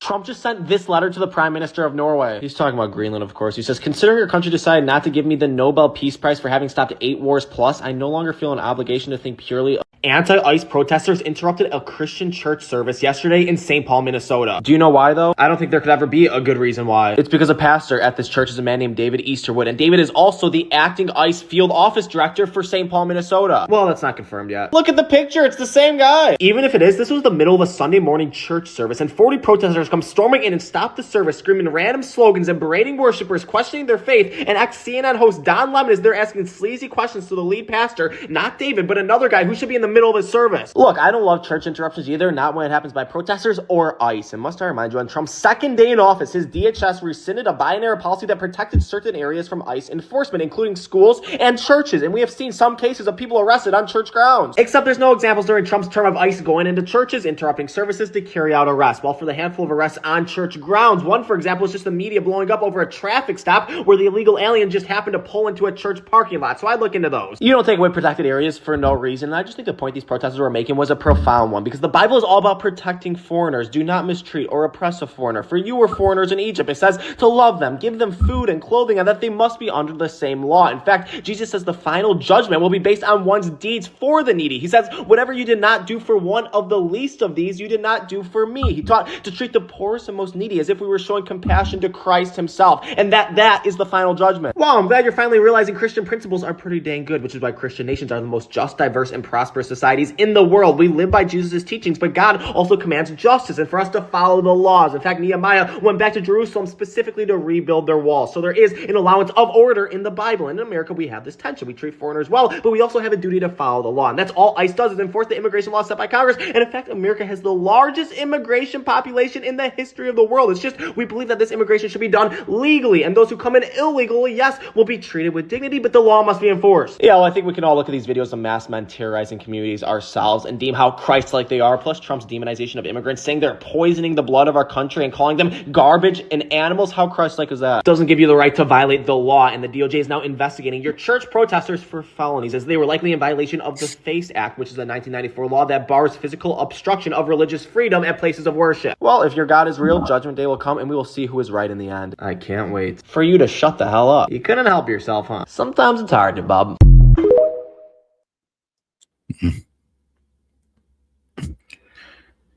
Trump just sent this letter to the Prime Minister of Norway. He's talking about Greenland, of course. He says, considering your country decided not to give me the Nobel Peace Prize for having stopped 8 wars plus, I no longer feel an obligation to think purely. Anti-ICE protesters interrupted a Christian church service yesterday in St. Paul, Minnesota. Do you know why, though? I don't think there could ever be a good reason why. It's because a pastor at this church is a man named David Easterwood, and David is also the acting ICE field office director for St. Paul, Minnesota. Well, that's not confirmed yet. Look at the picture. It's the same guy. Even if it is, this was the middle of a Sunday morning church service, and 40 protesters come storming in and stop the service, screaming random slogans and berating worshipers, questioning their faith, and ex-CNN host Don Lemon is there asking sleazy questions to the lead pastor, not David, but another guy who should be in the middle of his service. Look, I don't love church interruptions either, not when it happens by protesters or ICE. And must I remind you, on Trump's second day in office, his DHS rescinded a binary policy that protected certain areas from ICE enforcement, including schools and churches. And we have seen some cases of people arrested on church grounds. Except there's no examples during Trump's term of ICE going into churches, interrupting services to carry out arrests. While for the handful of arrests on church grounds, one, for example, is just the media blowing up over a traffic stop where the illegal alien just happened to pull into a church parking lot. So I'd look into those. You don't take away protected areas for no reason. And I just think the point these protesters were making was a profound one, because the Bible is all about protecting foreigners. Do not mistreat or oppress a foreigner. For you were foreigners in Egypt. It says to love them, give them food and clothing, and that they must be under the same law. In fact, Jesus says the final judgment will be based on one's deeds for the needy. He says, whatever you did not do for one of the least of these, you did not do for me. He taught to treat the poorest and most needy as if we were showing compassion to Christ himself, and that is the final judgment. Wow, I'm glad you're finally realizing Christian principles are pretty dang good, which is why Christian nations are the most just, diverse, and prosperous societies in the world. We live by Jesus' teachings, but God also commands justice and for us to follow the laws. In fact, Nehemiah went back to Jerusalem specifically to rebuild their walls. So there is an allowance of order in the Bible. And in America, we have this tension. We treat foreigners well, but we also have a duty to follow the law. And that's all ICE does, is enforce the immigration law set by Congress. And in fact, America has the largest immigration population in the history of the world. It's just, we believe that this immigration should be done legally. And those who come in illegally, yes, will be treated with dignity, but the law must be enforced. Yeah, well, I think we can all look at these videos of mass men terrorizing communities ourselves and deem how Christ-like they are, plus Trump's demonization of immigrants, saying they're poisoning the blood of our country and calling them garbage and animals. How Christ-like is that? Doesn't give you the right to violate the law, and the DOJ is now investigating your church protesters for felonies, as they were likely in violation of the FACE Act, which is a 1994 law that bars physical obstruction of religious freedom at places of worship. Well, if your God is real, Judgment Day will come, and we will see who is right in the end. I can't wait for you to shut the hell up. You couldn't help yourself, huh? Sometimes it's hard to, bub.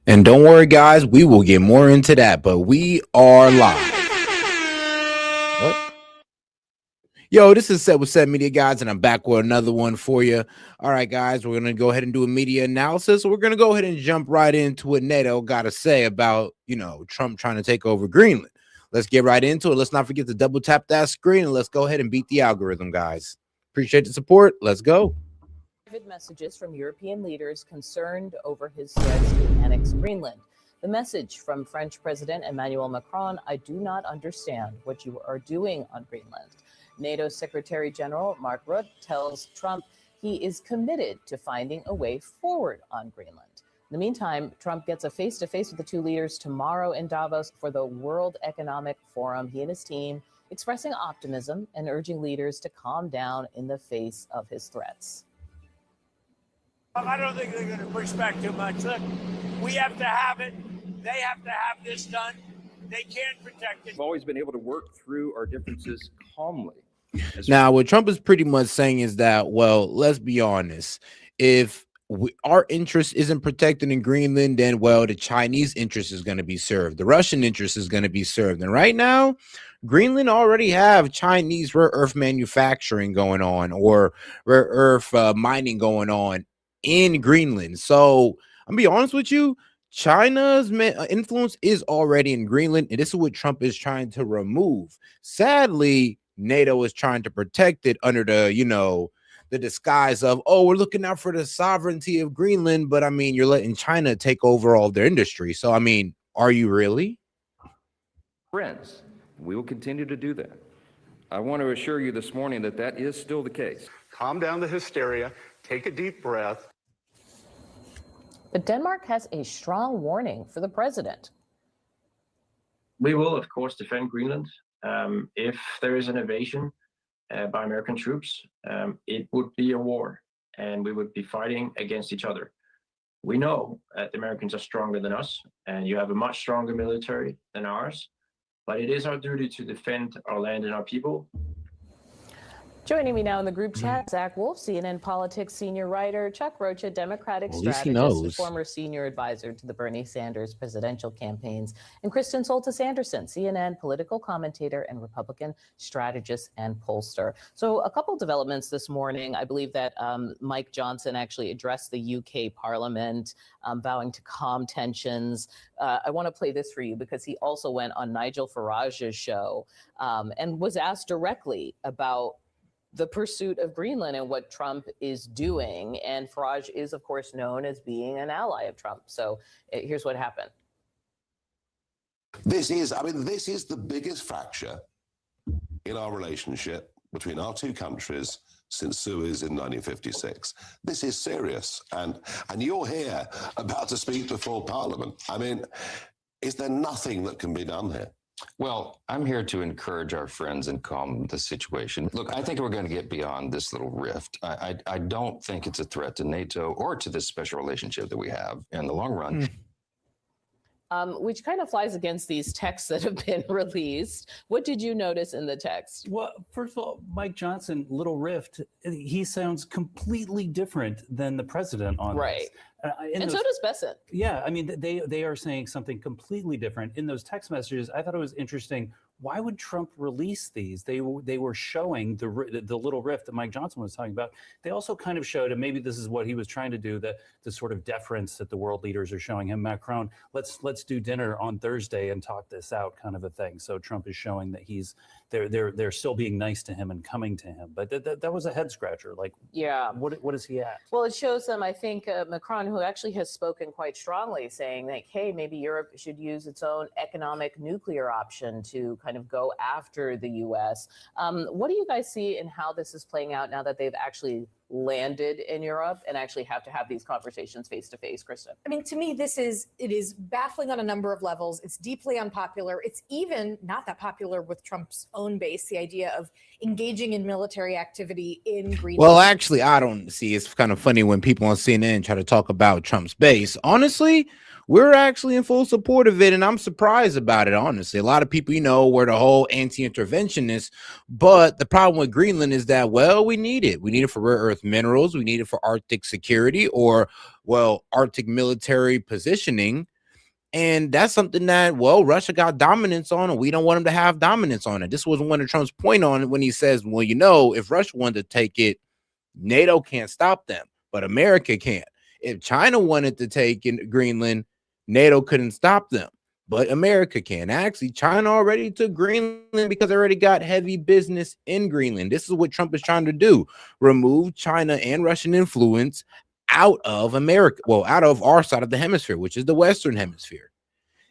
And don't worry, guys, we will get more into that, but we are live. What? Yo, this is Set with Set Media, guys, and I'm back with another one for you. All right, guys, we're going to go ahead and do a media analysis. We're going to go ahead and jump right into what Nato got to say about, Trump trying to take over Greenland. Let's get right into it. Let's not forget to double tap that screen, and let's go ahead and beat the algorithm, guys. Appreciate the support. Let's go. Messages from European leaders concerned over his threats to annex Greenland. The message from French President Emmanuel Macron: I do not understand what you are doing on Greenland. NATO Secretary General Mark Rutte tells Trump he is committed to finding a way forward on Greenland. In the meantime, Trump gets a face-to-face with the two leaders tomorrow in Davos for the World Economic Forum. He and his team expressing optimism and urging leaders to calm down in the face of his threats. I don't think they're going to push back too much. Look, we have to have it. They have to have this done. They can't protect it. We've always been able to work through our differences calmly. Now, what Trump is pretty much saying is that, well, let's be honest. If our interest isn't protected in Greenland, then, well, the Chinese interest is going to be served. The Russian interest is going to be served. And right now, Greenland already have Chinese rare earth manufacturing going on, or rare earth mining going on in Greenland. So I'm be honest with you, China's influence is already in Greenland, and this is what Trump is trying to remove. Sadly, NATO is trying to protect it under the the disguise of, oh, we're looking out for the sovereignty of Greenland, but I mean, you're letting China take over all their industry. So I mean, are you really? Friends, we will continue to do that. I want to assure you this morning that that is still the case. Calm down the hysteria, take a deep breath. But Denmark has a strong warning for the president. We will, of course, defend Greenland. If there is an invasion by American troops, it would be a war, and we would be fighting against each other. We know that the Americans are stronger than us, and you have a much stronger military than ours. But it is our duty to defend our land and our people. Joining me now in the group chat, Zach Wolf, CNN Politics senior writer, Chuck Rocha, Democratic Well, at least he strategist, knows. former senior advisor to the Bernie Sanders presidential campaigns, and Kristen Soltis Anderson, CNN political commentator and Republican strategist and pollster. So a couple developments this morning. I believe that Mike Johnson actually addressed the UK Parliament, vowing to calm tensions. I want to play this for you because he also went on Nigel Farage's show and was asked directly about the pursuit of Greenland and what Trump is doing. And Farage is, of course, known as being an ally of Trump. So here's what happened. This is the biggest fracture in our relationship between our two countries since Suez in 1956. This is serious. And you're here about to speak before Parliament. I mean, is there nothing that can be done here? Well, I'm here to encourage our friends and calm the situation. Look, I think we're going to get beyond this little rift. I don't think it's a threat to NATO or to this special relationship that we have in the long run. Which kind of flies against these texts that have been released. What did you notice in the text? Well, first of all, Mike Johnson, Little Rift, he sounds completely different than the president on right. this. And so does Besant. Yeah, I mean, they are saying something completely different. In those text messages, I thought it was interesting. Why would Trump release these? They were showing the little rift that Mike Johnson was talking about. They also kind of showed, and maybe this is what he was trying to do, the sort of deference that the world leaders are showing him. Macron, let's do dinner on Thursday and talk this out, kind of a thing. So Trump is showing that they're still being nice to him and coming to him. But that was a head scratcher. Like, yeah, what is he at? Well, it shows them. I think Macron, who actually has spoken quite strongly, saying that, hey, maybe Europe should use its own economic nuclear option to kind of go after the U.S. What do you guys see in how this is playing out now that they've actually landed in Europe and actually have to have these conversations face to face, Kristen? I mean, to me, it is baffling on a number of levels. It's deeply unpopular. It's even not that popular with Trump's own base, the idea of engaging in military activity in Greenland. Well, actually, I don't see. It's kind of funny when people on CNN try to talk about Trump's base. Honestly, we're actually in full support of it, and I'm surprised about it, honestly. A lot of people, were the whole anti-interventionist, but the problem with Greenland is that, well, we need it. We need it for rare earth minerals. We need it for Arctic security or, well, Arctic military positioning, and that's something that, well, Russia got dominance on, and we don't want them to have dominance on it. This was one of Trump's point on it when he says, well, if Russia wanted to take it, NATO can't stop them, but America can't. If China wanted to take in Greenland, NATO couldn't stop them, but America can. Actually, China already took Greenland because they already got heavy business in Greenland. This is what Trump is trying to do: remove China and Russian influence out of America, well, out of our side of the hemisphere, which is the Western hemisphere.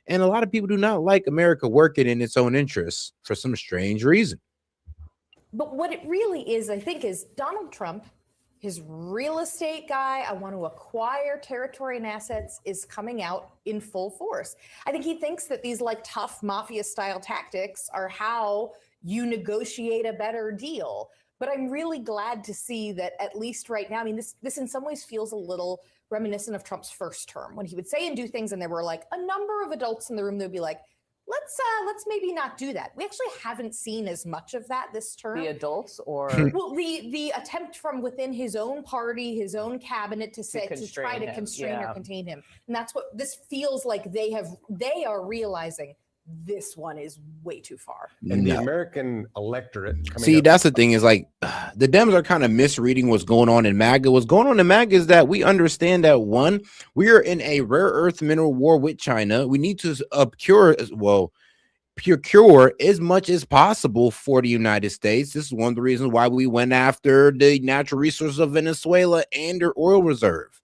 And a lot of people do not like America working in its own interests for some strange reason. But what it really is, I think, is Donald Trump, his real estate guy, I want to acquire territory and assets, is coming out in full force. I think he thinks that these tough mafia style tactics are how you negotiate a better deal. But I'm really glad to see that at least right now, I mean, this in some ways feels a little reminiscent of Trump's first term when he would say and do things and there were a number of adults in the room that would be like, let's maybe not do that. We actually haven't seen as much of that this term. The adults, or well, the attempt from within his own party, his own cabinet to try to constrain or contain him. And that's what this feels like. They are realizing this one is way too far. And the American electorate that's the thing is the Dems are kind of misreading what's going on in MAGA. What's going on in MAGA is that we understand that, one, we are in a rare earth mineral war with China. We need to procure as much as possible for the United States. This is one of the reasons why we went after the natural resources of Venezuela and their oil reserve.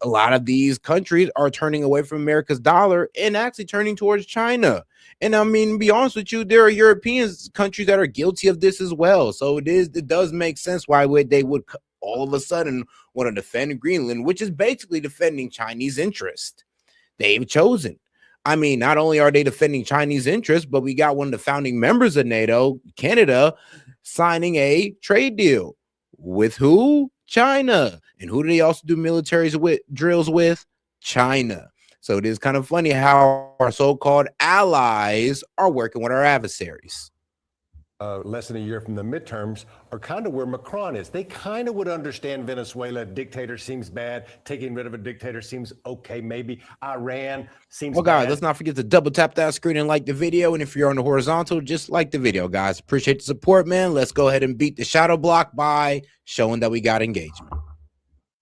A lot of these countries are turning away from America's dollar and actually turning towards China. And I mean, to be honest with you, there are European countries that are guilty of this as well. So it does make sense why they would all of a sudden want to defend Greenland, which is basically defending Chinese interest. They've chosen. I mean, not only are they defending Chinese interests, but we got one of the founding members of NATO, Canada, signing a trade deal with who? China. And who do they also do militaries with drills with? China. So it is kind of funny how our so-called allies are working with our adversaries. Less than a year from the midterms are kind of where Macron is. They kind of would understand Venezuela. Dictator seems bad. Taking rid of a dictator seems okay. Maybe Iran seems Well, guys, bad. let's not forget to double tap that screen and like the video. And if you're on the horizontal, just like the video, guys. Appreciate the support, man. Let's go ahead and beat the shadow block by showing that we got engagement.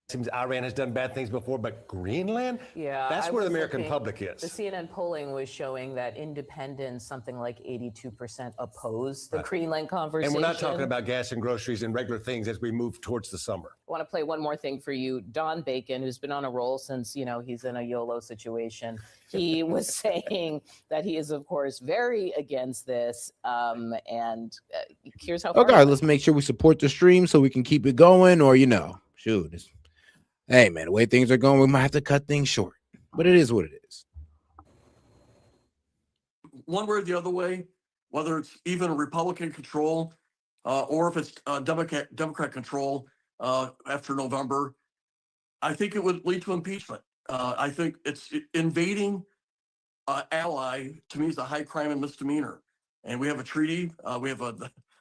Seems Iran has done bad things before, but Greenland? Yeah, That's I where the was American looking- public is. The CNN polling was showing that independents, something like 82% oppose the Greenland conversation. And we're not talking about gas and groceries and regular things as we move towards the summer. I want to play one more thing for you. Don Bacon, who's been on a roll since, he's in a YOLO situation. He was saying that he is, of course, very against this. Here's how far. Okay, let's make sure we support the stream so we can keep it going, or, shoot. Hey, man, the way things are going, we might have to cut things short. But it is what it is. One way or the other way, whether it's even Republican control or if it's Democrat control after November, I think it would lead to impeachment. I think it's invading ally, to me, is a high crime and misdemeanor. And we have a treaty. We have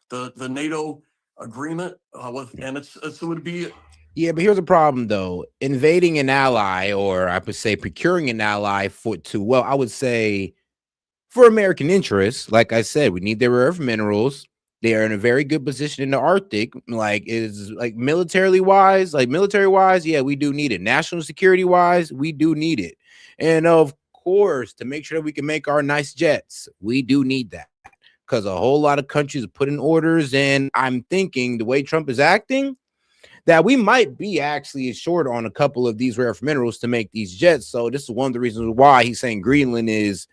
the NATO agreement and it would be. Yeah, but here's a problem, though. Invading an ally, or I would say procuring an ally I would say for American interests, like I said, we need their rare earth minerals. They are in a very good position in the Arctic. Military wise, yeah, we do need it. National security wise, we do need it. And of course, to make sure that we can make our nice jets, we do need that. Because a whole lot of countries are putting orders, and I'm thinking the way Trump is acting, that we might be actually short on a couple of these rare earth minerals to make these jets. So this is one of the reasons why he's saying Greenland is,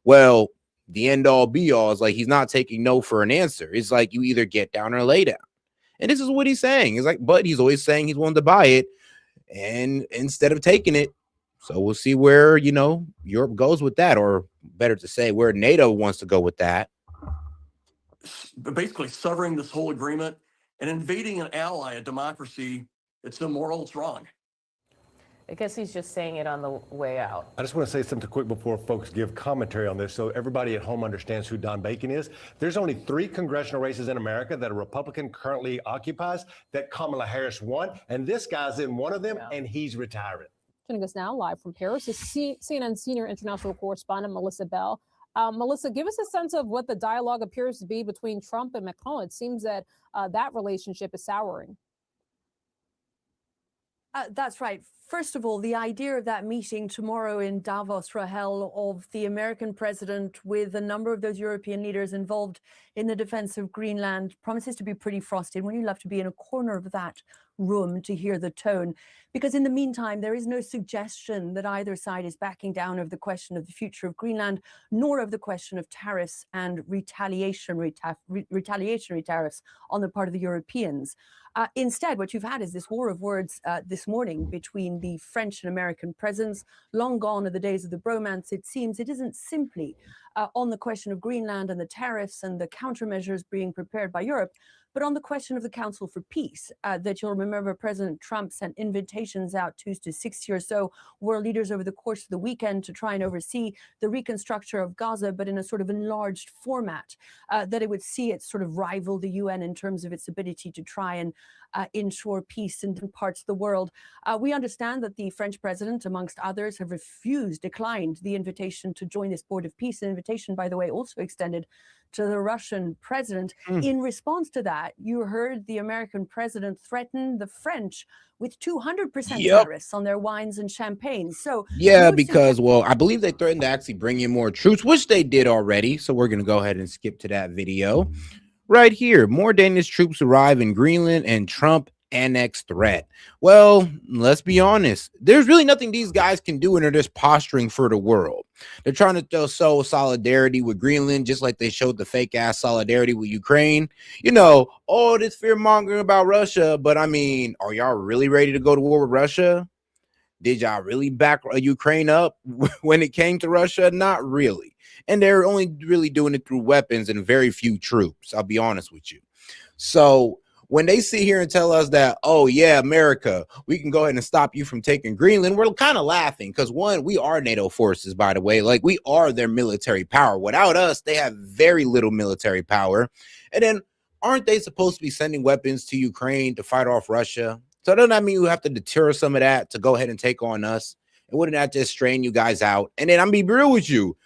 well, the end all be all. Is like he's not taking no for an answer. It's like you either get down or lay down. And this is what he's saying. It's like, but he's always saying he's willing to buy it, and instead of taking it. So we'll see where, Europe goes with that, or better to say, where NATO wants to go with that. Basically severing this whole agreement. And invading an ally, a democracy, it's immoral, it's wrong. I guess he's just saying it on the way out. I just want to say something quick before folks give commentary on this so everybody at home understands who Don Bacon is. There's only 3 congressional races in America that a Republican currently occupies that Kamala Harris won, and this guy's in one of them, and he's retiring. Joining us now live from Paris is CNN senior international correspondent Melissa Bell. Melissa, give us a sense of what the dialogue appears to be between Trump and Macron. It seems that that relationship is souring. That's right. First of all, the idea of that meeting tomorrow in Davos, Rahel, of the American president with a number of those European leaders involved in the defense of Greenland promises to be pretty frosty. Wouldn't you love to be in a corner of that room to hear the tone? Because in the meantime, there is no suggestion that either side is backing down of the question of the future of Greenland, nor of the question of tariffs and retaliatory tariffs on the part of the Europeans. Instead, what you've had is this war of words this morning between the French and American presidents. Long gone are the days of the bromance. It seems it isn't simply on the question of Greenland and the tariffs and the countermeasures being prepared by Europe, but on the question of the Council for Peace, that you'll remember President Trump sent invitations out to 60 or so world leaders over the course of the weekend to try and oversee the reconstruction of Gaza, but in a sort of enlarged format, that it would see it sort of rival the UN in terms of its ability to try and ensure peace in different parts of the world. We understand that the French president, amongst others, have declined the invitation to join this Board of Peace, an invitation, by the way, also extended to the Russian president. In response to that, you heard the American president threaten the French with 200% tariffs on their wines and champagne. So yeah, because, well, I believe they threatened to actually bring in more troops, which they did already. So we're going to go ahead and skip to that video right here. More Danish troops arrive in Greenland and Trump annex threat. Well, let's be honest. There's really nothing these guys can do, and they're just posturing for the world. They're trying to show solidarity with Greenland, just like they showed the fake ass solidarity with Ukraine. All this fear mongering about Russia. But I mean, are y'all really ready to go to war with Russia? Did y'all really back Ukraine up when it came to Russia? Not really. And they're only really doing it through weapons and very few troops. I'll be honest with you. So when they sit here and tell us that, oh yeah, America, we can go ahead and stop you from taking Greenland, we're kind of laughing because one, we are NATO forces, by the way. Like, we are their military power. Without us, they have very little military power. And then aren't they supposed to be sending weapons to Ukraine to fight off Russia? So doesn't that mean we have to deter some of that to go ahead and take on us? And wouldn't that just strain you guys out? And then I'm gonna be real with you.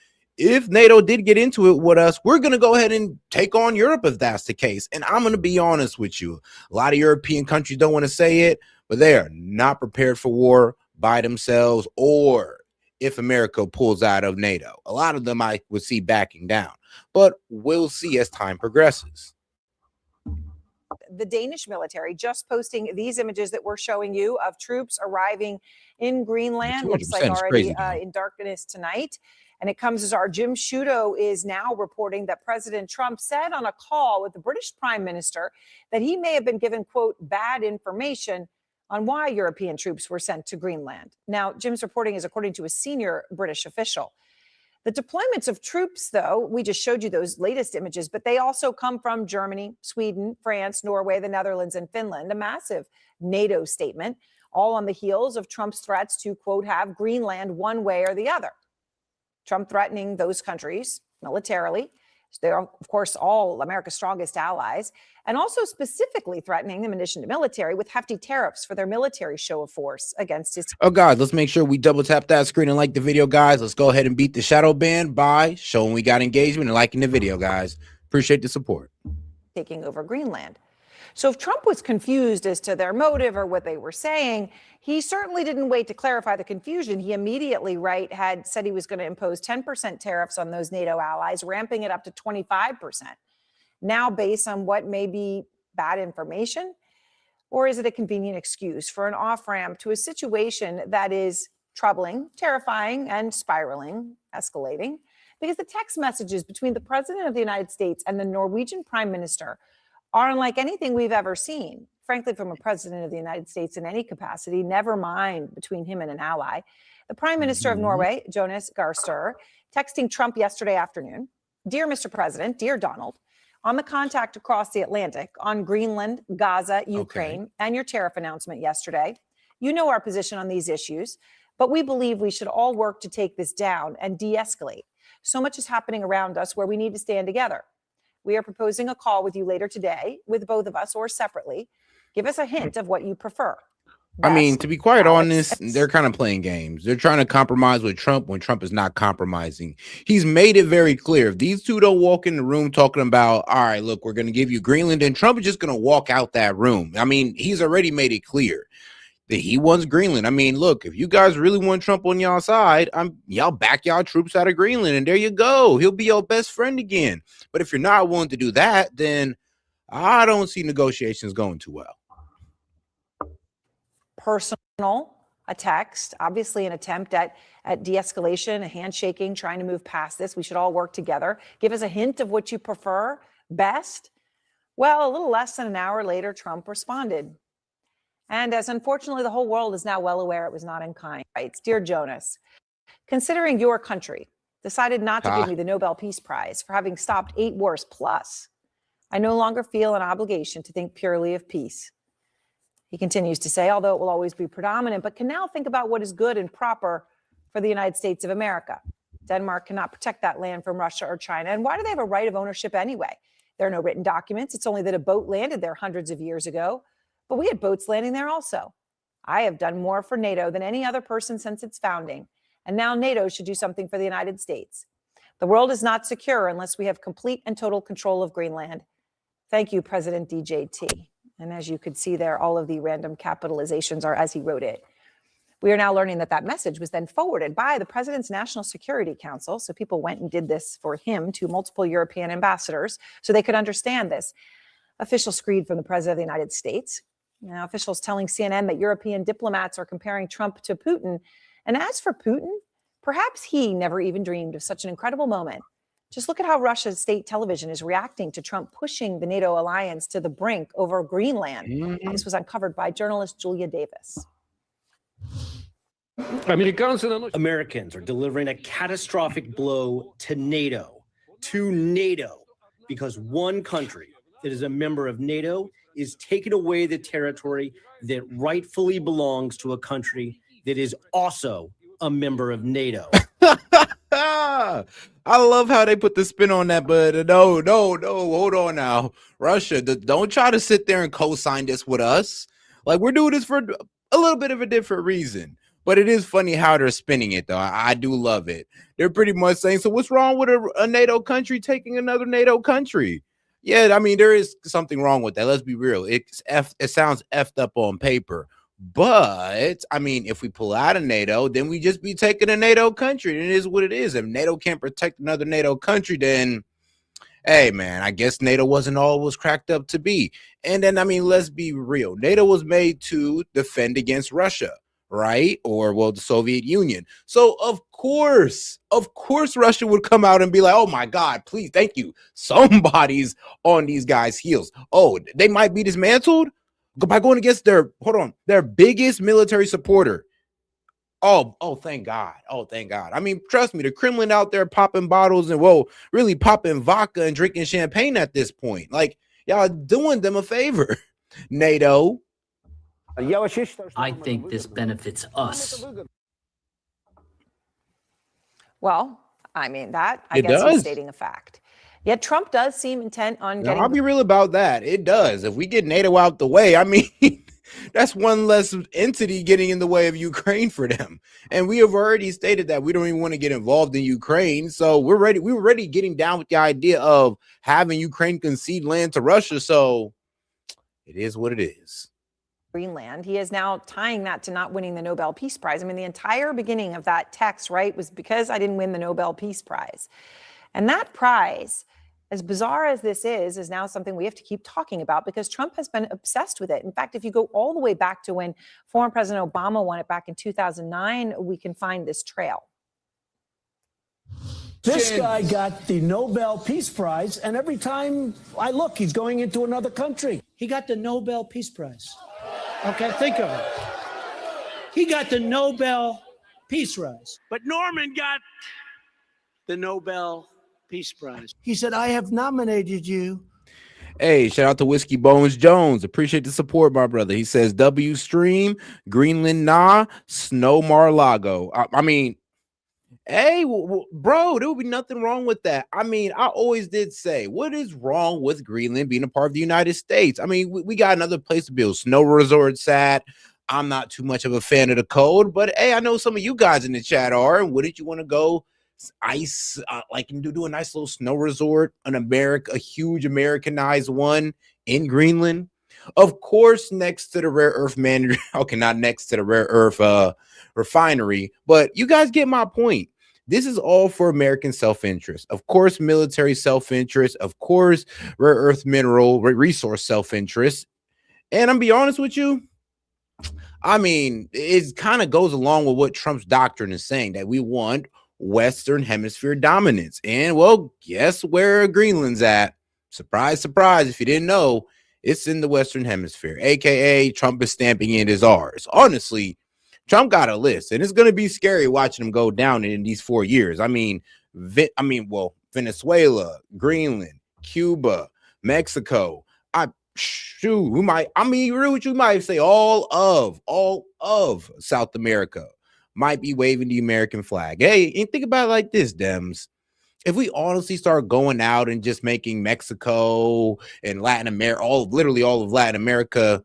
If NATO did get into it with us, we're going to go ahead and take on Europe if that's the case. And I'm going to be honest with you. A lot of European countries don't want to say it, but they are not prepared for war by themselves, or if America pulls out of NATO. A lot of them I would see backing down, but we'll see as time progresses. The Danish military just posting these images that we're showing you of troops arriving in Greenland. Looks like already in darkness tonight. And it comes as our Jim Sciutto is now reporting that President Trump said on a call with the British Prime Minister that he may have been given, quote, bad information on why European troops were sent to Greenland. Now, Jim's reporting is according to a senior British official. The deployments of troops, though, we just showed you those latest images, but they also come from Germany, Sweden, France, Norway, the Netherlands, and Finland, a massive NATO statement, all on the heels of Trump's threats to, quote, have Greenland one way or the other. Trump threatening those countries militarily. They're, of course, all America's strongest allies, and also specifically threatening them in addition to military with hefty tariffs for their military show of force against his. Oh, guys, let's make sure we double tap that screen and like the video, guys. Let's go ahead and beat the shadow ban by showing we got engagement and liking the video, guys. Appreciate the support. Taking over Greenland. So if Trump was confused as to their motive or what they were saying, he certainly didn't wait to clarify the confusion. He immediately, had said he was going to impose 10% tariffs on those NATO allies, ramping it up to 25%. Now, based on what may be bad information, or is it a convenient excuse for an off-ramp to a situation that is troubling, terrifying, and spiraling, escalating? Because the text messages between the President of the United States and the Norwegian Prime Minister are unlike anything we've ever seen, frankly, from a president of the United States in any capacity, never mind between him and an ally. The Prime Minister of Norway, Jonas Gahr Støre, texting Trump yesterday afternoon, "Dear Mr. President, dear Donald, on the contact across the Atlantic on Greenland, Gaza, Ukraine, and your tariff announcement yesterday, you know our position on these issues, but we believe we should all work to take this down and de-escalate. So much is happening around us where we need to stand together. We are proposing a call with you later today, with both of us or separately. Give us a hint of what you prefer." I mean, to be quite honest, they're kind of playing games. They're trying to compromise with Trump when Trump is not compromising. He's made it very clear. If these two don't walk in the room talking about, all right, look, we're going to give you Greenland, and Trump is just going to walk out that room. I mean, he's already made it clear that he wants Greenland. I mean, look, if you guys really want Trump on y'all side, y'all back y'all troops out of Greenland, and there you go. He'll be your best friend again. But if you're not willing to do that, then I don't see negotiations going too well. Personal, a text, obviously an attempt at de-escalation, a handshaking, trying to move past this. We should all work together. Give us a hint of what you prefer best. Well, a little less than an hour later, Trump responded. And as unfortunately the whole world is now well aware, it was not in kind. Writes, "Dear Jonas, considering your country decided not to give me the Nobel Peace Prize for having stopped 8 wars plus, I no longer feel an obligation to think purely of peace." He continues to say, although it will always be predominant, but can now think about what is good and proper for the United States of America. Denmark cannot protect that land from Russia or China. And why do they have a right of ownership anyway? There are no written documents. It's only that a boat landed there hundreds of years ago. But we had boats landing there also. I have done more for NATO than any other person since its founding. And now NATO should do something for the United States. The world is not secure unless we have complete and total control of Greenland. Thank you, President DJT. And as you could see there, all of the random capitalizations are as he wrote it. We are now learning that that message was then forwarded by the President's National Security Council. So people went and did this for him to multiple European ambassadors so they could understand this. Official screed from the President of the United States. Now, officials telling CNN that European diplomats are comparing Trump to Putin. And as for Putin, perhaps he never even dreamed of such an incredible moment. Just look at how Russia's state television is reacting to Trump pushing the NATO alliance to the brink over Greenland. This was uncovered by journalist Julia Davis. Americans are delivering a catastrophic blow to NATO, because one country that is a member of NATO is taking away the territory that rightfully belongs to a country that is also a member of NATO. I love how they put the spin on that, but no, hold on now. Russia, don't try to sit there and co-sign this with us. Like, we're doing this for a little bit of a different reason. But it is funny how they're spinning it, though. I do love it. They're pretty much saying, so what's wrong with a NATO country taking another NATO country? Yeah, I mean, there is something wrong with that. Let's be real. It sounds effed up on paper. But, I mean, if we pull out of NATO, then we just be taking a NATO country. And it is what it is. If NATO can't protect another NATO country, then, hey, man, I guess NATO wasn't all it was cracked up to be. And then, I mean, let's be real. NATO was made to defend against Russia, right? Or, well, the Soviet Union. So, of course, Russia would come out and be like, oh, my God, please, thank you. Somebody's on these guys' heels. Oh, they might be dismantled by going against their biggest military supporter. Oh, thank God. Oh, thank God. I mean, trust me, the Kremlin out there popping bottles and, well, really popping vodka and drinking champagne at this point. Like, y'all doing them a favor. NATO. I think this benefits us. Well, I mean, that, I It guess does. he's stating a fact. Yet Trump does seem intent on Now, getting. I'll be real about that. It does. If we get NATO out the way, I mean, that's one less entity getting in the way of Ukraine for them. And we have already stated that we don't even want to get involved in Ukraine. So we're ready. We were already getting down with the idea of having Ukraine concede land to Russia. So it is what it is. Greenland. He is now tying that to not winning the Nobel Peace Prize. I mean, the entire beginning of that text, right, was because I didn't win the Nobel Peace Prize. And that prize, as bizarre as this is now something we have to keep talking about because Trump has been obsessed with it. In fact, if you go all the way back to when former President Obama won it back in 2009, we can find this trail. This guy got the Nobel Peace Prize, and every time I look, he's going into another country. He got the Nobel Peace Prize. Okay, think of it. He got the Nobel Peace Prize. But Norman got the Nobel Peace Prize. He said, I have nominated you. Hey, shout out to Whiskey Bones Jones. Appreciate the support, my brother. He says, W Stream, Greenland, nah, Snow Mar-Lago. I mean, hey, bro, there would be nothing wrong with that. I mean, I always did say, what is wrong with Greenland being a part of the United States? I mean, we got another place to build snow resorts at. I'm not too much of a fan of the code, but hey, I know some of you guys in the chat are. And wouldn't you want to go ice, like and do a nice little snow resort, a huge Americanized one in Greenland? Of course, next to the rare earth okay, not next to the rare earth refinery, but you guys get my point. This is all for American self-interest. Of course, military self-interest. Of course, rare earth mineral resource self-interest. And I'm be honest with you, I mean, it kind of goes along with what Trump's doctrine is saying, that we want Western Hemisphere dominance. And, well, guess where Greenland's at? Surprise, surprise, if you didn't know, it's in the Western Hemisphere, a.k.a. Trump is stamping it as ours. Honestly, Trump got a list, and it's going to be scary watching him go down in these 4 years. I mean, Venezuela, Greenland, Cuba, Mexico. We might say all of South America might be waving the American flag. Hey, and think about it like this, Dems. If we honestly start going out and just making Mexico and Latin America, literally all of Latin America,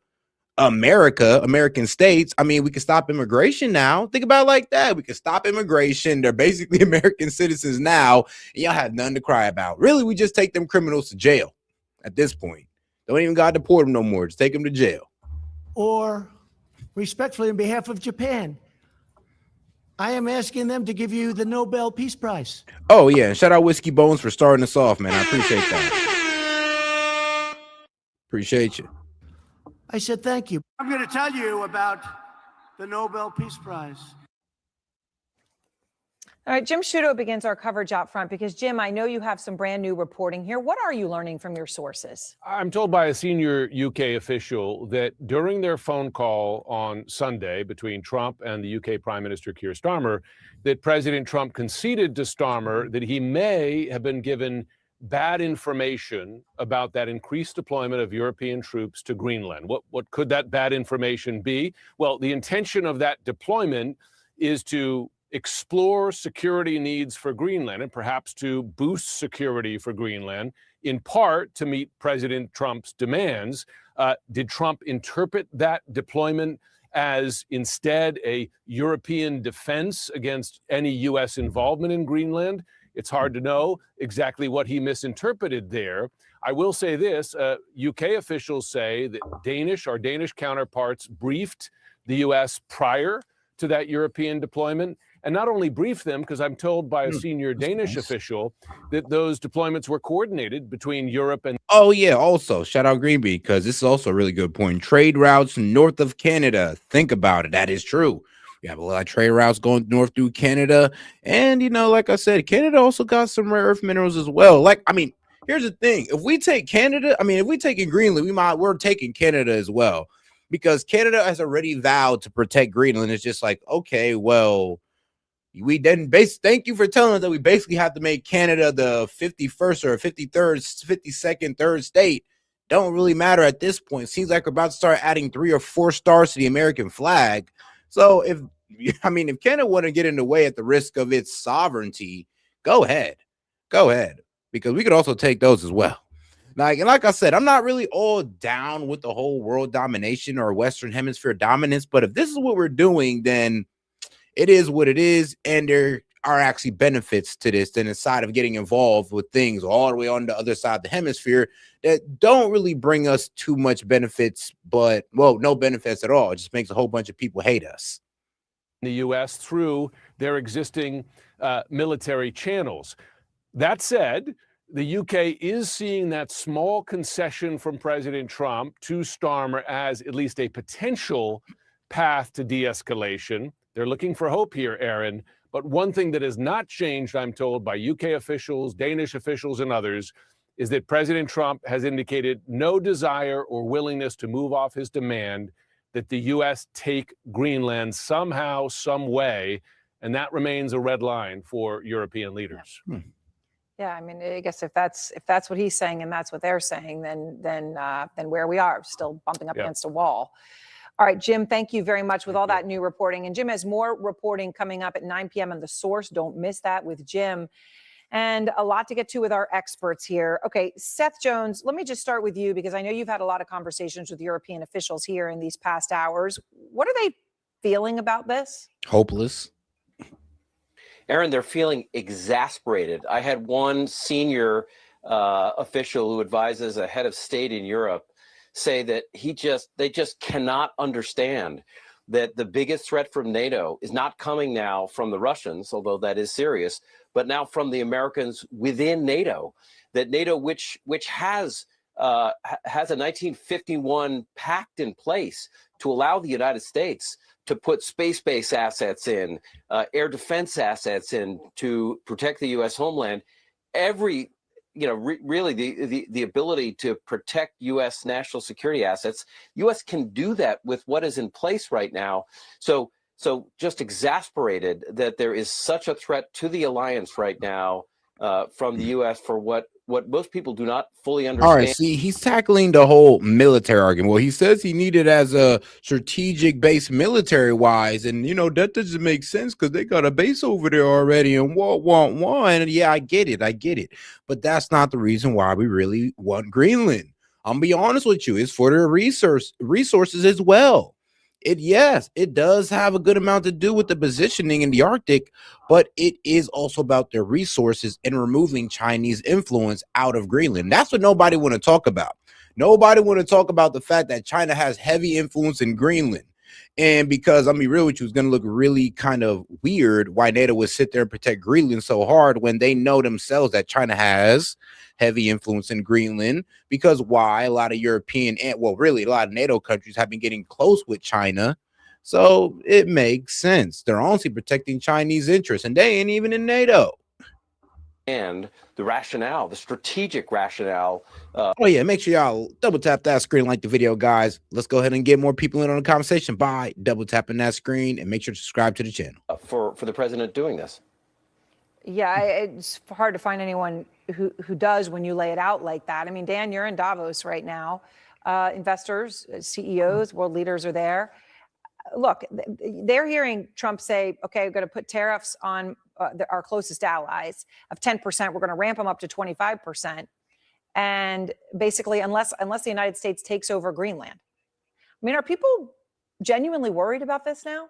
American states, I mean, we can stop immigration now. Think about it like that. We can stop immigration. They're basically American citizens now, and y'all have nothing to cry about. Really, we just take them criminals to jail at this point. Don't even got to deport them no more. Just take them to jail. Or, respectfully, on behalf of Japan, I am asking them to give you the Nobel Peace Prize. Oh, yeah. And shout out Whiskey Bones for starting us off, man. I appreciate that. Appreciate you. I said, thank you. I'm going to tell you about the Nobel Peace Prize. All right, Jim Sciutto begins our coverage out front because, Jim, I know you have some brand new reporting here. What are you learning from your sources? I'm told by a senior UK official that during their phone call on Sunday between Trump and the UK Prime Minister Keir Starmer, that President Trump conceded to Starmer that he may have been given bad information about that increased deployment of European troops to Greenland. What could that bad information be? Well, the intention of that deployment is to explore security needs for Greenland and perhaps to boost security for Greenland, in part to meet President Trump's demands. Did Trump interpret that deployment as instead a European defense against any U.S. involvement in Greenland? It's hard to know exactly what he misinterpreted there. I will say this, UK officials say that our Danish counterparts briefed the US prior to that European deployment, and not only briefed them, because I'm told by a senior Danish official that those deployments were coordinated between Europe and... Oh, yeah. Also, shout out Greenby, because this is also a really good point. Trade routes north of Canada. Think about it. That is true. We have a lot of trade routes going north through Canada. And, you know, like I said, Canada also got some rare earth minerals as well. Like, I mean, here's the thing. If we take Canada, if we take in Greenland, we're taking Canada as well, because Canada has already vowed to protect Greenland. It's just like, okay, well, we didn't thank you for telling us that we basically have to make Canada the 51st or 53rd, 52nd, third state. Don't really matter at this point. Seems like we're about to start adding 3 or 4 stars to the American flag. So if Canada want to get in the way at the risk of its sovereignty, go ahead, because we could also take those as well. Like I said, I'm not really all down with the whole world domination or Western Hemisphere dominance, but if this is what we're doing, then it is what it is, and there are actually benefits to this than inside of getting involved with things all the way on the other side of the hemisphere that don't really bring us too much benefits, but, well, no benefits at all. It just makes a whole bunch of people hate us. The U.S. through their existing military channels. That said, the U.K. is seeing that small concession from President Trump to Starmer as at least a potential path to de-escalation. They're looking for hope here, Aaron. But one thing that has not changed, I'm told, by UK officials, Danish officials, and others, is that President Trump has indicated no desire or willingness to move off his demand that the U.S. take Greenland somehow, some way, and that remains a red line for European leaders. Yeah, I mean, I guess if that's what he's saying and that's what they're saying, then where we are, still bumping up against a wall. All right, Jim, thank you very much with all that new reporting. And Jim has more reporting coming up at 9 p.m. on The Source. Don't miss that with Jim. And a lot to get to with our experts here. Okay, Seth Jones, let me just start with you, because I know you've had a lot of conversations with European officials here in these past hours. What are they feeling about this? Hopeless. Aaron, they're feeling exasperated. I had one senior official who advises a head of state in Europe say that they just cannot understand that the biggest threat from NATO is not coming now from the Russians, although that is serious, but now from the Americans within NATO. That NATO, which has a 1951 pact in place to allow the United States to put space-based assets in, air defense assets in to protect the U.S. homeland, really the ability to protect U.S. national security assets. U.S. can do that with what is in place right now. So just exasperated that there is such a threat to the alliance right now from the U.S. for what most people do not fully understand. All right, see, he's tackling the whole military argument. Well, he says he needed as a strategic base military-wise, and, that doesn't make sense because they got a base over there already, and and yeah, I get it. But that's not the reason why we really want Greenland. I'm be honest with you, it's for their resources as well. It does have a good amount to do with the positioning in the Arctic, but it is also about their resources and removing Chinese influence out of Greenland. That's what nobody want to talk about. Nobody want to talk about the fact that China has heavy influence in Greenland. And because, I'm be real with you, it's going to look really kind of weird why NATO would sit there and protect Greenland so hard when they know themselves that China has heavy influence in Greenland, because why? A lot of European and, well, really a lot of NATO countries have been getting close with China. So it makes sense. They're honestly protecting Chinese interests, and they ain't even in NATO. And the rationale, the strategic rationale. Oh, yeah, make sure y'all double tap that screen, like the video, guys. Let's go ahead and get more people in on the conversation by double tapping that screen, and make sure to subscribe to the channel. For the president doing this. Yeah, it's hard to find anyone who does when you lay it out like that. I mean, Dan, you're in Davos right now. Investors, CEOs, world leaders are there. Look, they're hearing Trump say, okay, we're going to put tariffs on our closest allies of 10%. We're going to ramp them up to 25%. And basically, unless the United States takes over Greenland. I mean, are people genuinely worried about this now?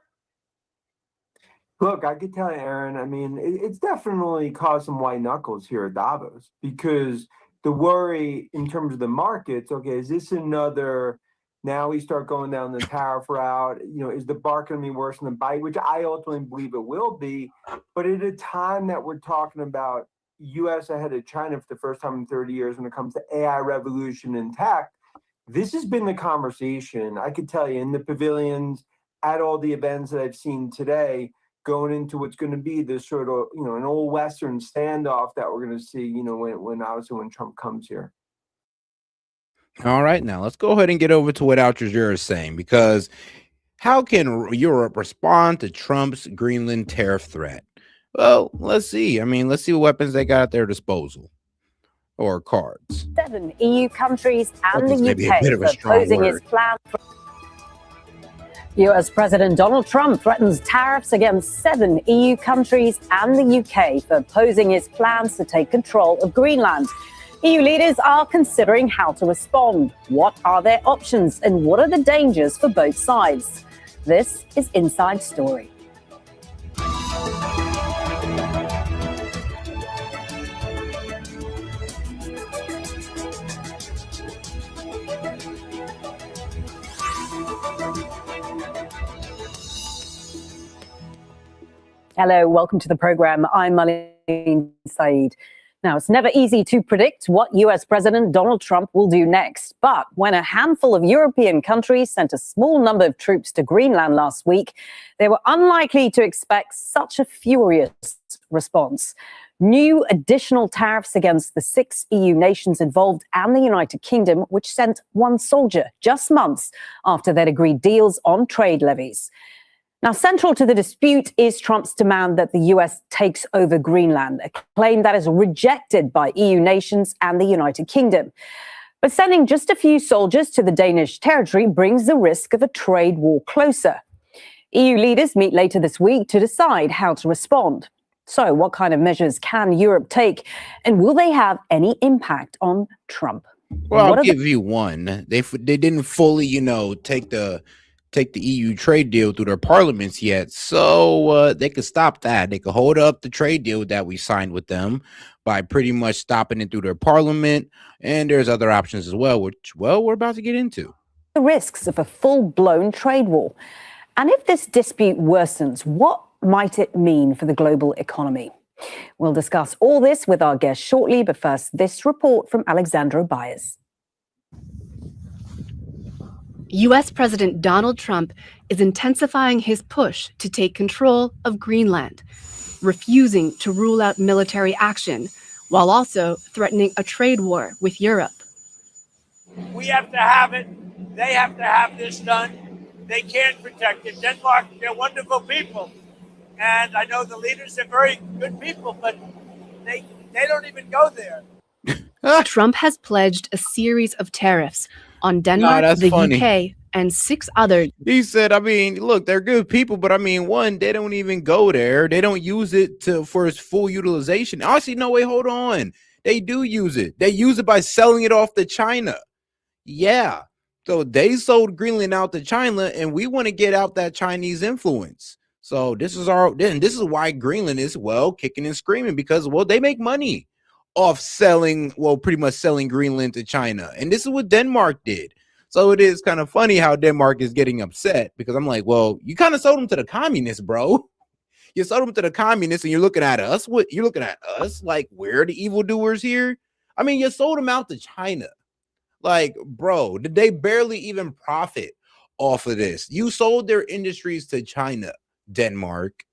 Look, I could tell you, Aaron, I mean, it's definitely caused some white knuckles here at Davos, because the worry in terms of the markets, okay, is this another, now we start going down the tariff route, is the bark going to be worse than the bite, which I ultimately believe it will be. But at a time that we're talking about U.S. ahead of China for the first time in 30 years when it comes to AI revolution and tech, this has been the conversation. I could tell you in the pavilions, at all the events that I've seen today, going into what's going to be this sort of, an old Western standoff that we're going to see, when Trump comes here. All right, now let's go ahead and get over to what Al Jazeera is saying, because how can Europe respond to Trump's Greenland tariff threat? Well, let's see. I mean, let's see what weapons they got at their disposal or cards. 7 EU countries and Weapons may the be a UK bit of a for strong opposing word. its plan. US President Donald Trump threatens tariffs against 7 EU countries and the UK for opposing his plans to take control of Greenland. EU leaders are considering how to respond. What are their options and what are the dangers for both sides? This is Inside Story. Hello, welcome to the program. I'm Marlene Said. Now, it's never easy to predict what US President Donald Trump will do next. But when a handful of European countries sent a small number of troops to Greenland last week, they were unlikely to expect such a furious response. New additional tariffs against the 6 EU nations involved and the United Kingdom, which sent 1 soldier just months after they'd agreed deals on trade levies. Now, central to the dispute is Trump's demand that the US takes over Greenland, a claim that is rejected by EU nations and the United Kingdom. But sending just a few soldiers to the Danish territory brings the risk of a trade war closer. EU leaders meet later this week to decide how to respond. So what kind of measures can Europe take, and will they have any impact on Trump? Well, I'll give you one. They didn't fully, take the EU trade deal through their parliaments yet, so they could stop that. They could hold up the trade deal that we signed with them by pretty much stopping it through their parliament, and there's other options as well, which, well, we're about to get into. The risks of a full-blown trade war. And if this dispute worsens, what might it mean for the global economy? We'll discuss all this with our guest shortly, but first, this report from Alexandra Byers. U.S. President Donald Trump is intensifying his push to take control of Greenland, refusing to rule out military action, while also threatening a trade war with Europe. We have to have it. They have to have this done. They can't protect it. Denmark, they're wonderful people. And I know the leaders are very good people, but they don't even go there. Trump has pledged a series of tariffs on Denmark, the funny. UK, and 6 others. He said, I mean, look, they're good people, but I mean, one, they don't even go there. They don't use it for its full utilization. Actually, no, wait, hold on. They do use it. They use it by selling it off to China. Yeah. So they sold Greenland out to China, and we want to get out that Chinese influence. So this is why Greenland is, well, kicking and screaming, because, well, they make money off pretty much selling Greenland to China. And this is what Denmark did. So it is kind of funny how Denmark is getting upset, because I'm like, well, you kind of sold them to the communists, bro. You sold them to the communists, and you're looking at us. What you're looking at us like we're the evildoers here? I mean, you sold them out to China. Like, bro, did they barely even profit off of this? You sold their industries to China, Denmark.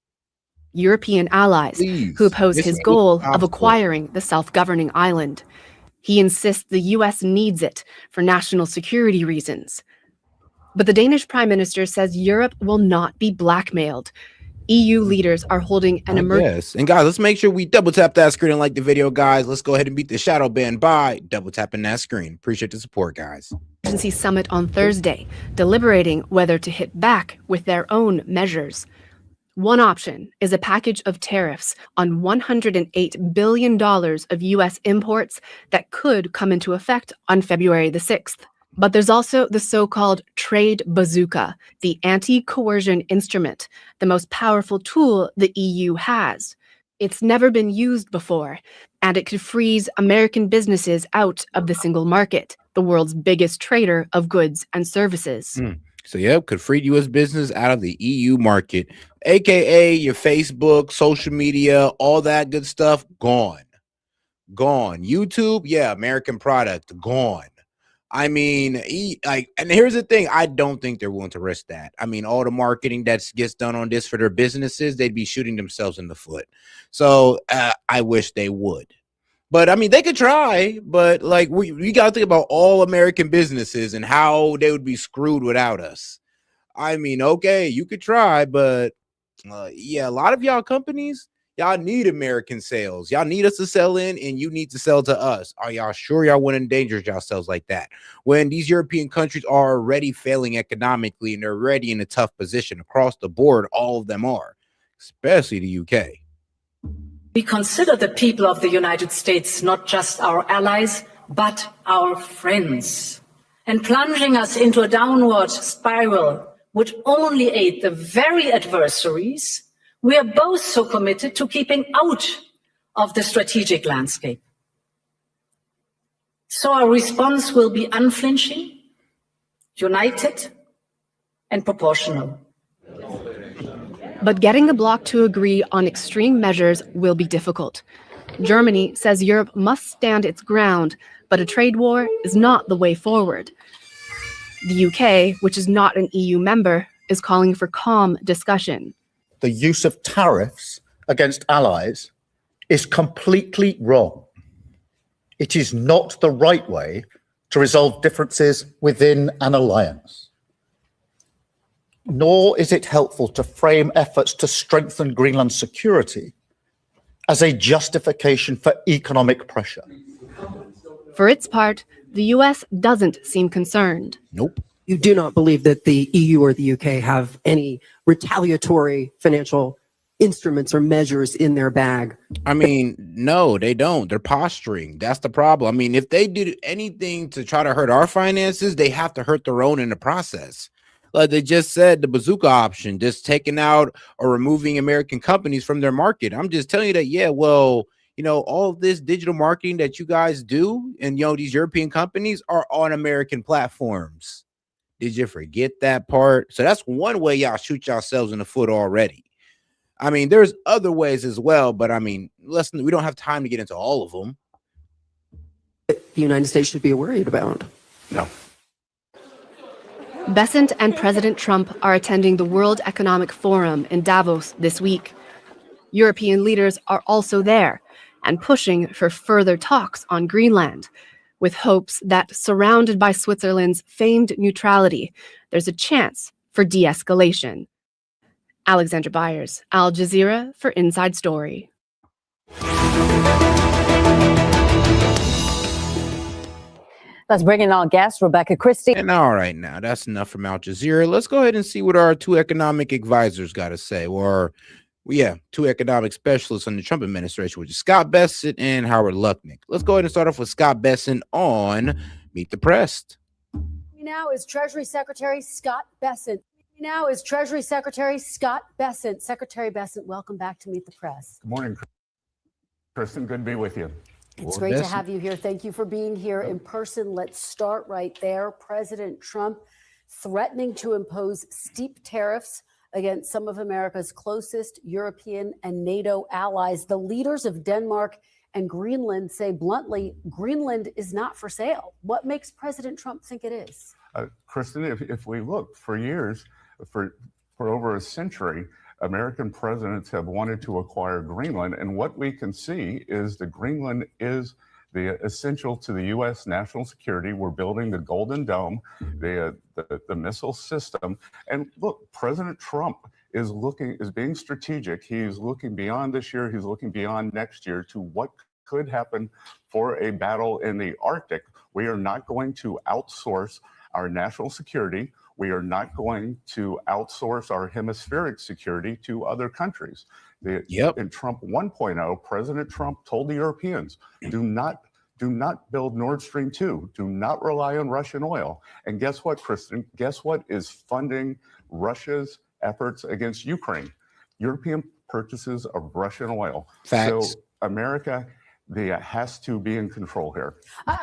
European allies who oppose his goal of acquiring the self-governing island. He insists the U.S. needs it for national security reasons. But the Danish prime minister says Europe will not be blackmailed. EU leaders are holding an emergency. Yes. And guys, let's make sure we double tap that screen and like the video, guys. Let's go ahead and beat the shadow ban by double tapping that screen. Appreciate the support, guys. Summit on Thursday, deliberating whether to hit back with their own measures. One option is a package of tariffs on $108 billion of U.S. imports that could come into effect on February the 6th. But there's also the so-called trade bazooka, the anti-coercion instrument, the most powerful tool the EU has. It's never been used before, and it could freeze American businesses out of the single market, the world's biggest trader of goods and services. So, yep, could free U.S. business out of the EU market, aka your Facebook, social media, all that good stuff, gone. Gone. YouTube, yeah, American product, gone. I mean, and here's the thing, I don't think they're willing to risk that. I mean, all the marketing that gets done on this for their businesses, they'd be shooting themselves in the foot. So I wish they would. But I mean, they could try, but like we got to think about all American businesses and how they would be screwed without us. I mean, okay, you could try, but yeah, a lot of y'all companies, y'all need American sales. Y'all need us to sell in, and you need to sell to us. Are y'all sure y'all want to endanger yourselves like that? When these European countries are already failing economically and they're already in a tough position across the board, all of them are, especially the UK. We consider the people of the United States not just our allies, but our friends. And plunging us into a downward spiral would only aid the very adversaries we are both so committed to keeping out of the strategic landscape. So our response will be unflinching, united, and proportional. But getting the bloc to agree on extreme measures will be difficult. Germany says Europe must stand its ground, but a trade war is not the way forward. The UK, which is not an EU member, is calling for calm discussion. The use of tariffs against allies is completely wrong. It is not the right way to resolve differences within an alliance. Nor is it helpful to frame efforts to strengthen Greenland's security as a justification for economic pressure. For its part, the US doesn't seem concerned. Nope. You do not believe that the EU or the UK have any retaliatory financial instruments or measures in their bag? I mean, no, they don't. They're posturing. That's the problem. I mean, if they did anything to try to hurt our finances, they have to hurt their own in the process. Like they just said, the bazooka option, just taking out or removing American companies from their market. I'm just telling you that, yeah, well, you know, all of this digital marketing that you guys do and, you know, these European companies are on American platforms. Did you forget that part? So that's one way y'all shoot yourselves in the foot already. I mean, there's other ways as well, but I mean, listen, we don't have time to get into all of them. The United States should be worried about. No. Besant and President Trump are attending the World Economic Forum in Davos this week. European leaders are also there and pushing for further talks on Greenland, with hopes that surrounded by Switzerland's famed neutrality, there's a chance for de-escalation. Alexandra Byers, Al Jazeera for Inside Story. Let's bring in our guest, Rebecca Christie. And all right, now that's enough from Al Jazeera. Let's go ahead and see what our two economic advisors got to say, or two economic specialists on the Trump administration, which is Scott Bessent and Howard Lutnick. Let's go ahead and start off with Scott Bessent on Meet the Press. Now is Treasury Secretary Scott Bessent. Secretary Bessent, welcome back to Meet the Press. Good morning, Kristen. Good to be with you. It's great to have you here. Thank you for being here in person. Let's start right there. President Trump threatening to impose steep tariffs against some of America's closest European and NATO allies. The leaders of Denmark and Greenland say bluntly, Greenland is not for sale. What makes President Trump think it is? Kristen, if we look for years, for over a century, American presidents have wanted to acquire Greenland. And what we can see is that Greenland is essential to the U.S. national security. We're building the Golden Dome, the missile system. And look, President Trump is being strategic. He's looking beyond this year. He's looking beyond next year to what could happen for a battle in the Arctic. We are not going to outsource our national security. We are not going to outsource our hemispheric security to other countries. In Trump 1.0, President Trump told the Europeans, do not build Nord Stream 2. Do not rely on Russian oil. And guess what, Kristen? Guess what is funding Russia's efforts against Ukraine? European purchases of Russian oil. Facts. So America has to be in control here.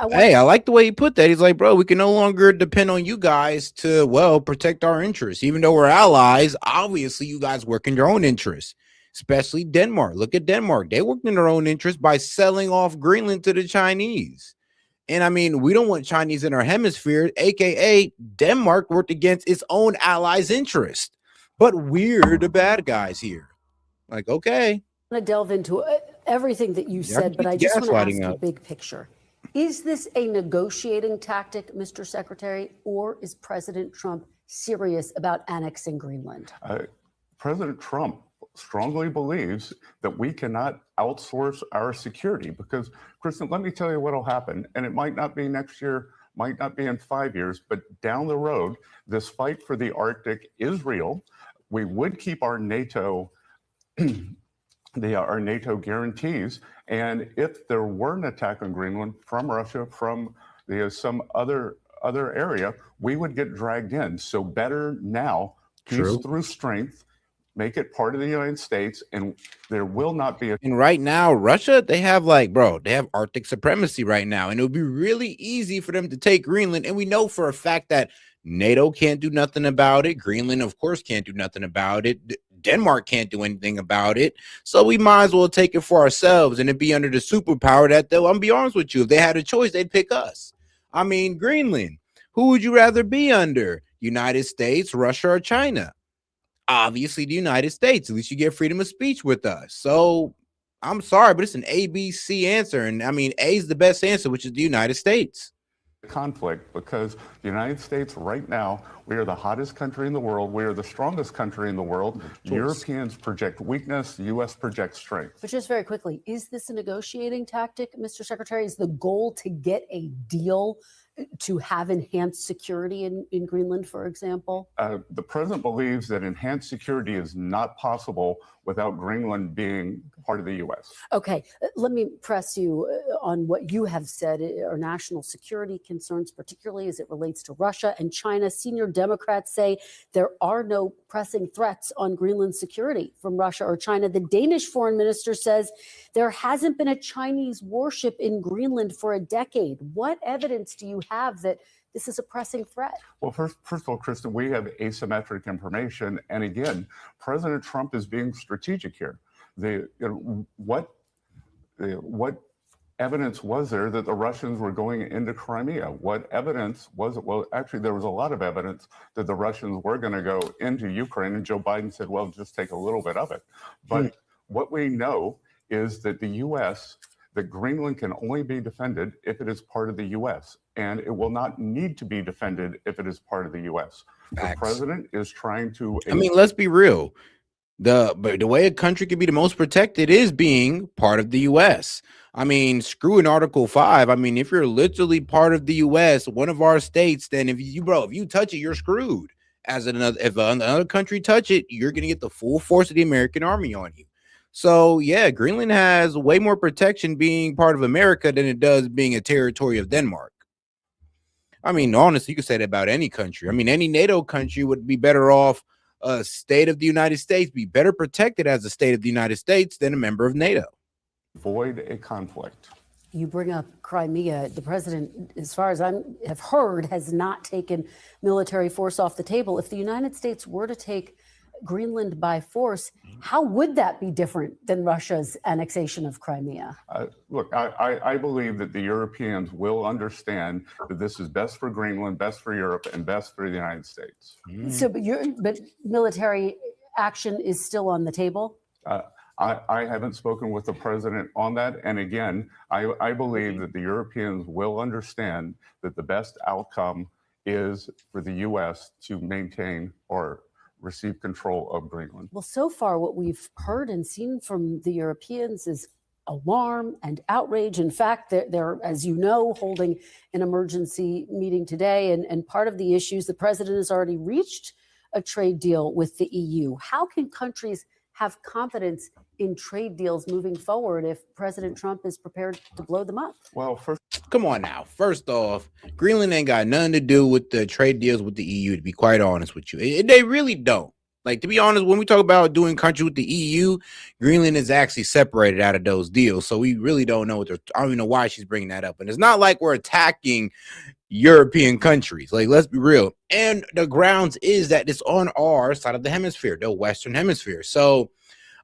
Hey, I like the way he put that. He's like, bro, we can no longer depend on you guys to, well, protect our interests. Even though we're allies, obviously you guys work in your own interests, especially Denmark. Look at Denmark. They worked in their own interest by selling off Greenland to the Chinese. And I mean, we don't want Chinese in our hemisphere, aka Denmark worked against its own allies' interest. But we're the bad guys here. Like, okay. I want to delve into everything that you said, but I just want to ask the big picture. Is this a negotiating tactic, Mr. Secretary, or is President Trump serious about annexing Greenland? President Trump strongly believes that we cannot outsource our security because, Kristen, let me tell you what will happen. And it might not be next year, might not be in 5 years, but down the road, this fight for the Arctic is real. We would keep our NATO our NATO guarantees. And if there were an attack on Greenland from Russia, from some other area, we would get dragged in. So better now, peace through strength, make it part of the United States, and there will not be And right now, Russia, they have they have Arctic supremacy right now. And it would be really easy for them to take Greenland. And we know for a fact that NATO can't do nothing about it. Greenland, of course, can't do nothing about it. Denmark can't do anything about it. So we might as well take it for ourselves and it'd be under the superpower that, though, I'm be honest with you, if they had a choice, they'd pick us. I mean, Greenland, who would you rather be under? United States, Russia, or China? Obviously, the United States. At least you get freedom of speech with us. So I'm sorry, but it's an ABC answer. And I mean, A is the best answer, which is the United States. Conflict because the United States right now, we are the hottest country in the world. We are the strongest country in the world. Europeans project weakness. The U.S. projects strength. But just very quickly, is this a negotiating tactic, Mr. Secretary? Is the goal to get a deal to have enhanced security in Greenland, for example? The president believes that enhanced security is not possible without Greenland being part of the U.S. Okay, let me press you on what you have said are national security concerns, particularly as it relates to Russia and China. Senior Democrats say there are no pressing threats on Greenland's security from Russia or China. The Danish foreign minister says there hasn't been a Chinese warship in Greenland for a decade. What evidence do you have that this is a pressing threat? Well, first of all, Kristen, we have asymmetric information. And again, President Trump is being strategic here. What evidence was there that the Russians were going into Crimea? What evidence was it? Well, actually, there was a lot of evidence that the Russians were going to go into Ukraine. And Joe Biden said, well, just take a little bit of it. But what we know is that the U.S., that Greenland can only be defended if it is part of the U.S. And it will not need to be defended if it is part of the U.S. The president is trying to... I mean, let's be real. The way a country can be the most protected is being part of the U.S. I mean, screw in Article 5. I mean, if you're literally part of the U.S., one of our states, then if you touch it, you're screwed. If another country touch it, you're going to get the full force of the American army on you. So, yeah, Greenland has way more protection being part of America than it does being a territory of Denmark. I mean, honestly, you could say that about any country. I mean, any NATO country would be better off, a state of the United States, be better protected as a state of the United States than a member of NATO. Avoid a conflict. You bring up Crimea. The president, as far as I have heard, has not taken military force off the table. If the United States were to take Greenland by force, how would that be different than Russia's annexation of Crimea? Look, I believe that the Europeans will understand that this is best for Greenland, best for Europe, and best for the United States. So, but military action is still on the table? I haven't spoken with the president on that. And again, I believe that the Europeans will understand that the best outcome is for the U.S. to maintain or receive control of Greenland. Well, so far, what we've heard and seen from the Europeans is alarm and outrage. In fact, they're, as you know, holding an emergency meeting today. And part of the issues, the president has already reached a trade deal with the EU. How can countries have confidence in trade deals moving forward if President Trump is prepared to blow them up? Well, first, come on now. First off, Greenland ain't got nothing to do with the trade deals with the EU, to be quite honest with you. They really don't. Like, to be honest, when we talk about doing country with the EU, Greenland is actually separated out of those deals. So we really don't know what I don't even know why she's bringing that up. And it's not like we're attacking European countries. Like, let's be real. And the grounds is that it's on our side of the hemisphere, the Western Hemisphere. So,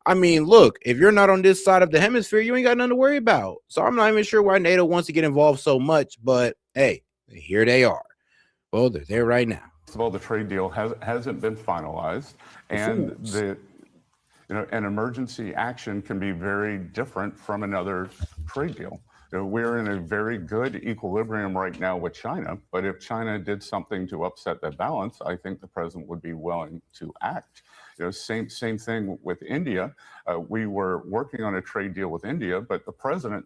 I mean, look, if you're not on this side of the hemisphere, you ain't got nothing to worry about. So I'm not even sure why NATO wants to get involved so much. But hey, here they are. Well, they're there right now. First of all, the trade deal hasn't been finalized, and an emergency action can be very different from another trade deal. We're in a very good equilibrium right now with China, but if China did something to upset that balance, I think the president would be willing to act. Same thing with India. We were working on a trade deal with India, but the president,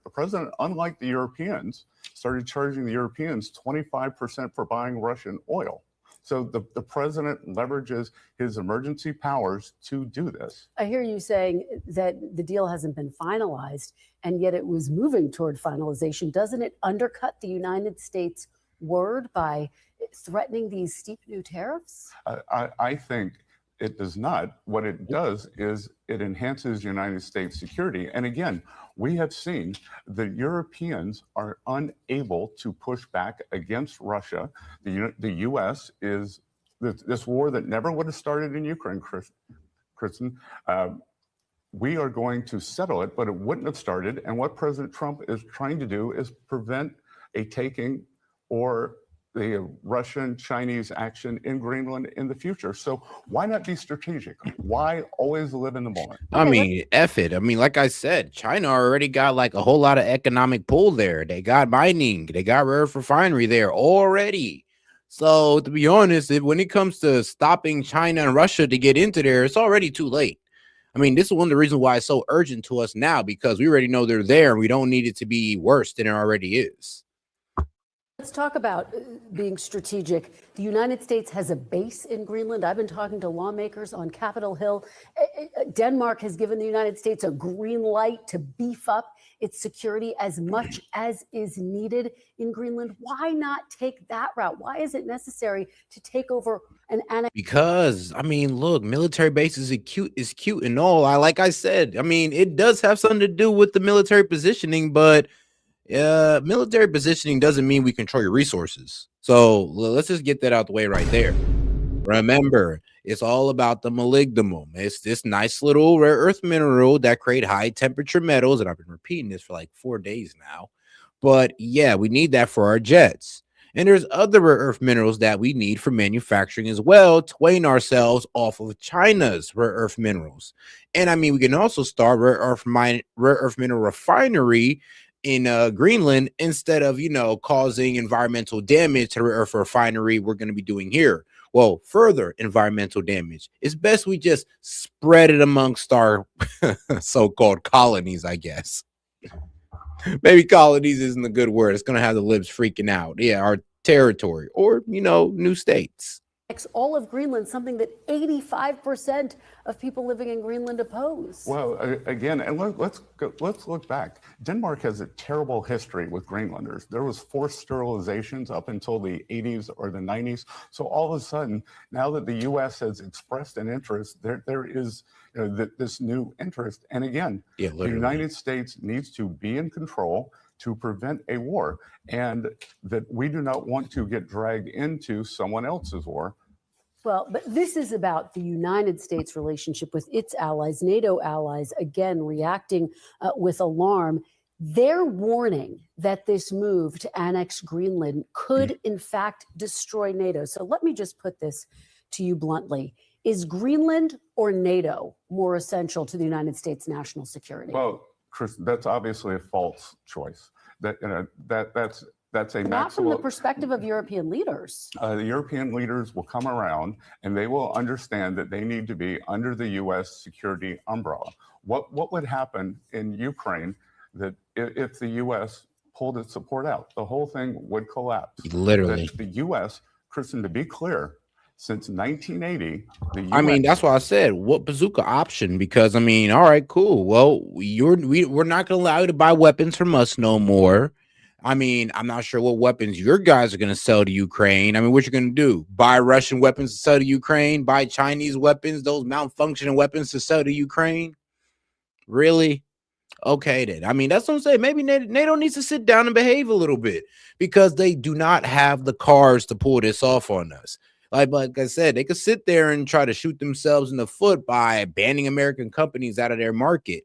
unlike the Europeans, started charging the Europeans 25% for buying Russian oil. So the president leverages his emergency powers to do this. I hear you saying that the deal hasn't been finalized, and yet it was moving toward finalization. Doesn't it undercut the United States' word by threatening these steep new tariffs? I think it does not. What it does is it enhances United States security. And again, we have seen the Europeans are unable to push back against Russia. The U.S. is this war that never would have started in Ukraine, Kristen. We are going to settle it, but it wouldn't have started. And what President Trump is trying to do is prevent a taking or the Russian-Chinese action in Greenland in the future. So why not be strategic? Why always live in the moment? I mean, F it. I mean, like I said, China already got like a whole lot of economic pull there. They got mining. They got rare earth refinery there already. So to be honest, when it comes to stopping China and Russia to get into there, it's already too late. I mean, this is one of the reasons why it's so urgent to us now, because we already know they're there and we don't need it to be worse than it already is. Let's talk about being strategic. The United States has a base in Greenland. I've been talking to lawmakers on Capitol Hill. Denmark has given the United States a green light to beef up its security as much as is needed in Greenland. Why not take that route? Why is it necessary to take over an annex? Because, I mean, look, military bases is cute and all. Like I said, I mean, it does have something to do with the military positioning, but military positioning doesn't mean we control your resources. So let's just get that out the way right there. Remember, it's all about the molybdenum. It's this nice little rare earth mineral that create high temperature metals. And I've been repeating this for like 4 days now. But yeah, we need that for our jets. And there's other rare earth minerals that we need for manufacturing as well, to wean ourselves off of China's rare earth minerals. And I mean, we can also start rare earth mineral refinery in Greenland instead of, causing environmental damage to the rare earth refinery we're going to be doing here. Well, further environmental damage. It's best we just spread it amongst our so-called colonies, I guess. Maybe colonies isn't a good word. It's going to have the libs freaking out. Yeah, our territory or, new states. All of Greenland, something that 85% of people living in Greenland oppose. Well, again, and let's look back. Denmark has a terrible history with Greenlanders. There was forced sterilizations up until the 80s or the 90s. So all of a sudden, now that the U.S. has expressed an interest, there is this new interest. And again, the United States needs to be in control to prevent a war, and that we do not want to get dragged into someone else's war. Well, but this is about the United States' relationship with its allies, NATO allies, again, reacting with alarm. They're warning that this move to annex Greenland could, in fact, destroy NATO. So let me just put this to you bluntly. Is Greenland or NATO more essential to the United States' national security? Well, Chris, that's obviously a false choice. That's That's a Not from the maximum. perspective of European leaders. The European leaders will come around and they will understand that they need to be under the U.S. security umbrella. What would happen in Ukraine that if the U.S. pulled its support out? The whole thing would collapse. Literally. That the U.S., Kristen, to be clear, since 1980, the U.S. I mean, that's why I said what bazooka option, because I mean, all right, cool. Well, we're not gonna allow you to buy weapons from us no more. I mean, I'm not sure what weapons your guys are gonna sell to Ukraine. I mean, what you're gonna do? Buy Russian weapons to sell to Ukraine? Buy Chinese weapons, those malfunctioning weapons to sell to Ukraine? Really? Okay, then. I mean, that's what I'm saying. Maybe NATO needs to sit down and behave a little bit, because they do not have the cards to pull this off on us. Like I said, they could sit there and try to shoot themselves in the foot by banning American companies out of their market.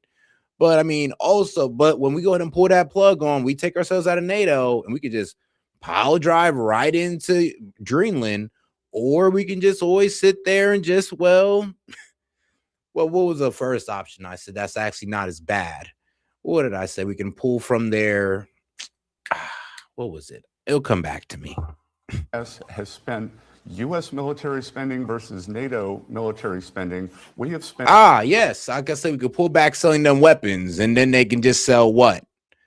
But I mean, also, but when we go ahead and pull that plug on, we take ourselves out of NATO and we could just pile drive right into Greenland, or we can just always sit there and just, well, what was the first option? I said, that's actually not as bad. What did I say? We can pull from there. What was it? It'll come back to me. has spent U.S. military spending versus NATO military spending. We have spent. Yes. Like I said, we could pull back selling them weapons, and then they can just sell what?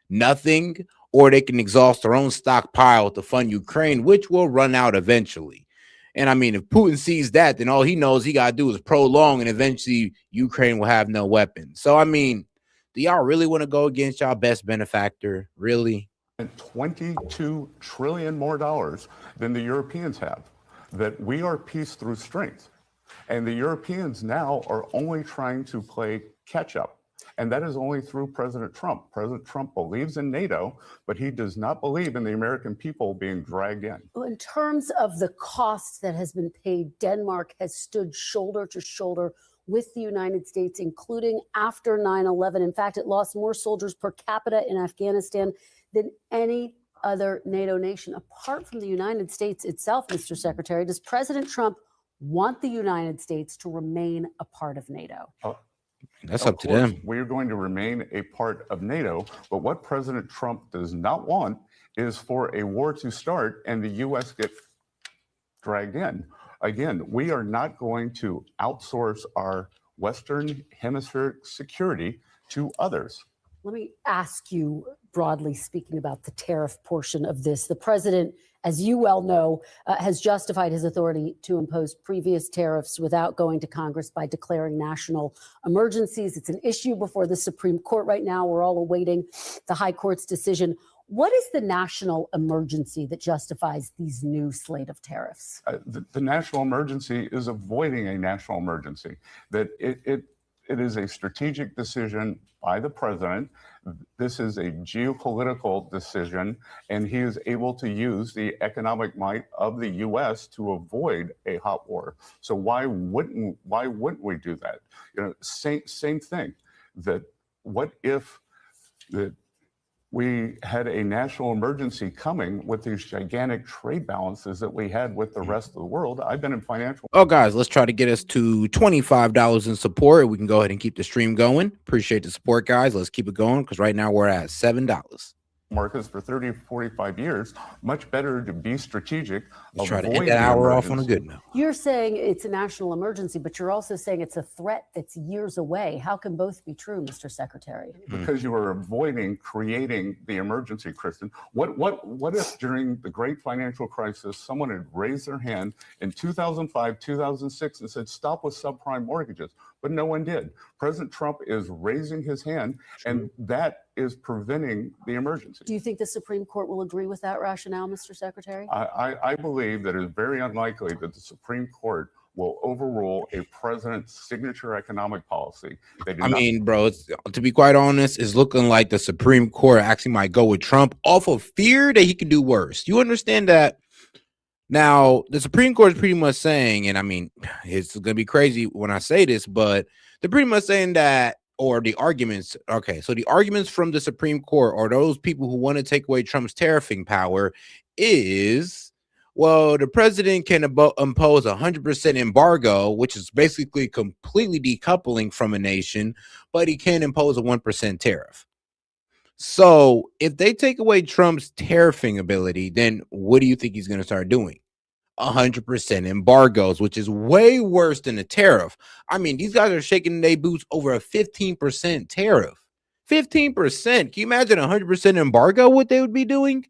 Nothing. Or they can exhaust their own stockpile to fund Ukraine, which will run out eventually. And I mean, if Putin sees that, then all he knows he got to do is prolong, and eventually Ukraine will have no weapons. So, I mean, do y'all really want to go against y'all best benefactor? Really? $22 trillion more dollars than the Europeans have. That we are peace through strength. And the Europeans now are only trying to play catch up. And that is only through President Trump. President Trump believes in NATO, but he does not believe in the American people being dragged in. In terms of the cost that has been paid, Denmark has stood shoulder to shoulder with the United States, including after 9/11. In fact, it lost more soldiers per capita in Afghanistan than any other NATO nation. Apart from the United States itself, Mr. Secretary, does President Trump want the United States to remain a part of NATO? That's up to them. We're going to remain a part of NATO, but what President Trump does not want is for a war to start and the U.S. get dragged in. Again, we are not going to outsource our Western Hemispheric security to others. Let me ask you, broadly speaking, about the tariff portion of this. The president, as you well know, has justified his authority to impose previous tariffs without going to Congress by declaring national emergencies. It's an issue before the Supreme Court right now. We're all awaiting the High Court's decision. What is the national emergency that justifies these new slate of tariffs? The national emergency is avoiding a national emergency. That it is a strategic decision by the president. This is a geopolitical decision, and he is able to use the economic might of the U.S. to avoid a hot war. So why wouldn't we do that? You know, same thing. That what if that we had a national emergency coming with these gigantic trade balances that we had with the rest of the world? I've been in financial. Oh, guys, let's try to get us to $25 in support. We can go ahead and keep the stream going. Appreciate the support, guys. Let's keep it going, because right now we're at $7. Markets for 30 or 45 years. Much better to be strategic. Let's try to end that hour off on a good note. You're saying it's a national emergency, but you're also saying it's a threat that's years away. How can both be true, Mr. Secretary? Because you are avoiding creating the emergency, Kristen. What if during the great financial crisis, someone had raised their hand in 2005, 2006 and said, stop with subprime mortgages? But no one did. President Trump is raising his hand, and that is preventing the emergency. Do you think the Supreme Court will agree with that rationale, Mr. Secretary? I believe that it is very unlikely that the Supreme Court will overrule a president's signature economic policy. I mean, bro, to be quite honest, it's looking like the Supreme Court actually might go with Trump off of fear that he could do worse. You understand that? Now, the Supreme Court is pretty much saying, and I mean, it's going to be crazy when I say this, but they're pretty much saying that, or the arguments, okay, so the arguments from the Supreme Court, or those people who want to take away Trump's tariffing power, is, well, the president can impose 100% embargo, which is basically completely decoupling from a nation, but he can impose a 1% tariff. So if they take away Trump's tariffing ability, then what do you think he's going to start doing? 100% embargoes, which is way worse than a tariff. I mean, these guys are shaking their boots over a 15% tariff. 15%. Can you imagine 100% embargo, what they would be doing?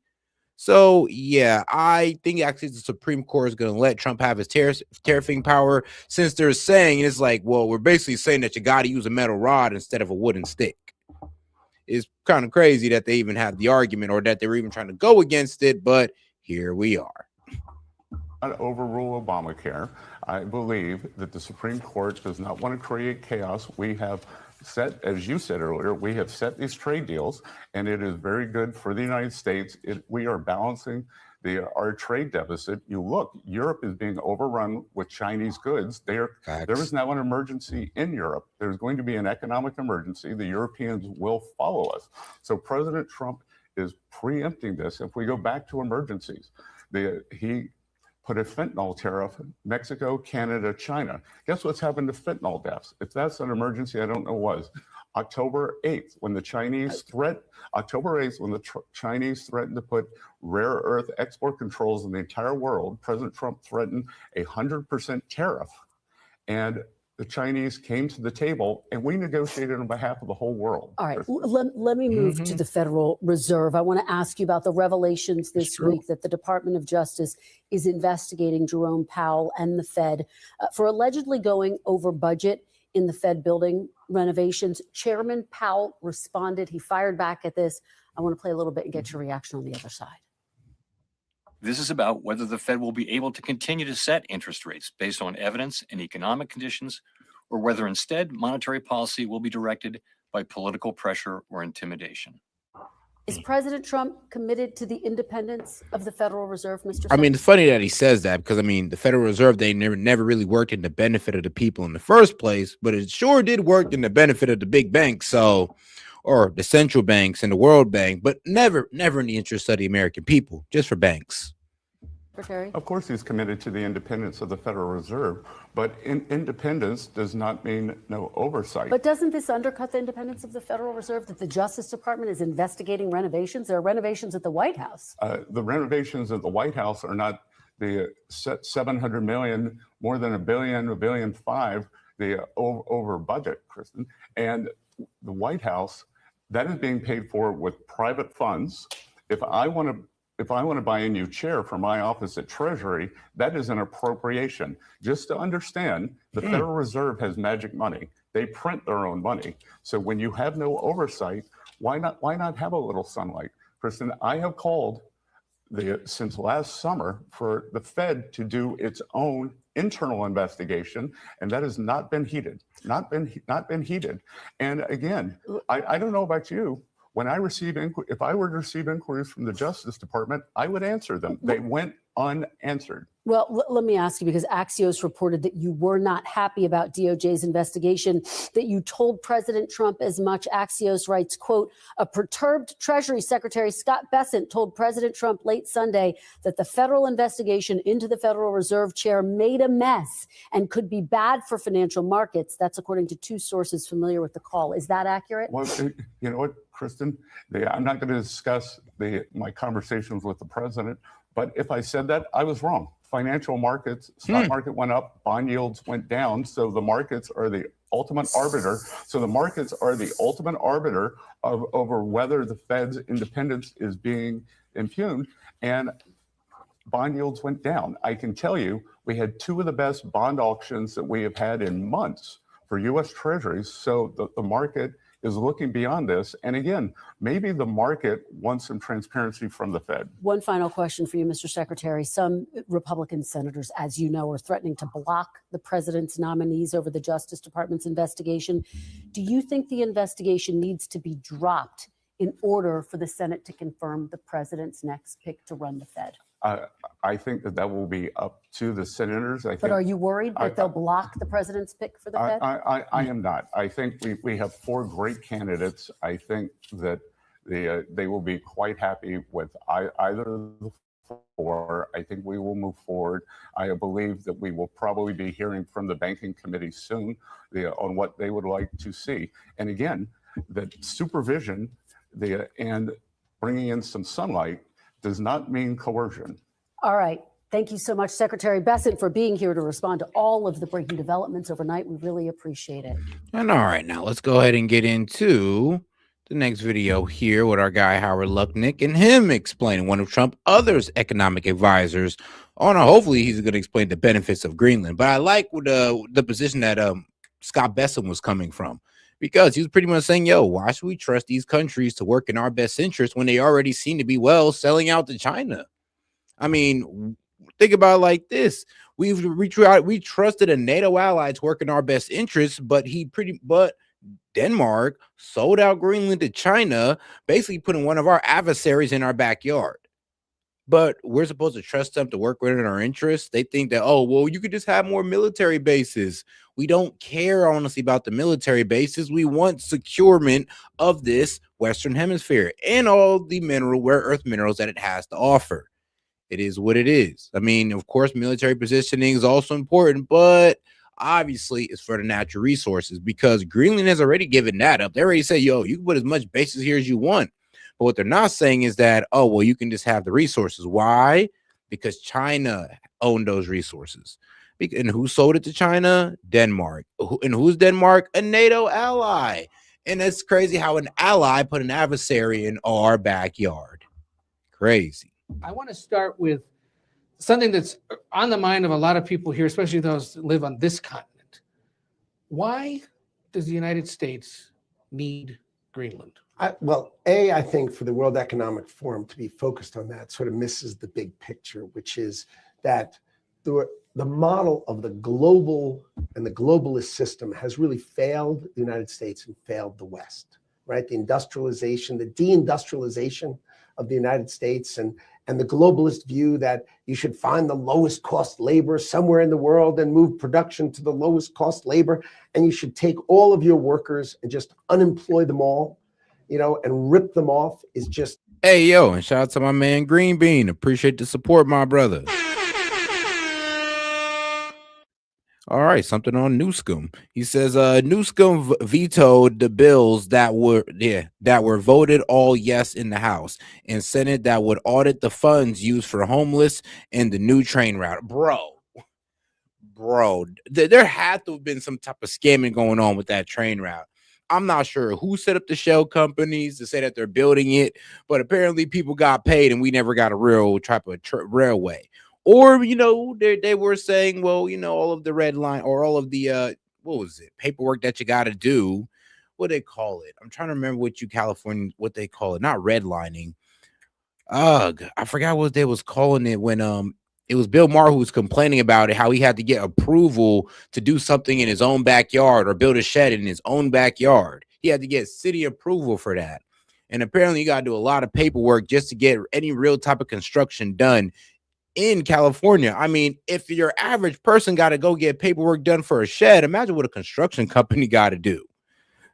So, yeah, I think actually the Supreme Court is going to let Trump have his tariffing power, since they're saying it's like, well, we're basically saying that you got to use a metal rod instead of a wooden stick. It's kind of crazy that they even have the argument, or that they were even trying to go against it, but here we are. Overrule Obamacare. I believe that the Supreme Court does not want to create chaos. We have set, as you said earlier, we have set these trade deals, and it is very good for the United States. We are balancing our trade deficit. You look, Europe is being overrun with Chinese goods. There is now an emergency in Europe. There's going to be an economic emergency. The Europeans will follow us. So President Trump is preempting this. If we go back to emergencies, he put a fentanyl tariff, Mexico, Canada, China. Guess what's happened to fentanyl deaths? If that's an emergency, I don't know what. October 8th, when the Chinese Chinese threatened to put rare earth export controls in the entire world, President Trump threatened 100% tariff. And the Chinese came to the table, and we negotiated on behalf of the whole world. All right, let me move to the Federal Reserve. I want to ask you about the revelations this week that the Department of Justice is investigating Jerome Powell and the Fed for allegedly going over budget in the Fed building renovations. Chairman Powell responded. He fired back at this. I want to play a little bit and get your reaction on the other side. This is about whether the Fed will be able to continue to set interest rates based on evidence and economic conditions, or whether instead monetary policy will be directed by political pressure or intimidation. Is President Trump committed to the independence of the Federal Reserve, Mr. I mean, it's funny that he says that, because I mean, the Federal Reserve, they never really worked in the benefit of the people in the first place, but it sure did work in the benefit of the big banks, or the central banks and the World Bank, but never in the interest of the American people, just for banks. Secretary? Of course, he's committed to the independence of the Federal Reserve, but independence does not mean no oversight. But doesn't this undercut the independence of the Federal Reserve, that the Justice Department is investigating renovations? There are renovations at the White House. The renovations at the White House are not the $700 million, more than $1 billion, $1.5 billion, the over budget, Kristen. And the White House, that is being paid for with private funds. If I want to buy a new chair for my office at Treasury, that is an appropriation. Just to understand, the Federal Reserve has magic money. They print their own money. So when you have no oversight, why not have a little sunlight? Kristen, I have called since last summer for the Fed to do its own internal investigation, and that has not been heeded. Not been heeded. And again, I don't know about you. When I receive if I were to receive inquiries from the Justice Department, I would answer them. They went unanswered. Well, let me ask you, because Axios reported that you were not happy about DOJ's investigation, that you told President Trump as much. Axios writes, quote, a perturbed Treasury Secretary Scott Bessent told President Trump late Sunday that the federal investigation into the Federal Reserve chair made a mess and could be bad for financial markets. That's according to two sources familiar with the call. Is that accurate? Well, you know what, Kristen, I'm not going to discuss my conversations with the president, but if I said that, I was wrong. Financial markets, stock market went up, bond yields went down. So the markets are the ultimate arbiter. So the markets are the ultimate arbiter over whether the Fed's independence is being impugned. And bond yields went down. I can tell you, we had two of the best bond auctions that we have had in months for U.S. Treasuries. So the market is looking beyond this. And again, maybe the market wants some transparency from the Fed. One final question for you, Mr. Secretary. Some Republican senators, as you know, are threatening to block the president's nominees over the Justice Department's investigation. Do you think the investigation needs to be dropped in order for the Senate to confirm the president's next pick to run the Fed? I think that will be up to the senators. But are you worried that they'll block the president's pick for the Fed? I am not. I think we have four great candidates. I think that they will be quite happy with either of the four. I think we will move forward. I believe that we will probably be hearing from the Banking Committee soon on what they would like to see. And again, that supervision And bringing in some sunlight does not mean coercion. All right. Thank you so much, Secretary Bessent, for being here to respond to all of the breaking developments overnight. We really appreciate it. And all right, now let's go ahead and get into the next video here with our guy Howard Lutnick and him explaining one of Trump's other economic advisors on hopefully he's going to explain the benefits of Greenland. But I like the position that Scott Bessent was coming from, because he was pretty much saying, yo, why should we trust these countries to work in our best interest when they already seem to be selling out to China? I mean, think about it like this. We trusted a NATO ally to work in our best interest, but Denmark sold out Greenland to China, basically putting one of our adversaries in our backyard. But we're supposed to trust them to work within our interests. They think that, oh, well, you could just have more military bases. We don't care, honestly, about the military bases. We want securement of this Western Hemisphere and all the rare earth minerals that it has to offer. It is what it is. I mean, of course, military positioning is also important, but obviously it's for the natural resources, because Greenland has already given that up. They already say, yo, you can put as much bases here as you want. But what they're not saying is that, oh, well, you can just have the resources. Why? Because China owned those resources. And who sold it to China? Denmark. And who's Denmark? A NATO ally. And it's crazy how an ally put an adversary in our backyard. Crazy. I want to start with something that's on the mind of a lot of people here, especially those that live on this continent. Why does the United States need Greenland? I think for the World Economic Forum to be focused on that sort of misses the big picture, which is that the model of the global and the globalist system has really failed the United States and failed the West, right? The industrialization, the deindustrialization of the United States and the globalist view that you should find the lowest cost labor somewhere in the world and move production to the lowest cost labor. And you should take all of your workers and just unemploy them all, and rip them off is just. Hey, yo, and shout out to my man Green Bean. Appreciate the support, my brother. All right, something on Newscomb. He says Newscomb vetoed the bills that were voted all yes in the House and Senate that would audit the funds used for homeless and the new train route. Bro, there had to have been some type of scamming going on with that train route. I'm not sure who set up the shell companies to say that they're building it, but apparently people got paid and we never got a real type of railway. Or, they were saying, well, all of the red line or all of the, paperwork that you got to do. What they call it? I'm trying to remember what they call it. Not redlining. I forgot what they was calling it when it was Bill Maher who was complaining about it, how he had to get approval to do something in his own backyard or build a shed in his own backyard. He had to get city approval for that. And apparently you got to do a lot of paperwork just to get any real type of construction done in California. I mean, if your average person got to go get paperwork done for a shed, imagine what a construction company got to do.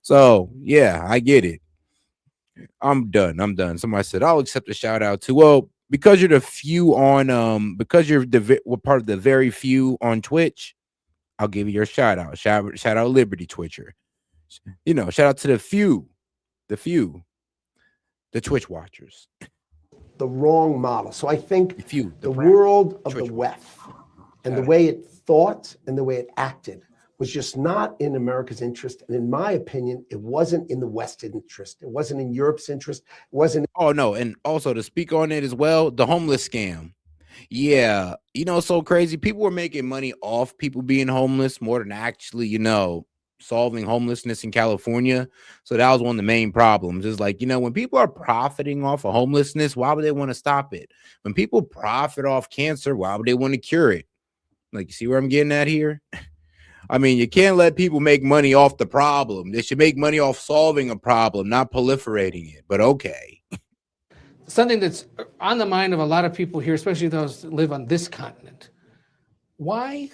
So, yeah, I get it. I'm done. Somebody said, I'll accept a shout out to, well, because you're the few on, because you're part of the very few on Twitch, I'll give you your shout out. Shout out Liberty Twitcher. Shout out to the few, the Twitch watchers. The wrong model. So I think the world of the West and the way it thought and the way it acted was just not in America's interest. And in my opinion, it wasn't in the West's interest. It wasn't in Europe's interest. It wasn't. Oh, no. And also to speak on it as well, the homeless scam. Yeah. It's so crazy. People were making money off people being homeless more than actually, solving homelessness in California. So that was one of the main problems. Is like, when people are profiting off of homelessness, why would they want to stop it? When people profit off cancer, why would they want to cure it? Like, you see where I'm getting at here? I mean, you can't let people make money off the problem. They should make money off solving a problem, not proliferating it. But okay. Something that's on the mind of a lot of people here, especially those that live on this continent. Why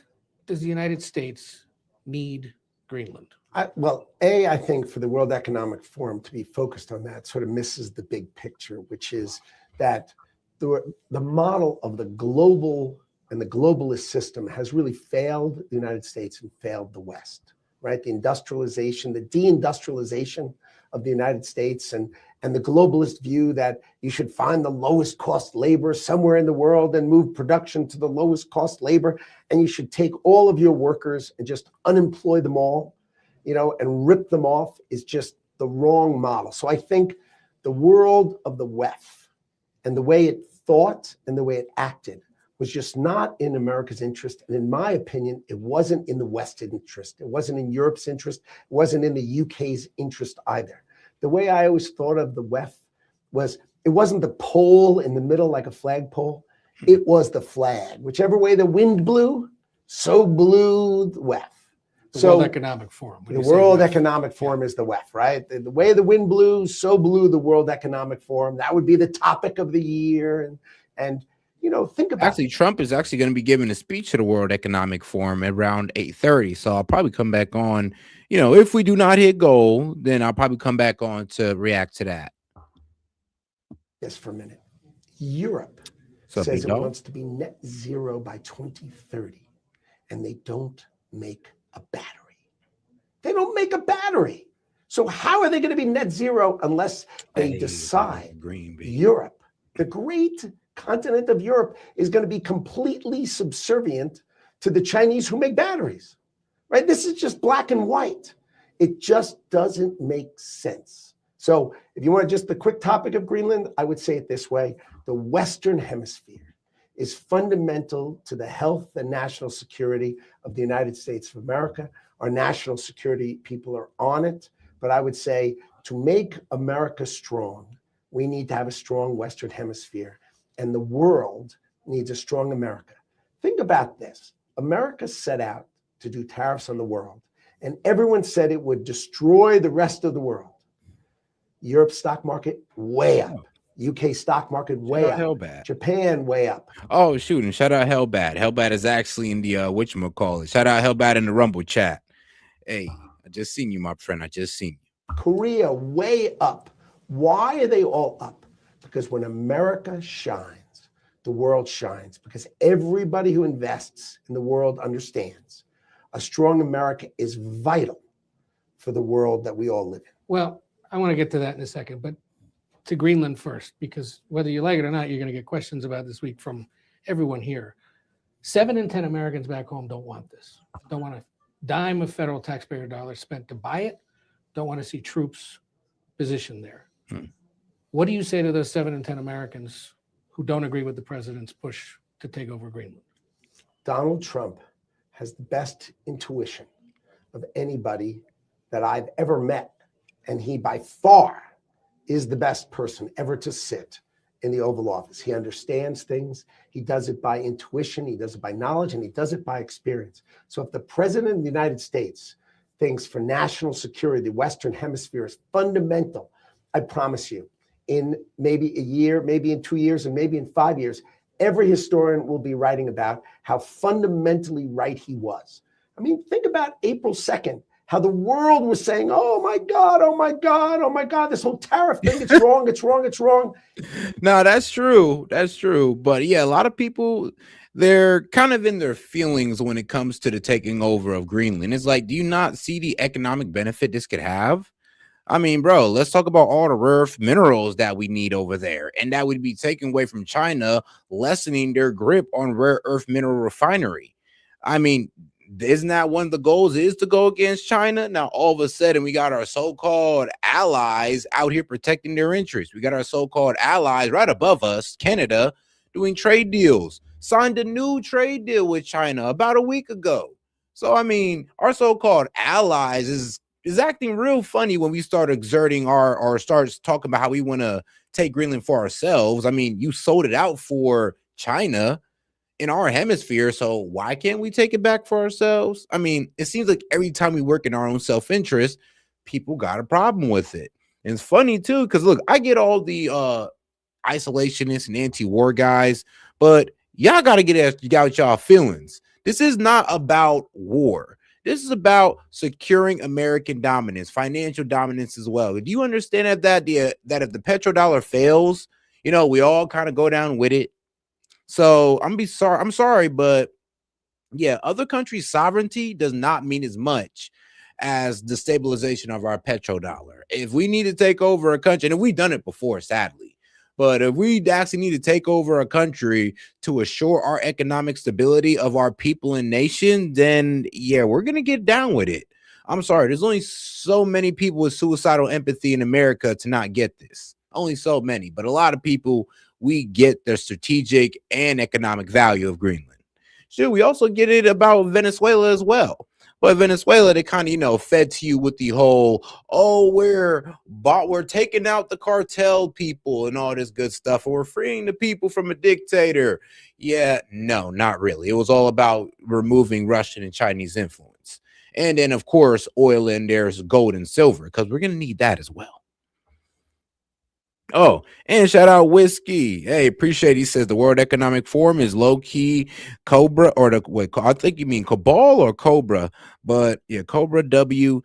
does the United States need Greenland? I think for the World Economic Forum to be focused on that sort of misses the big picture, which is that the model of the global and the globalist system has really failed the United States and failed the West, right? The industrialization, the deindustrialization of the United States and and the globalist view that you should find the lowest cost labor somewhere in the world and move production to the lowest cost labor, and you should take all of your workers and just unemploy them all, and rip them off, is just the wrong model. So I think the world of the WEF and the way it thought and the way it acted was just not in America's interest. And in my opinion, it wasn't in the West's interest. It wasn't in Europe's interest. It wasn't in the UK's interest either. The way I always thought of the WEF was, it wasn't the pole in the middle like a flagpole. It was the flag. Whichever way the wind blew, so blew the WEF. The World Economic Forum. The World Economic Forum is the WEF, right? The way the wind blew, so blew the World Economic Forum. That would be the topic of the year. And think about Actually, Trump is actually going to be giving a speech to the World Economic Forum at around 8:30. So I'll probably come back on. If we do not hit goal, then I'll probably come back on to react to that. Just for a minute. Europe says it wants to be net zero by 2030, and they don't make a battery. They don't make a battery. So how are they going to be net zero unless they decide Europe, the great continent of Europe, is going to be completely subservient to the Chinese who make batteries, right? This is just black and white. It just doesn't make sense. So if you want just the quick topic of Greenland, I would say it this way. The Western Hemisphere is fundamental to the health and national security of the United States of America. Our national security people are on it. But I would say, to make America strong, we need to have a strong Western Hemisphere, and the world needs a strong America. Think about this. America set out to do tariffs on the world, and everyone said it would destroy the rest of the world. Europe's stock market, way up. UK stock market, way up. Hellbat. Japan, way up. Oh, shoot, and shout out Hellbat. Hellbat is actually in the, whatchamacallit. Shout out Hellbat in the Rumble chat. Hey, I just seen you, my friend. I just seen you. Korea, way up. Why are they all up? Because when America shines, the world shines. Because everybody who invests in the world understands a strong America is vital for the world that we all live in. Well, I want to get to that in a second, but to Greenland first, because whether you like it or not, you're going to get questions about this week from everyone here. 7 in 10 Americans back home don't want this. Don't want a dime of federal taxpayer dollars spent to buy it. Don't want to see troops positioned there. What do you say to those 7 in 10 Americans who don't agree with the president's push to take over Greenland? Donald Trump has the best intuition of anybody that I've ever met. And he by far is the best person ever to sit in the Oval Office. He understands things. He does it by intuition. He does it by knowledge, and he does it by experience. So if the president of the United States thinks for national security, the Western Hemisphere is fundamental, I promise you, in maybe a year, maybe in 2 years, and maybe in 5 years, every historian will be writing about how fundamentally right he was. I mean, think about April 2nd, how the world was saying, oh my God, oh my God, oh my God, this whole tariff thing, it's wrong, it's wrong, it's wrong. No, that's true. That's true. But yeah, a lot of people, they're kind of in their feelings when it comes to the taking over of Greenland. It's like, do you not see the economic benefit this could have? I mean, bro, let's talk about all the rare earth minerals that we need over there. And that would be taken away from China, lessening their grip on rare earth mineral refinery. I mean, isn't that one of the goals, is to go against China? Now, all of a sudden, we got our so-called allies out here protecting their interests. We got our so-called allies right above us, Canada, doing trade deals. Signed a new trade deal with China about a week ago. So, I mean, our so-called allies is acting real funny when we start exerting or starts talking about how we want to take Greenland for ourselves. I mean, you sold it out for China in our hemisphere, so why can't we take it back for ourselves? I mean, it seems like every time we work in our own self-interest, people got a problem with it. And it's funny too, because look, I get all the isolationists and anti-war guys, but y'all got to get out y'all feelings. This is not about war. This is about securing American dominance, financial dominance as well. Do you understand that if the petrodollar fails, you know, we all kind of go down with it? So I'm sorry, but yeah, other countries' sovereignty does not mean as much as the stabilization of our petrodollar. If we need to take over a country, and we've done it before, sadly, but if we actually need to take over a country to assure our economic stability of our people and nation, then yeah, we're going to get down with it. I'm sorry, there's only so many people with suicidal empathy in America to not get this. Only so many, but a lot of people, we get the strategic and economic value of Greenland. Sure, we also get it about Venezuela as well. But Venezuela, they kind of, fed to you with the whole, oh, we're taking out the cartel people and all this good stuff, and we're freeing the people from a dictator. Yeah, no, not really. It was all about removing Russian and Chinese influence. And then, of course, oil, and there's gold and silver, because we're going to need that as well. Oh, and shout out Whiskey. Hey, appreciate it. He says the World Economic Forum is low-key Cobra, or I think you mean Cabal or Cobra, but yeah, Cobra W.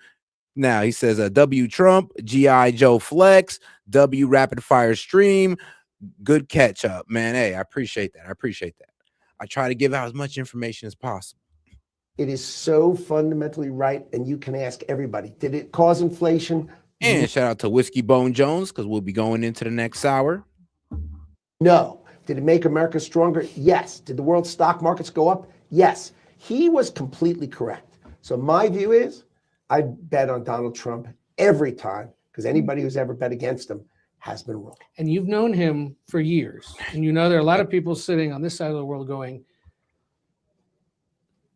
Now he says W Trump, G.I. Joe Flex, W Rapid Fire Stream. Good catch up, man. Hey, I appreciate that. I try to give out as much information as possible. It is so fundamentally right, and you can ask everybody, did it cause inflation? And shout out to Whiskey Bone Jones, because we'll be going into the next hour. No. Did it make America stronger? Yes. Did the world stock markets go up? Yes. He was completely correct. So my view is I bet on Donald Trump every time, because anybody who's ever bet against him has been wrong. And you've known him for years. And there are a lot of people sitting on this side of the world going,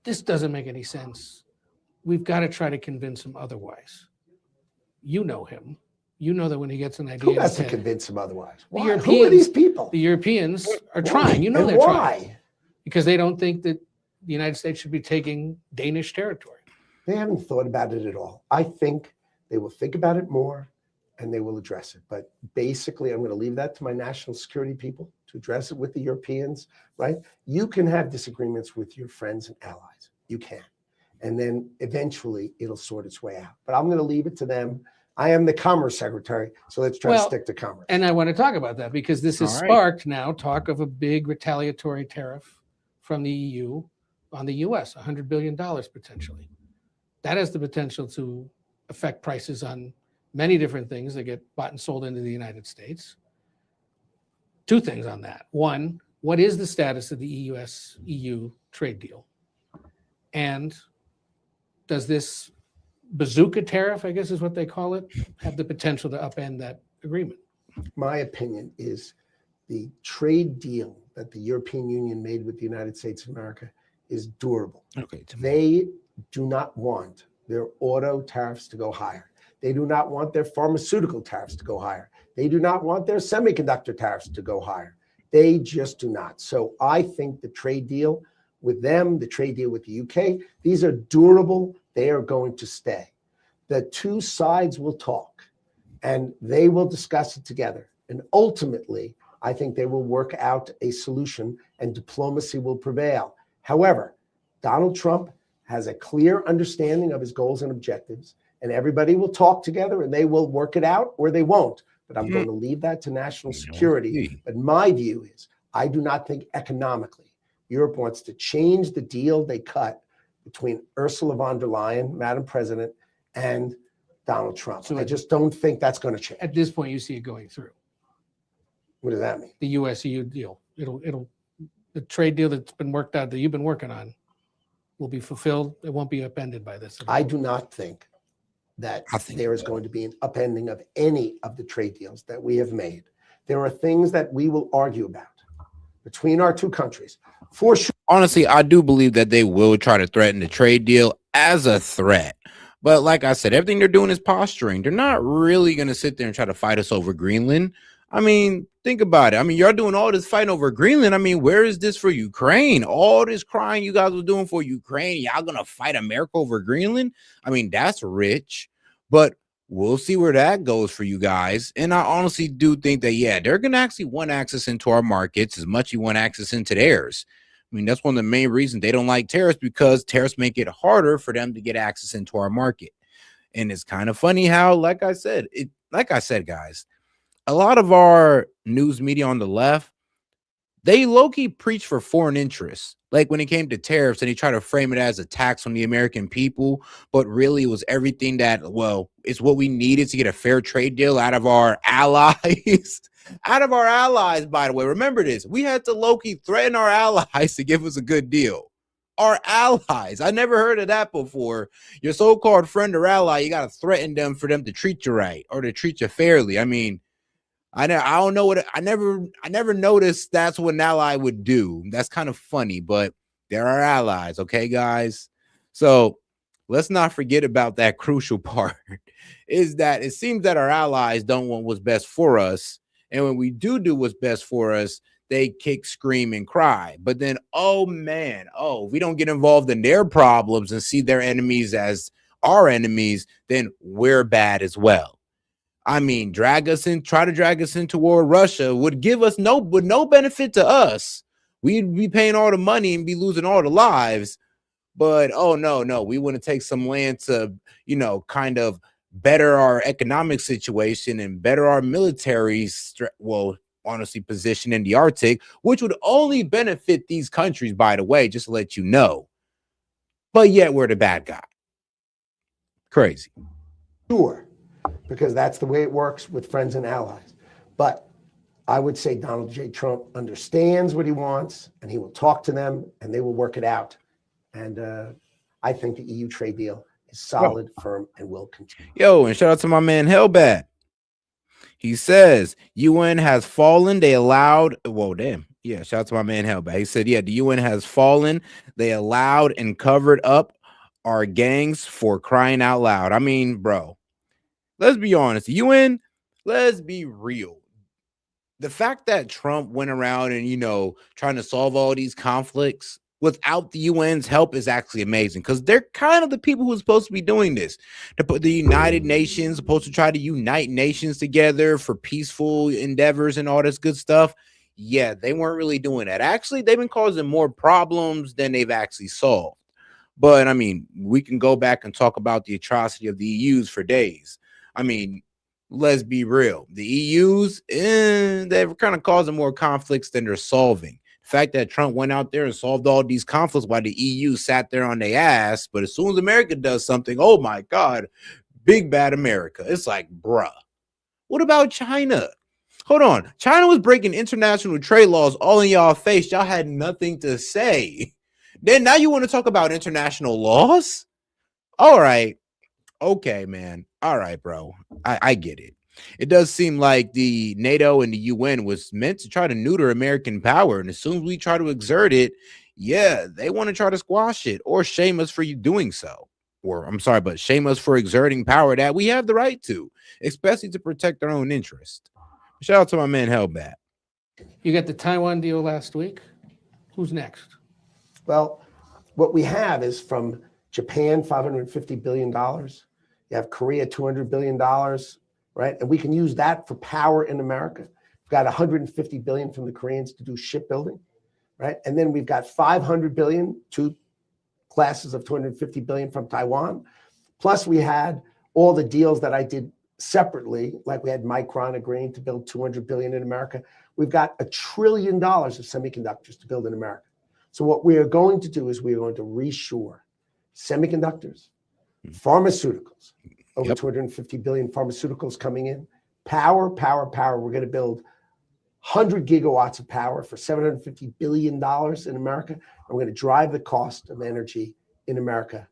this doesn't make any sense. We've got to try to convince him otherwise. You know him. You know that when he gets an idea, who has to convince him otherwise? The Why? Europeans, who are these people? The Europeans are Why? trying. You know And they're why? trying because they don't think that the United States should be taking Danish territory. They haven't thought about it at all. I think they will think about it more and they will address it. But basically, I'm going to leave that to my national security people to address it with the Europeans, right? You can have disagreements with your friends and allies. You can. And then eventually it'll sort its way out. But I'm going to leave it to them. I am the Commerce Secretary, so let's try to stick to commerce. And I want to talk about that because this has sparked now talk of a big retaliatory tariff from the EU on the US, $100 billion potentially. That has the potential to affect prices on many different things that get bought and sold into the United States. Two things on that. One, what is the status of the EU trade deal? And does this bazooka tariff, I guess is what they call it, have the potential to upend that agreement? My opinion is the trade deal that the European Union made with the United States of America is durable. Okay. They do not want their auto tariffs to go higher. They do not want their pharmaceutical tariffs to go higher. They do not want their semiconductor tariffs to go higher. They just do not. So I think the trade deal with them, the trade deal with the UK, these are durable. They are going to stay. The two sides will talk and they will discuss it together. And ultimately, I think they will work out a solution and diplomacy will prevail. However, Donald Trump has a clear understanding of his goals and objectives, and everybody will talk together and they will work it out or they won't. But I'm going to leave that to national security. But my view is I do not think economically Europe wants to change the deal they cut between Ursula von der Leyen, Madam President, and Donald Trump. So I just don't think that's going to change. At this point, you see it going through. What does that mean? The US-EU deal. The trade deal that's been worked out that you've been working on will be fulfilled. It won't be upended by this. I do not think that there is going to be an upending of any of the trade deals that we have made. There are things that we will argue about between our two countries. For sure. Honestly, I do believe that they will try to threaten the trade deal as a threat. But like I said, everything they're doing is posturing. They're not really going to sit there and try to fight us over Greenland. I mean, think about it. I mean, you're doing all this fighting over Greenland. I mean, where is this for Ukraine? All this crying you guys were doing for Ukraine. Y'all going to fight America over Greenland? I mean, that's rich. But we'll see where that goes for you guys. And I honestly do think that, yeah, they're going to actually want access into our markets as much as you want access into theirs. I mean, that's one of the main reasons they don't like tariffs, because tariffs make it harder for them to get access into our market. And it's kind of funny how, like I said, guys, a lot of our news media on the left, they low-key preach for foreign interests. Like when it came to tariffs, and he tried to frame it as a tax on the American people, but really it was everything that, well, it's what we needed to get a fair trade deal out of our allies. Out of our allies, by the way. Remember this. We had to low-key threaten our allies to give us a good deal. Our allies. I never heard of that before. Your so-called friend or ally, you got to threaten them for them to treat you right or to treat you fairly. I mean, I don't know what I never noticed that's what an ally would do. That's kind of funny, but they're our allies, okay, guys? So let's not forget about that crucial part is that it seems that our allies don't want what's best for us. And when we do what's best for us, they kick, scream, and cry. But then, oh man, we don't get involved in their problems and see their enemies as our enemies, then we're bad as well. I mean, try to drag us into war with Russia would give us no benefit to us. We'd be paying all the money and be losing all the lives. But oh no, we want to take some land to, kind of better our economic situation and better our military, honestly, position in the Arctic, which would only benefit these countries, by the way, just to let you know. But yet we're the bad guy. Crazy. Sure. Because that's the way it works with friends and allies. But I would say Donald J. Trump understands what he wants, and he will talk to them, and they will work it out. And I think the EU trade deal is solid, firm, and will continue. Yo, and shout out to my man Hellbat. He says, UN has fallen. They allowed, shout out to my man Hellbat. He said, the UN has fallen. They allowed and covered up our gangs for crying out loud. I mean, bro. Let's be honest. The UN, let's be real. The fact that Trump went around and, trying to solve all these conflicts without the UN's help is actually amazing because they're kind of the people who are supposed to be doing this. The United Nations supposed to try to unite nations together for peaceful endeavors and all this good stuff. Yeah, they weren't really doing that. Actually, they've been causing more problems than they've actually solved. But, I mean, we can go back and talk about the atrocity of the EUs for days. I mean, let's be real. The EUs, they're kind of causing more conflicts than they're solving. The fact that Trump went out there and solved all these conflicts while the EU sat there on their ass. But as soon as America does something, oh my God, big bad America. It's like, bruh. What about China? Hold on. China was breaking international trade laws all in y'all face. Y'all had nothing to say. Then now you want to talk about international laws? All right. Okay, man. All right, bro. I get it. It does seem like the NATO and the UN was meant to try to neuter American power. And as soon as we try to exert it, they want to try to squash it or shame us for you doing so. Or I'm sorry, but shame us for exerting power that we have the right to, especially to protect our own interest. Shout out to my man Hellbat. You got the Taiwan deal last week. Who's next? Well, what we have is from Japan, $550 billion. You have Korea, $200 billion, right? And we can use that for power in America. We've got $150 billion from the Koreans to do shipbuilding, right? And then we've got $500 billion, two classes of $250 billion from Taiwan. Plus we had all the deals that I did separately, like we had Micron agreeing to build $200 billion in America. We've got $1 trillion of semiconductors to build in America. So what we are going to do is we are going to reshore semiconductors, pharmaceuticals, over 250 billion pharmaceuticals coming in, power. We're going to build 100 gigawatts of power for $750 billion in America. And we're going to drive the cost of energy in America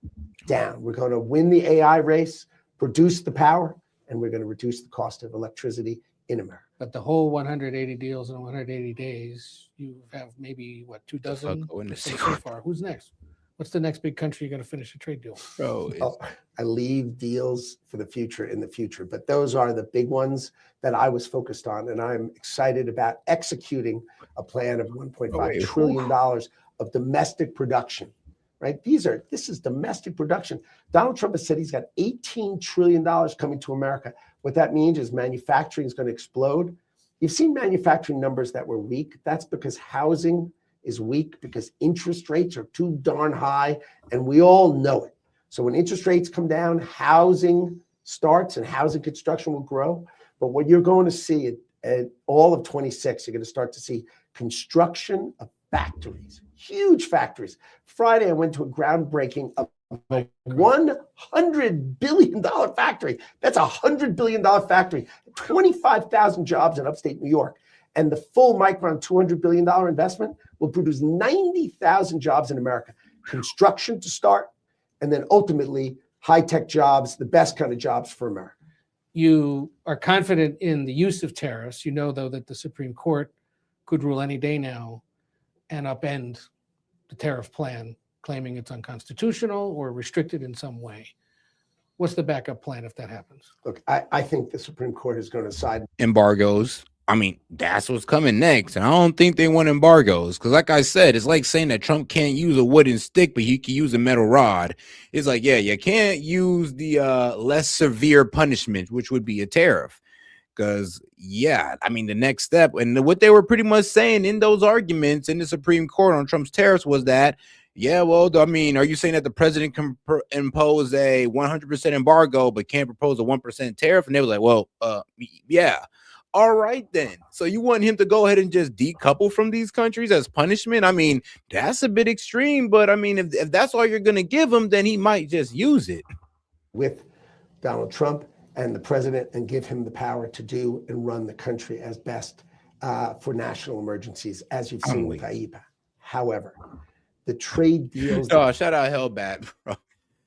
down. We're going to win the AI race, produce the power, and we're going to reduce the cost of electricity in America. But the whole 180 deals in 180 days, you have maybe, 2 dozen so far. Who's next? What's the next big country you're going to finish a trade deal? Bro, I leave deals for the future in the future, but those are the big ones that I was focused on. And I'm excited about executing a plan of $1.5 trillion of domestic production, right? This is domestic production. Donald Trump has said he's got $18 trillion coming to America. What that means is manufacturing is going to explode. You've seen manufacturing numbers that were weak. That's because housing is weak because interest rates are too darn high, and we all know it. So when interest rates come down, housing starts and housing construction will grow. But what you're going to see and all of 26, you're going to start to see construction of factories, huge factories. Friday, I went to a groundbreaking of a $100 billion factory. That's a $100 billion factory, 25,000 jobs in upstate New York. And the full Micron $200 billion investment will produce 90,000 jobs in America. Construction to start, and then ultimately high-tech jobs, the best kind of jobs for America. You are confident in the use of tariffs. You know, though, that the Supreme Court could rule any day now and upend the tariff plan, claiming it's unconstitutional or restricted in some way. What's the backup plan if that happens? Look, I think the Supreme Court is going to side. Embargoes. I mean, that's what's coming next. And I don't think they want embargoes. Because like I said, it's like saying that Trump can't use a wooden stick, but he can use a metal rod. It's like, yeah, you can't use the less severe punishment, which would be a tariff. Because, yeah, I mean, the next step, and what they were pretty much saying in those arguments in the Supreme Court on Trump's tariffs was that, yeah, well, I mean, are you saying that the president can impose a 100% embargo, but can't propose a 1% tariff? And they were like, well, yeah. All right, then. So you want him to go ahead and just decouple from these countries as punishment? I mean, that's a bit extreme, but I mean, if that's all you're going to give him, then he might just use it. With Donald Trump and the president and give him the power to do and run the country as best for national emergencies, as you've seen with IEPA. However, the trade deals. Oh, shout out Hellbat, bro.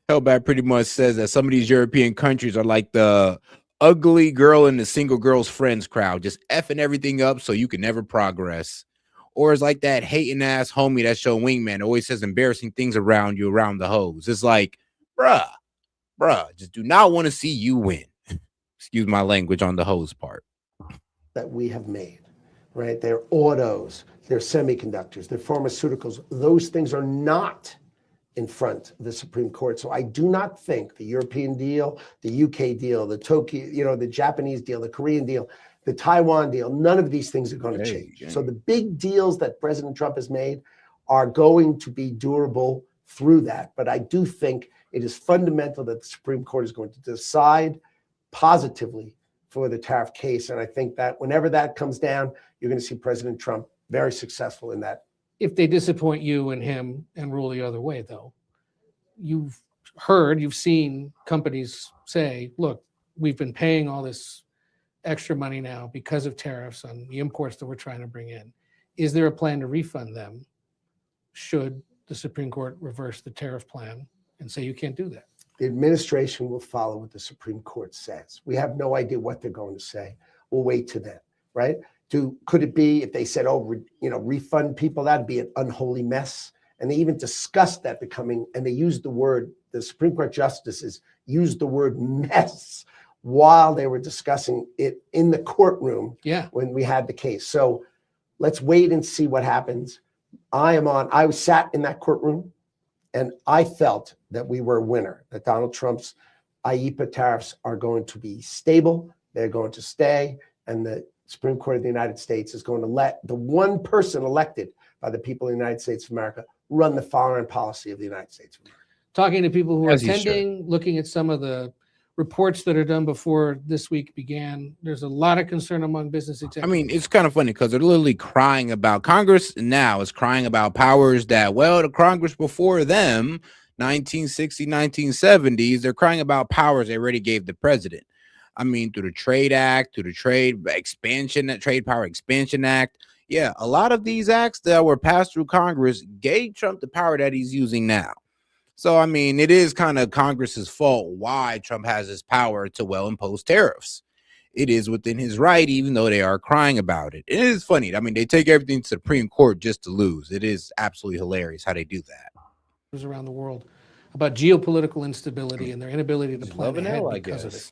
Hellbat pretty much says that some of these European countries are like the ugly girl in the single girl's friends crowd, just effing everything up so you can never progress. Or it's like that hating ass homie that show wingman always says embarrassing things around you around the hose. It's like, bruh, just do not want to see you win. Excuse my language on the hose part. That we have made, right? They're autos, they're semiconductors, they're pharmaceuticals. Those things are not in front of the Supreme Court. So I do not think the European deal, the UK deal, the Tokyo, the Japanese deal, the Korean deal, the Taiwan deal, none of these things are going to change. So the big deals that President Trump has made are going to be durable through that. But I do think it is fundamental that the Supreme Court is going to decide positively for the tariff case. And I think that whenever that comes down, you're going to see President Trump very successful in that. If they disappoint you and him and rule the other way, though, you've seen companies say, look, we've been paying all this extra money now because of tariffs on the imports that we're trying to bring in. Is there a plan to refund them should the Supreme Court reverse the tariff plan and say you can't do that? The administration will follow what the Supreme Court says. We have no idea what they're going to say. We'll wait to then, right? Could it be if they said, refund people, that'd be an unholy mess. And they even discussed that and they used the word, the Supreme Court justices used the word mess while they were discussing it in the courtroom when we had the case. So let's wait and see what happens. I sat in that courtroom and I felt that we were a winner, that Donald Trump's IEPA tariffs are going to be stable, they're going to stay, and the Supreme Court of the United States is going to let the one person elected by the people of the United States of America run the foreign policy of the United States of America. Talking to people who are attending, looking at some of the reports that are done before this week began, there's a lot of concern among business executives. I mean, it's kind of funny because they're literally crying about Congress now is crying about powers that, well, the Congress before them, 1960s, 1970s, they're crying about powers they already gave the president. I mean, through the Trade Act, through the Trade Power Expansion Act. Yeah, a lot of these acts that were passed through Congress gave Trump the power that he's using now. So, I mean, it is kind of Congress's fault why Trump has his power to, impose tariffs. It is within his right, even though they are crying about it. It is funny. I mean, they take everything to the Supreme Court just to lose. It is absolutely hilarious how they do that. Around the world about geopolitical instability and their inability to plan ahead because of it.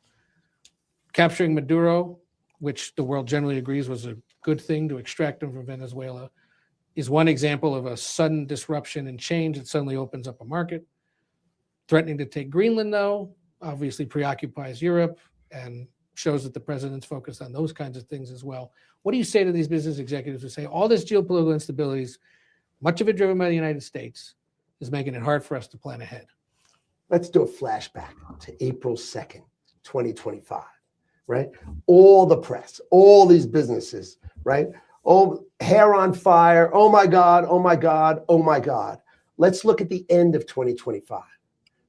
Capturing Maduro, which the world generally agrees was a good thing to extract him from Venezuela, is one example of a sudden disruption and change that suddenly opens up a market. Threatening to take Greenland, though, obviously preoccupies Europe and shows that the president's focused on those kinds of things as well. What do you say to these business executives who say all this geopolitical instabilities, much of it driven by the United States, is making it hard for us to plan ahead? Let's do a flashback to April 2nd, 2025. right? All the press, all these businesses, right? Oh, hair on fire. Oh my God, oh my God, oh my God. Let's look at the end of 2025,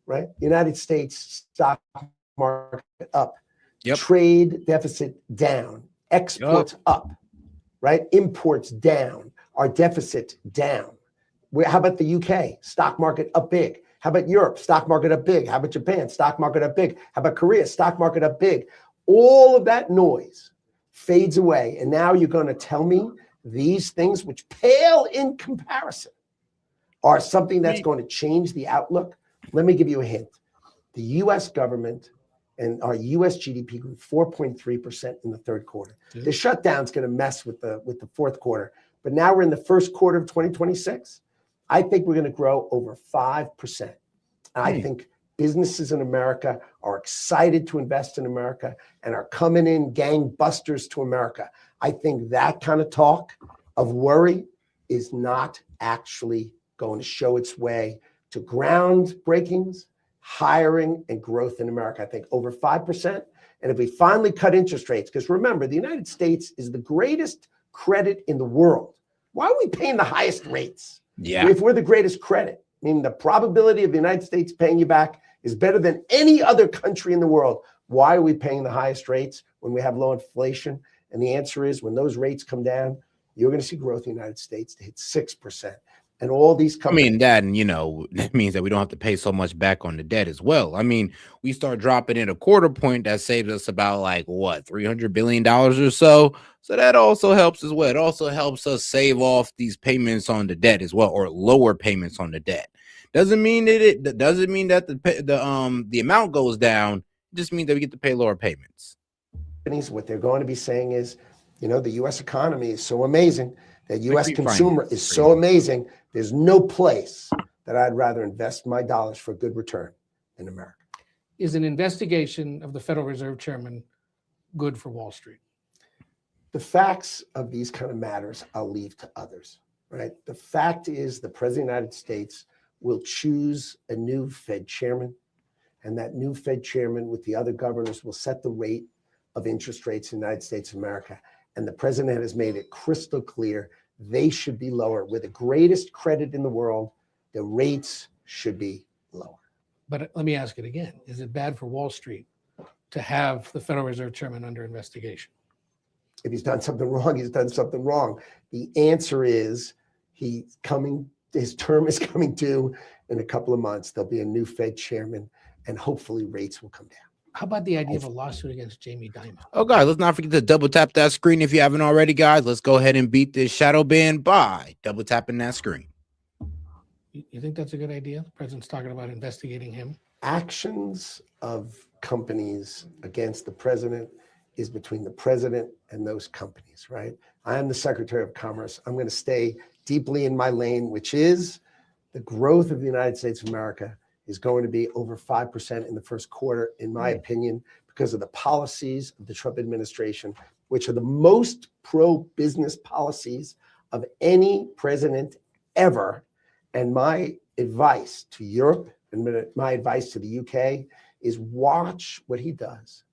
right? United States stock market up, trade deficit down, exports up, right? Imports down, our deficit down. How about the UK? Stock market up big. How about Europe? Stock market up big. How about Japan? Stock market up big. How about Korea? Stock market up big. All of that noise fades away. And now you're going to tell me these things, which pale in comparison, are something that's going to change the outlook? Let me give you a hint. The US government and our US GDP grew 4.3% in the third quarter. The shutdown's going to mess with the fourth quarter. But now we're in the first quarter of 2026. I think we're going to grow over 5%. I think businesses in America are excited to invest in America and are coming in gangbusters to America. I think that kind of talk of worry is not actually going to show its way to groundbreakings, hiring, and growth in America. I think over 5%. And if we finally cut interest rates, because remember, the United States is the greatest credit in the world. Why are we paying the highest rates? If we're the greatest credit, I mean, the probability of the United States paying you back is better than any other country in the world. Why are we paying the highest rates when we have low inflation? And the answer is when those rates come down, you're going to see growth in the United States to hit 6%. And all these companies. I mean, that, and that means that we don't have to pay so much back on the debt as well. I mean, we start dropping in a quarter point, that saved us about $300 billion or so. So that also helps as well. It also helps us save off these payments on the debt as well, or lower payments on the debt. Doesn't mean that the amount goes down. It just means that we get to pay lower payments. What they're going to be saying is, the U.S. economy is so amazing. The U.S. consumer is so amazing. There's no place that I'd rather invest my dollars for a good return in America. Is an investigation of the Federal Reserve Chairman good for Wall Street? The facts of these kind of matters, I'll leave to others, right? The fact is the President of the United States will choose a new Fed chairman, and that new Fed chairman with the other governors will set the rate of interest rates in the United States of America. And the president has made it crystal clear they should be lower. We're the greatest credit in the world. The rates should be lower. But let me ask it again. Is it bad for Wall Street to have the Federal Reserve Chairman under investigation? If he's done something wrong, he's done something wrong. The answer is his term is coming due in a couple of months. There'll be a new Fed chairman, and hopefully rates will come down. How about the idea of a lawsuit against Jamie Dimon? Oh, guys, let's not forget to double tap that screen if you haven't already, guys. Let's go ahead and beat this shadow ban by double tapping that screen. You think that's a good idea? The president's talking about investigating him. Actions of companies against the president is between the president and those companies, right? I am the Secretary of Commerce. I'm going to stay deeply in my lane, which is the growth of the United States of America is going to be over 5% in the first quarter, in my opinion, because of the policies of the Trump administration, which are the most pro-business policies of any president ever. And my advice to Europe and my advice to the UK is watch what he does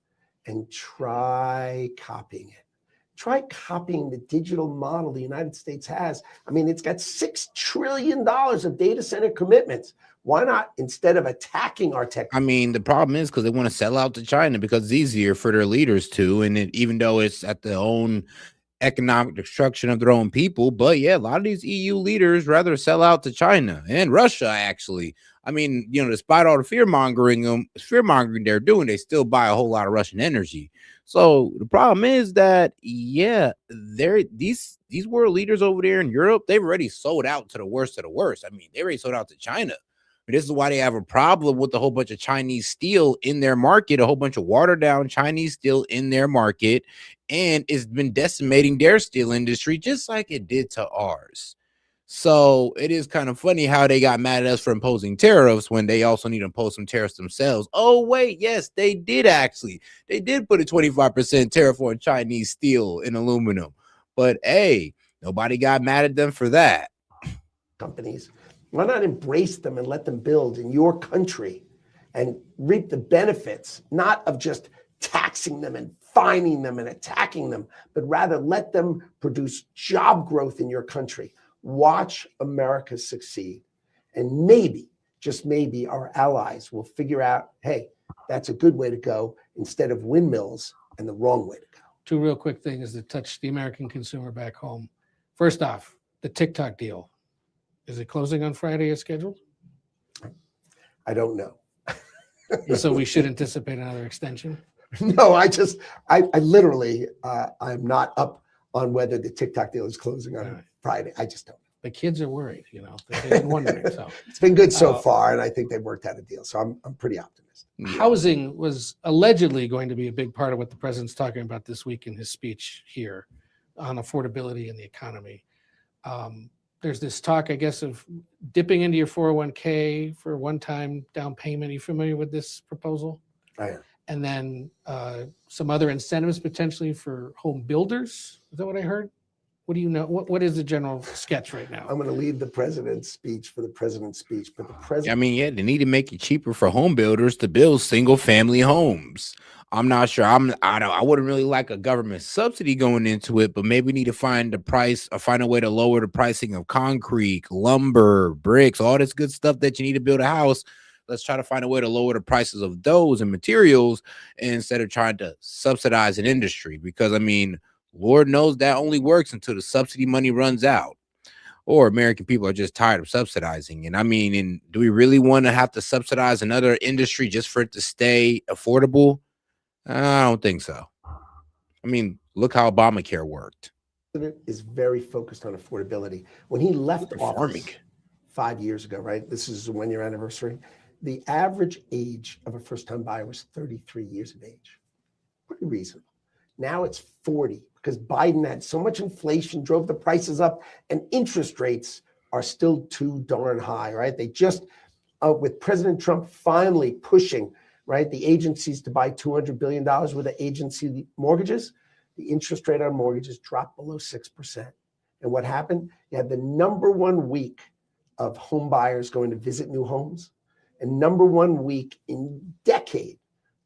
and try copying it. Try copying the digital model the United States has. I mean, it's got $6 trillion of data center commitments. Why not, instead of attacking our tech? I mean, the problem is because they want to sell out to China because it's easier for their leaders to, and even though it's at their own economic destruction of their own people. But yeah, a lot of these EU leaders rather sell out to China and Russia, actually. I mean, despite all the fear mongering they're doing, they still buy a whole lot of Russian energy. So the problem is that, these world leaders over there in Europe, they've already sold out to the worst of the worst. I mean, they already sold out to China. This is why they have a problem with a whole bunch of Chinese steel in their market, a whole bunch of watered down Chinese steel in their market, and it's been decimating their steel industry just like it did to ours. So it is kind of funny how they got mad at us for imposing tariffs when they also need to impose some tariffs themselves. Oh, wait, yes, they did actually. They did put a 25% tariff on Chinese steel and aluminum. But hey, nobody got mad at them for that. Companies. Why not embrace them and let them build in your country and reap the benefits, not of just taxing them and fining them and attacking them, but rather let them produce job growth in your country. Watch America succeed. And maybe, just maybe, our allies will figure out, hey, that's a good way to go instead of windmills and the wrong way to go. Two real quick things that touch the American consumer back home. First off, the TikTok deal. Is it closing on Friday as scheduled? I don't know. So we should anticipate another extension? No, I literally, I'm not up on whether the TikTok deal is closing on Friday. I just don't. The kids are worried, they've been wondering. So it's been good so far, and I think they've worked out a deal. So I'm pretty optimistic. Housing was allegedly going to be a big part of what the president's talking about this week in his speech here on affordability in the economy. There's this talk, I guess, of dipping into your 401k for a one-time down payment. Are you familiar with this proposal? I am. And then some other incentives potentially for home builders. Is that what I heard? What do you know? What is the general sketch right now? I'm going to lead the president's speech for the president's speech, but the president. I mean, yeah, they need to make it cheaper for home builders to build single family homes. I'm not sure. I wouldn't really like a government subsidy going into it, but maybe we need to find the price or find a way to lower the pricing of concrete, lumber, bricks, all this good stuff that you need to build a house. Let's try to find a way to lower the prices of those and materials instead of trying to subsidize an industry. Because, I mean, Lord knows that only works until the subsidy money runs out or American people are just tired of subsidizing. And I mean, do we really want to have to subsidize another industry just for it to stay affordable? I don't think so. I mean, look how Obamacare worked. The president is very focused on affordability. When he left office 5 years ago, right? This is a 1-year anniversary. The average age of a first-time buyer was 33 years of age. Pretty reasonable. Now it's 40 because Biden had so much inflation, drove the prices up, and interest rates are still too darn high, right? They just, with President Trump finally pushing, right, the agencies to buy $200 billion worth of agency mortgages, the interest rate on mortgages dropped below 6%. And what happened? You had the #1 week of home buyers going to visit new homes and #1 week in decade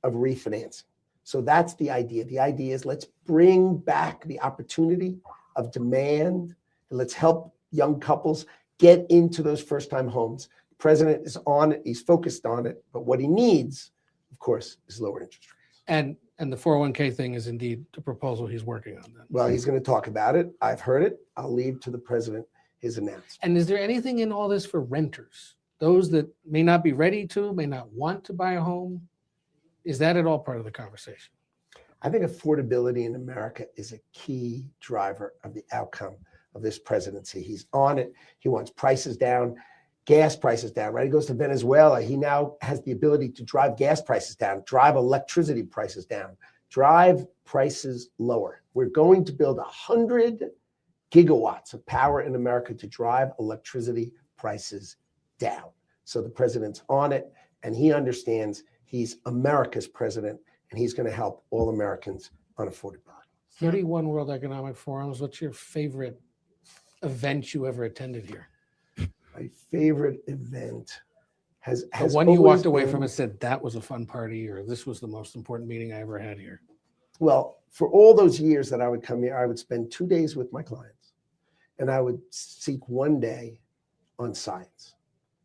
of refinancing. So that's the idea. The idea is let's bring back the opportunity of demand and let's help young couples get into those first-time homes. The president is on it. He's focused on it. But what he needs, of course, is lower interest rates. And the 401k thing is indeed the proposal he's working on then. Well, he's going to talk about it. I've heard it. I'll leave to the president his announcement. And is there anything in all this for renters? Those that may not be ready to, may not want to buy a home? Is that at all part of the conversation? I think affordability in America is a key driver of the outcome of this presidency. He's on it. He wants prices down, gas prices down, right? He goes to Venezuela. He now has the ability to drive gas prices down, drive electricity prices down, drive prices lower. We're going to build 100 gigawatts of power in America to drive electricity prices down. So the president's on it, and he understands he's America's president, and he's going to help all Americans on affordability. 31 World Economic Forums. What's your favorite event you ever attended here? My favorite event has the one you walked away from and said, that was a fun party, or this was the most important meeting I ever had here? Well, for all those years that I would come here, I would spend 2 days with my clients, and I would seek 1 day on science,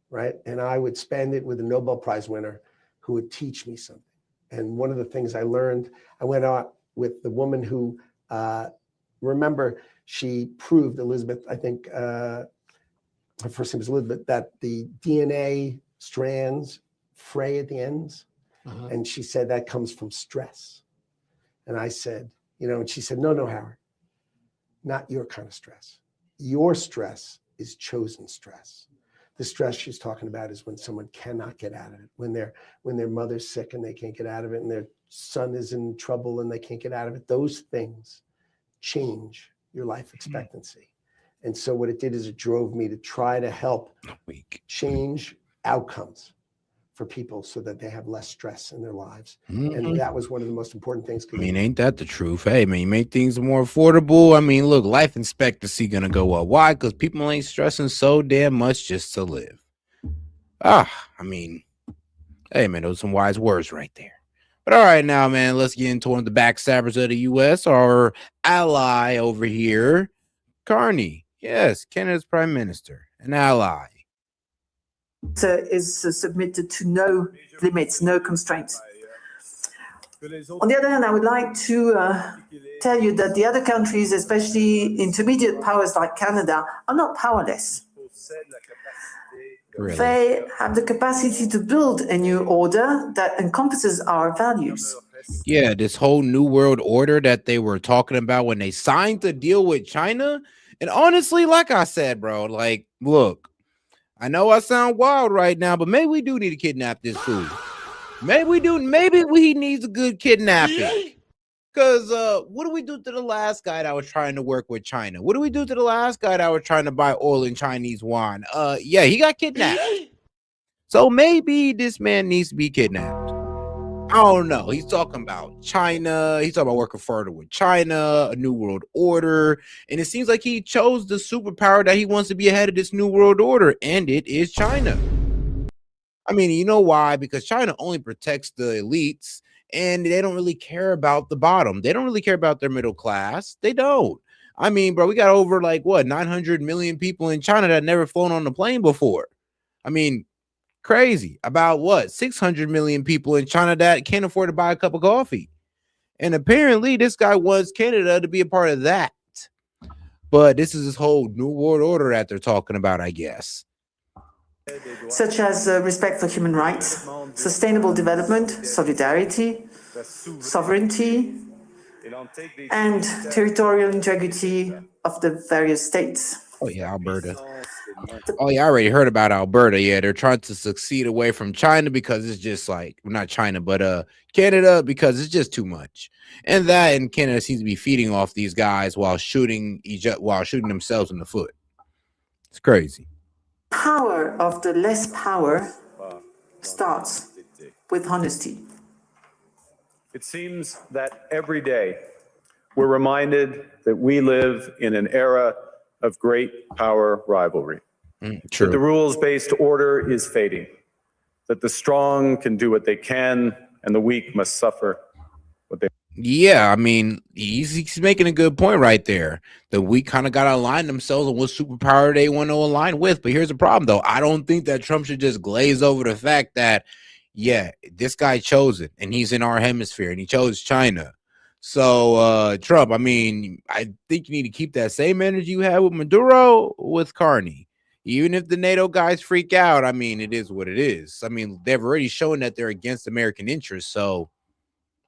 right? And I would spend it with a Nobel Prize winner who would teach me something. And one of the things I learned, I went out with the woman who, remember, she proved, Elizabeth, I think her first name was Elizabeth, that the DNA strands fray at the ends. And she said that comes from stress. And I said, and she said, no, Howard, not your kind of stress. Your stress is chosen stress. The stress she's talking about is when someone cannot get out of it, when their mother's sick and they can't get out of it, and their son is in trouble and they can't get out of it. Those things change your life expectancy. And so what it did is it drove me to try to help change outcomes for people so that they have less stress in their lives. And that was one of the most important things. I mean, ain't that the truth? Hey, man, you make things more affordable. I mean, look, life expectancy gonna go up. Why? Because people ain't stressing so damn much just to live. I mean, hey, man, those are some wise words right there. But all right, now, man, let's get into one of the backstabbers of the U.S., our ally over here, Carney. Yes, Canada's prime minister, an ally. Is submitted to no limits, no constraints. On the other hand, I would like to tell you that the other countries, especially intermediate powers like Canada, are not powerless. Really? They have the capacity to build a new order that encompasses our values. Yeah, this whole new world order that they were talking about when they signed the deal with China. And honestly, like I said, bro, like, look, I know I sound wild right now, but maybe we do need to kidnap this fool. Maybe we do. Maybe he needs a good kidnapping. Because what do we do to the last guy that was trying to work with China? What do we do to the last guy that was trying to buy oil in Chinese yuan? Yeah, he got kidnapped. So maybe this man needs to be kidnapped. I don't know. He's talking about China. He's talking about working further with China, a new world order. And it seems like he chose the superpower that he wants to be ahead of this new world order, and it is China. I mean, you know why? Because China only protects the elites, and they don't really care about the bottom. They don't really care about their middle class. They don't. I mean, bro, we got over like what 900 million people in China that never flown on a plane before. I mean, crazy. About what 600 million people in China that can't afford to buy a cup of coffee. And apparently this guy wants Canada to be a part of that. But this is this whole new world order that they're talking about, I guess. Such as respect for human rights, sustainable development, solidarity, sovereignty, and territorial integrity of the various states. Oh yeah, Alberta. Oh yeah, I already heard about Alberta. Yeah, they're trying to succeed away from China because it's just like, well, not China, but Canada, because it's just too much. And Canada seems to be feeding off these guys while shooting themselves in the foot. It's crazy. Power of the less power starts with honesty. It seems that every day we're reminded that we live in an era of great power rivalry. True. That the rules-based order is fading. That the strong can do what they can and the weak must suffer what they. Yeah, I mean, he's making a good point right there. The weak kind of got to align themselves on what superpower they want to align with. But here's the problem, though. I don't think that Trump should just glaze over the fact that, yeah, this guy chose it, and he's in our hemisphere, and he chose China. So, Trump, I mean, I think you need to keep that same energy you had with Maduro with Carney. Even if the NATO guys freak out, I mean, it is what it is. I mean, they've already shown that they're against American interests, so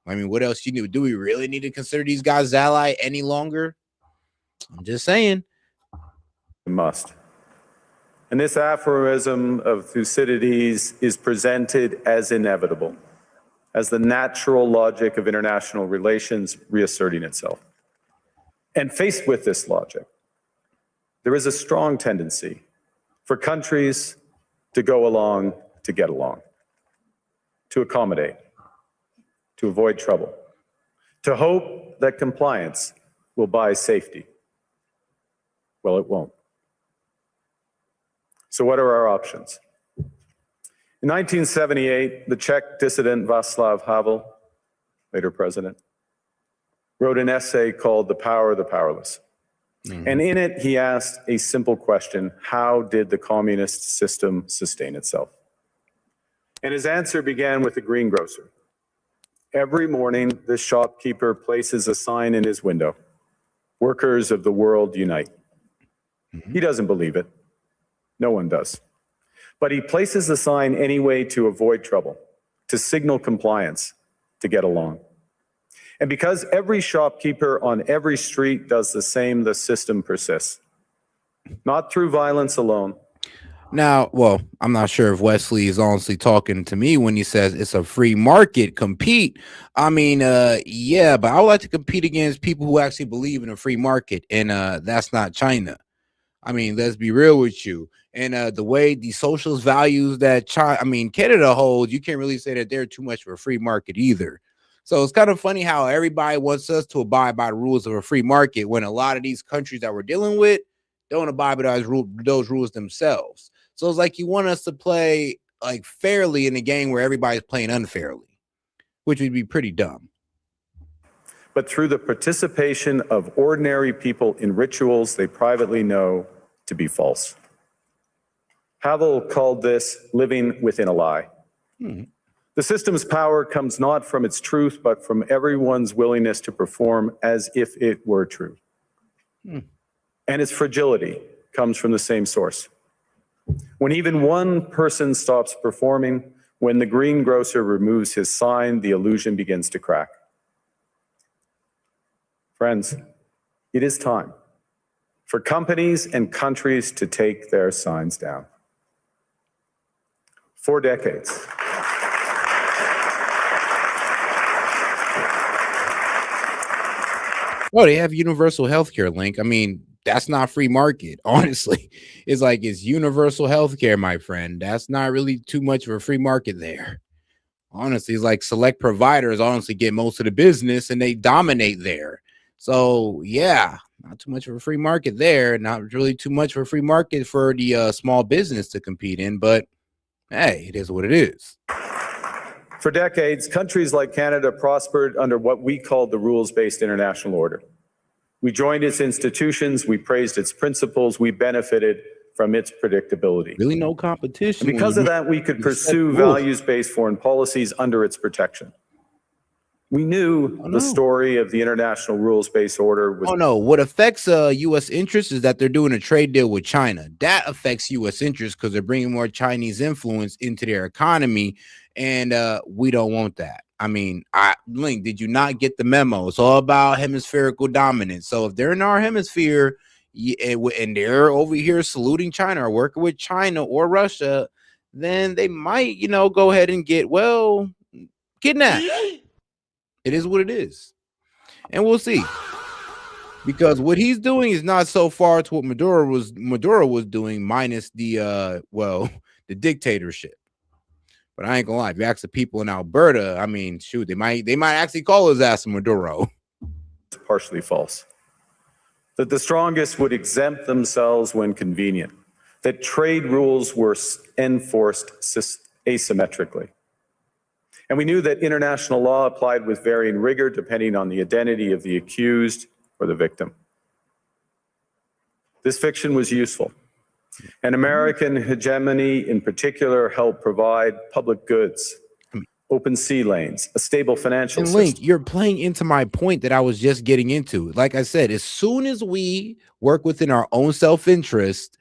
I mean, what else you need? Do we really need to consider these guys ally any longer? I'm just saying. Must. And this aphorism of Thucydides is presented as inevitable, as the natural logic of international relations reasserting itself. And faced with this logic, there is a strong tendency for countries to go along to get along, to accommodate, to avoid trouble, to hope that compliance will buy safety. Well, it won't. So what are our options? In 1978, the Czech dissident Václav Havel, later president, wrote an essay called The Power of the Powerless. And in it, he asked a simple question: how did the communist system sustain itself? And his answer began with the greengrocer. Every morning, the shopkeeper places a sign in his window: "Workers of the world unite." He doesn't believe it. No one does. But he places the sign anyway to avoid trouble, to signal compliance, to get along. And because every shopkeeper on every street does the same, the system persists. Not through violence alone. Now, well, I'm not sure if Wesley is honestly talking to me when he says it's a free market, compete. I mean, yeah, but I would like to compete against people who actually believe in a free market, and that's not China. I mean, let's be real with you. And the way the socialist values that Canada holds, you can't really say that they're too much for a free market either. So it's kind of funny how everybody wants us to abide by the rules of a free market when a lot of these countries that we're dealing with don't abide by those rules themselves. So it's like you want us to play like fairly in a game where everybody's playing unfairly. which would be pretty dumb. But through the participation of ordinary people in rituals they privately know to be false. Havel called this living within a lie. The system's power comes not from its truth, but from everyone's willingness to perform as if it were true. And its fragility comes from the same source. When even one person stops performing, when the greengrocer removes his sign, the illusion begins to crack. Friends, it is time for companies and countries to take their signs down. For decades, oh, they have universal healthcare, Link. I mean, that's not free market. Honestly, it's like it's universal healthcare, my friend. That's not really too much of a free market there. Honestly, it's like select providers honestly get most of the business and they dominate there. So yeah, not too much of a free market there. Not really too much of a free market for the small business to compete in. But hey, it is what it is. for decades, countries like Canada prospered under what we called the rules-based international order. We joined its institutions, we praised its principles, we benefited from its predictability. Really no competition. And because of that, we could pursue values-based foreign policies under its protection. We knew the story of the international rules-based order was— Oh no, what affects U.S. interests is that they're doing a trade deal with China. That affects U.S. interests because they're bringing more Chinese influence into their economy, and we don't want that. I mean, Link, did you not get the memo? It's all about hemispherical dominance. So if they're in our hemisphere and they're over here saluting China or working with China or Russia, then they might, you know, go ahead and get, well, kidnapped. It is what it is. And we'll see. Because what he's doing is not so far to what Maduro was doing, minus the the dictatorship. But I ain't gonna lie, if you ask the people in Alberta, I mean, shoot, they might actually call his ass Maduro. It's partially false. That the strongest would exempt themselves when convenient. That trade rules were enforced asymmetrically. And we knew that international law applied with varying rigor depending on the identity of the accused or the victim. This fiction was useful. And American hegemony in particular helped provide public goods, open sea lanes, a stable financial system. Link, you're playing into my point that I was just getting into. Like I said, as soon as we work within our own self-interest,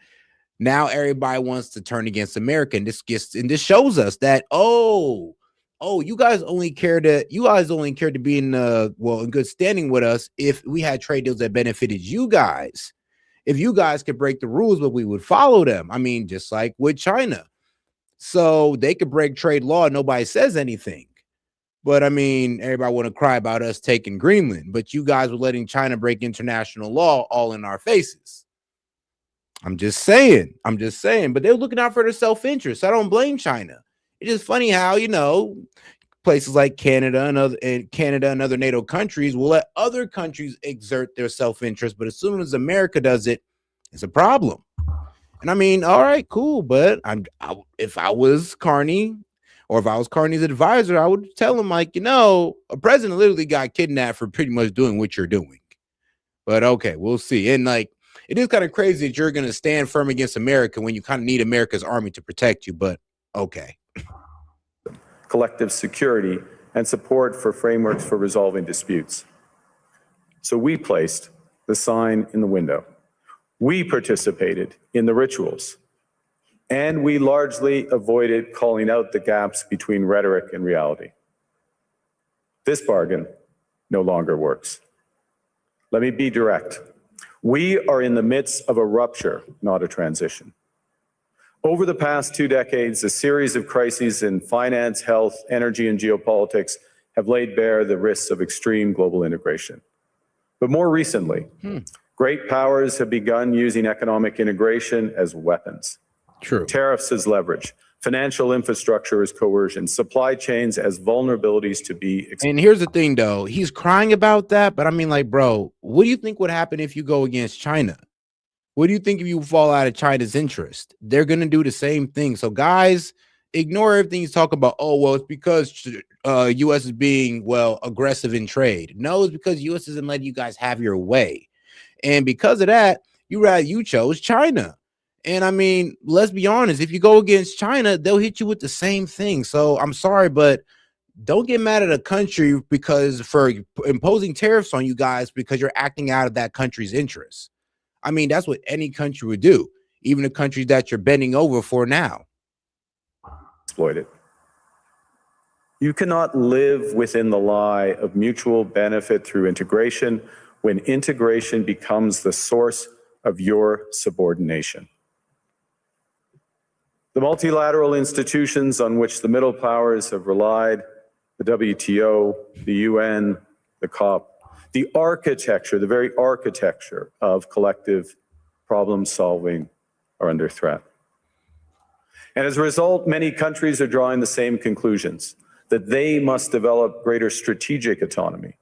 now everybody wants to turn against America. And this shows us that, you guys only care to be in in good standing with us if we had trade deals that benefited you guys. If you guys could break the rules, but we would follow them. I mean, just like with China. So they could break trade law and nobody says anything. But I mean, everybody want to cry about us taking Greenland, but you guys were letting China break international law all in our faces. I'm just saying, but they're looking out for their self-interest. I don't blame China. It's just funny how, you know, places like Canada and other NATO countries will let other countries exert their self-interest, but as soon as America does it, it's a problem. And I mean, all right, cool, but if I was Carney, or if I was Carney's advisor, I would tell him, like, you know, a president literally got kidnapped for pretty much doing what you're doing. But okay, we'll see. And like, it is kind of crazy that you're going to stand firm against America when you kind of need America's army to protect you, but okay. Collective security, and support for frameworks for resolving disputes. So we placed the sign in the window. We participated in the rituals, and we largely avoided calling out the gaps between rhetoric and reality. This bargain no longer works. Let me be direct. We are in the midst of a rupture, not a transition. Over the past 2 decades, a series of crises in finance, health, energy, and geopolitics have laid bare the risks of extreme global integration. But more recently, great powers have begun using economic integration as weapons. True. Tariffs as leverage, financial infrastructure as coercion, supply chains as vulnerabilities to be exploited. And here's the thing, though. He's crying about that, but I mean, like, bro, what do you think would happen if you go against China? What do you think if you fall out of China's interest? They're going to do the same thing. So guys, ignore everything he's talking about. Oh, well, it's because U.S. is being, well, aggressive in trade. No, it's because U.S. isn't letting you guys have your way. And because of that, you chose China. And I mean, let's be honest, if you go against China, they'll hit you with the same thing. So I'm sorry, but don't get mad at a country because for imposing tariffs on you guys because you're acting out of that country's interests. I mean, that's what any country would do, even the countries that you're bending over for now. Exploited. You cannot live within the lie of mutual benefit through integration when integration becomes the source of your subordination. The multilateral institutions on which the middle powers have relied, the WTO, the UN, the COP, the architecture, the very architecture of collective problem solving are under threat. And as a result, many countries are drawing the same conclusions, that they must develop greater strategic autonomy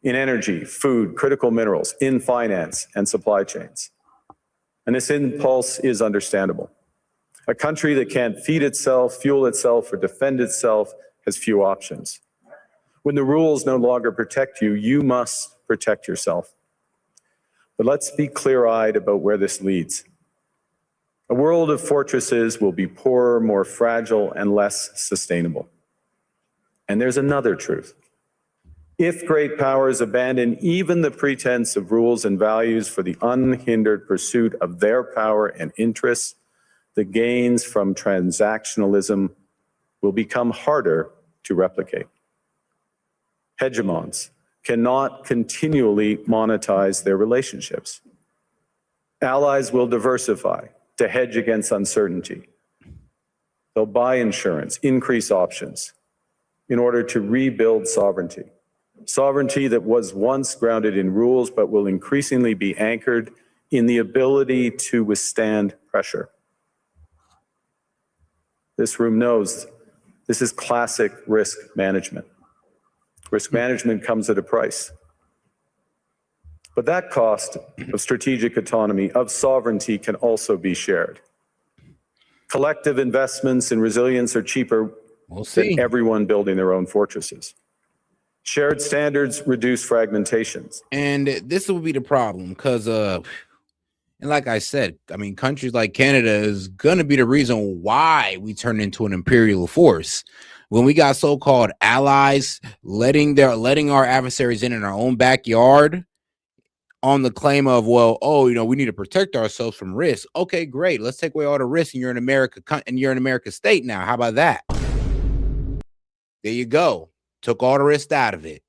in energy, food, critical minerals, in finance and supply chains. And this impulse is understandable. A country that can't feed itself, fuel itself, or defend itself has few options. When the rules no longer protect you, you must protect yourself. But let's be clear-eyed about where this leads. A world of fortresses will be poorer, more fragile, and less sustainable. And there's another truth. If great powers abandon even the pretense of rules and values for the unhindered pursuit of their power and interests, the gains from transactionalism will become harder to replicate. Hegemons cannot continually monetize their relationships. Allies will diversify to hedge against uncertainty. They'll buy insurance, increase options in order to rebuild sovereignty. Sovereignty that was once grounded in rules, but will increasingly be anchored in the ability to withstand pressure. This room knows this is classic risk management. Risk management comes at a price. But that cost of strategic autonomy, of sovereignty, can also be shared. Collective investments in resilience are cheaper than everyone building their own fortresses. Shared standards reduce fragmentations. And this will be the problem because, and like I said, I mean, countries like Canada is going to be the reason why we turn into an imperial force. When we got so-called allies letting our adversaries in our own backyard on the claim of, well, oh, you know, we need to protect ourselves from risk. Okay, great. Let's take away all the risk, and you're in America, and you're in America state now. How about that? There you go. Took all the risk out of it.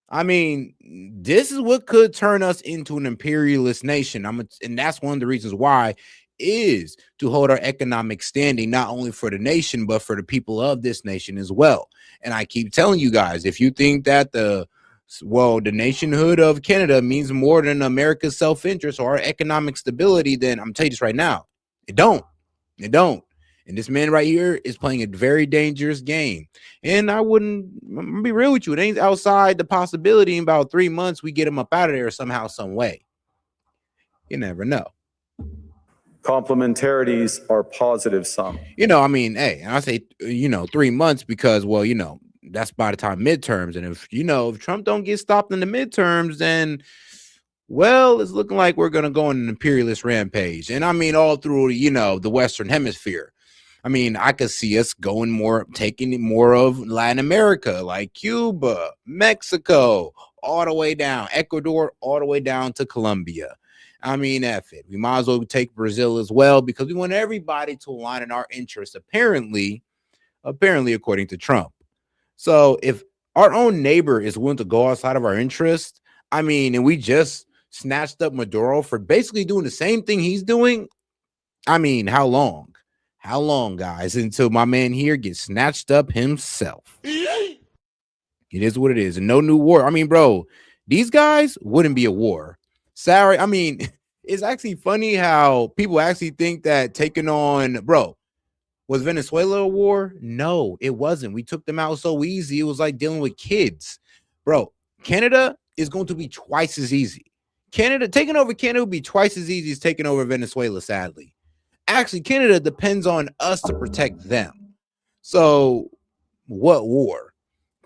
I mean, this is what could turn us into an imperialist nation. And that's one of the reasons why is to hold our economic standing, not only for the nation, but for the people of this nation as well. And I keep telling you guys, if you think that the nationhood of Canada means more than America's self-interest or our economic stability, then I'm telling you this right now, it don't. And this man right here is playing a very dangerous game. And I'm gonna be real with you, it ain't outside the possibility in about 3 months we get him up out of there somehow, some way. You never know. Complementarities are positive sum. You know, I mean, hey, and I say, 3 months because, well, that's by the time midterms. And if Trump don't get stopped in the midterms, then, well, it's looking like we're going to go on an imperialist rampage. And I mean, all through, the Western hemisphere. I mean, I could see us taking more of Latin America, like Cuba, Mexico, all the way down, Ecuador, all the way down to Colombia. I mean, F it. We might as well take Brazil as well because we want everybody to align in our interests, apparently, according to Trump. So if our own neighbor is willing to go outside of our interest, I mean, and we just snatched up Maduro for basically doing the same thing he's doing, I mean, how long? How long, guys, until my man here gets snatched up himself? It is what it is. And no new war. I mean, bro, these guys wouldn't be a war. Sorry. I mean, it's actually funny how people actually think that taking on, was Venezuela a war? No, it wasn't. We took them out so easy. It was like dealing with kids. Bro, Canada is going to be twice as easy. Taking over Canada will be twice as easy as taking over Venezuela, sadly. Actually, Canada depends on us to protect them. So what war?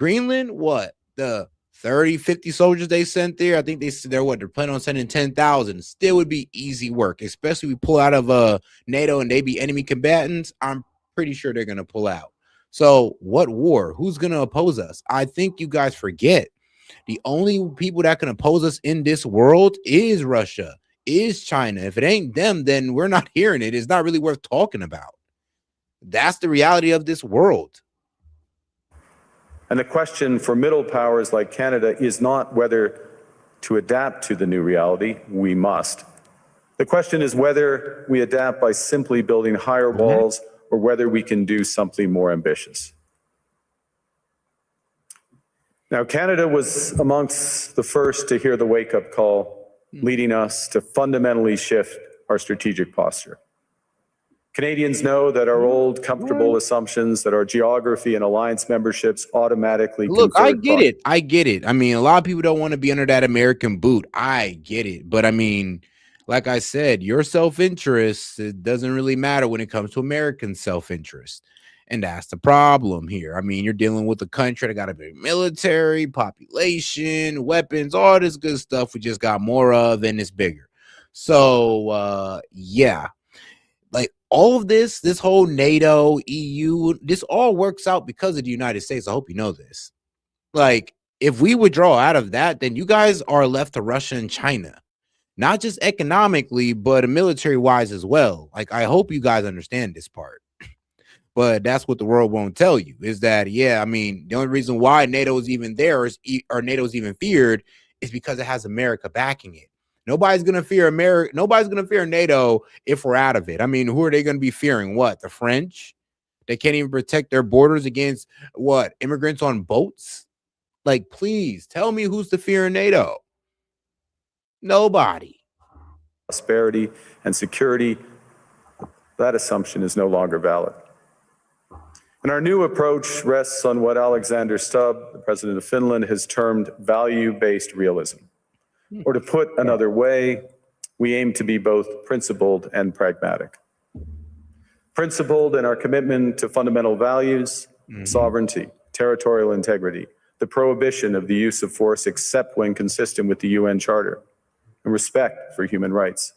Greenland, what? The 30, 50 soldiers they sent there, I think they're planning on sending 10,000. Still would be easy work, especially if we pull out of NATO and they be enemy combatants. I'm pretty sure they're going to pull out. So what war? Who's going to oppose us? I think you guys forget the only people that can oppose us in this world is Russia, is China. If it ain't them, then we're not hearing it. It's not really worth talking about. That's the reality of this world. And the question for middle powers like Canada is not whether to adapt to the new reality. We must. The question is whether we adapt by simply building higher walls or whether we can do something more ambitious. Now, Canada was amongst the first to hear the wake-up call, leading us to fundamentally shift our strategic posture. Canadians know that our old, comfortable assumptions that our geography and alliance memberships automatically Look, I get it. I get it. I mean, a lot of people don't want to be under that American boot. I get it. But I mean, like I said, your self-interest, it doesn't really matter when it comes to American self-interest. And that's the problem here. I mean, you're dealing with a country that got a big military, population, weapons, all this good stuff we just got more of, and it's bigger. So, yeah. Like all of this whole NATO, EU, this all works out because of the United States. I hope you know this. Like, if we withdraw out of that, then you guys are left to Russia and China. Not just economically, but military-wise as well. Like, I hope you guys understand this part. But that's what the world won't tell you, is that, yeah, I mean, the only reason why NATO is even there or NATO is even feared is because it has America backing it. Nobody's going to fear America. Nobody's going to fear NATO if we're out of it. I mean, who are they going to be fearing? What? The French? They can't even protect their borders against what? Immigrants on boats? Like, please tell me who's the fear in NATO. Nobody. Prosperity and security, that assumption is no longer valid. And our new approach rests on what Alexander Stubb, the president of Finland, has termed value-based realism. Or to put another way, we aim to be both principled and pragmatic. Principled in our commitment to fundamental values, sovereignty, territorial integrity, the prohibition of the use of force except when consistent with the UN Charter, and respect for human rights.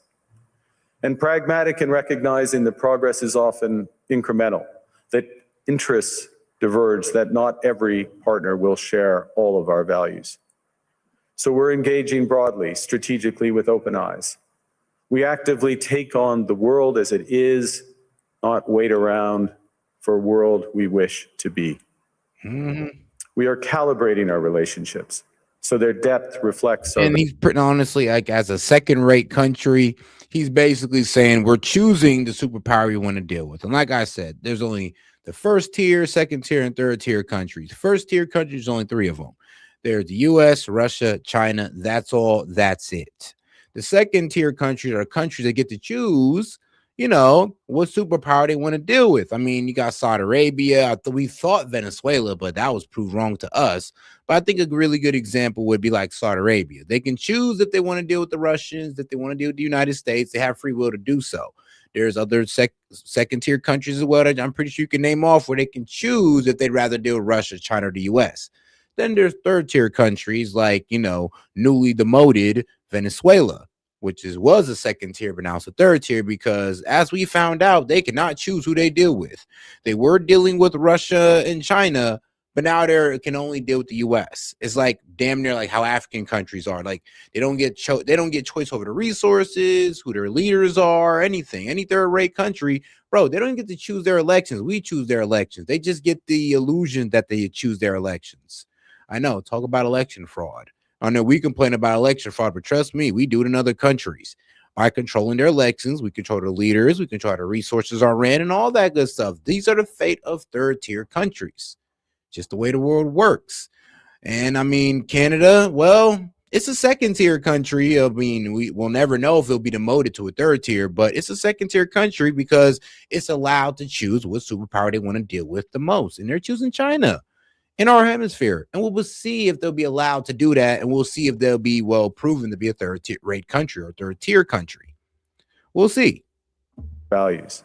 And pragmatic in recognizing that progress is often incremental, that interests diverge, that not every partner will share all of our values. So we're engaging broadly, strategically, with open eyes. We actively take on the world as it is, not wait around for a world we wish to be. We are calibrating our relationships so their depth reflects our... And he's pretty honestly, like, as a second-rate country, he's basically saying we're choosing the superpower we want to deal with. And like I said, there's only the first tier, second tier, and third tier countries. First tier countries, only 3 of them. There's the US, Russia, China. That's all. That's it. The second tier countries are countries that get to choose, you know, what superpower they want to deal with. I mean, you got Saudi Arabia. We thought Venezuela, but that was proved wrong to us. But I think a really good example would be like Saudi Arabia. They can choose if they want to deal with the Russians, if they want to deal with the United States. They have free will to do so. There's other second tier countries as well that I'm pretty sure you can name off where they can choose if they'd rather deal with Russia, China, or the US. Then there's third tier countries like, you know, newly demoted Venezuela, which was a second tier, but now it's a third tier because as we found out, they cannot choose who they deal with. They were dealing with Russia and China, but now they can only deal with the US. It's like damn near like how African countries are. Like they don't get choice over the resources, who their leaders are, anything. Any third-rate country, bro, they don't get to choose their elections. We choose their elections. They just get the illusion that they choose their elections. I know, talk about election fraud. I know we complain about election fraud, but trust me, we do it in other countries. By controlling their elections, we control the leaders, we control the resources are ran, and all that good stuff. These are the fate of third-tier countries. Just the way the world works. And I mean, Canada, well, it's a second-tier country. I mean, we'll never know if it'll be demoted to a third tier, but it's a second-tier country because it's allowed to choose what superpower they want to deal with the most. And they're choosing China in our hemisphere. And we'll see if they'll be allowed to do that. And we'll see if they'll be, well, proven to be a third-rate country or third-tier country. We'll see. Values.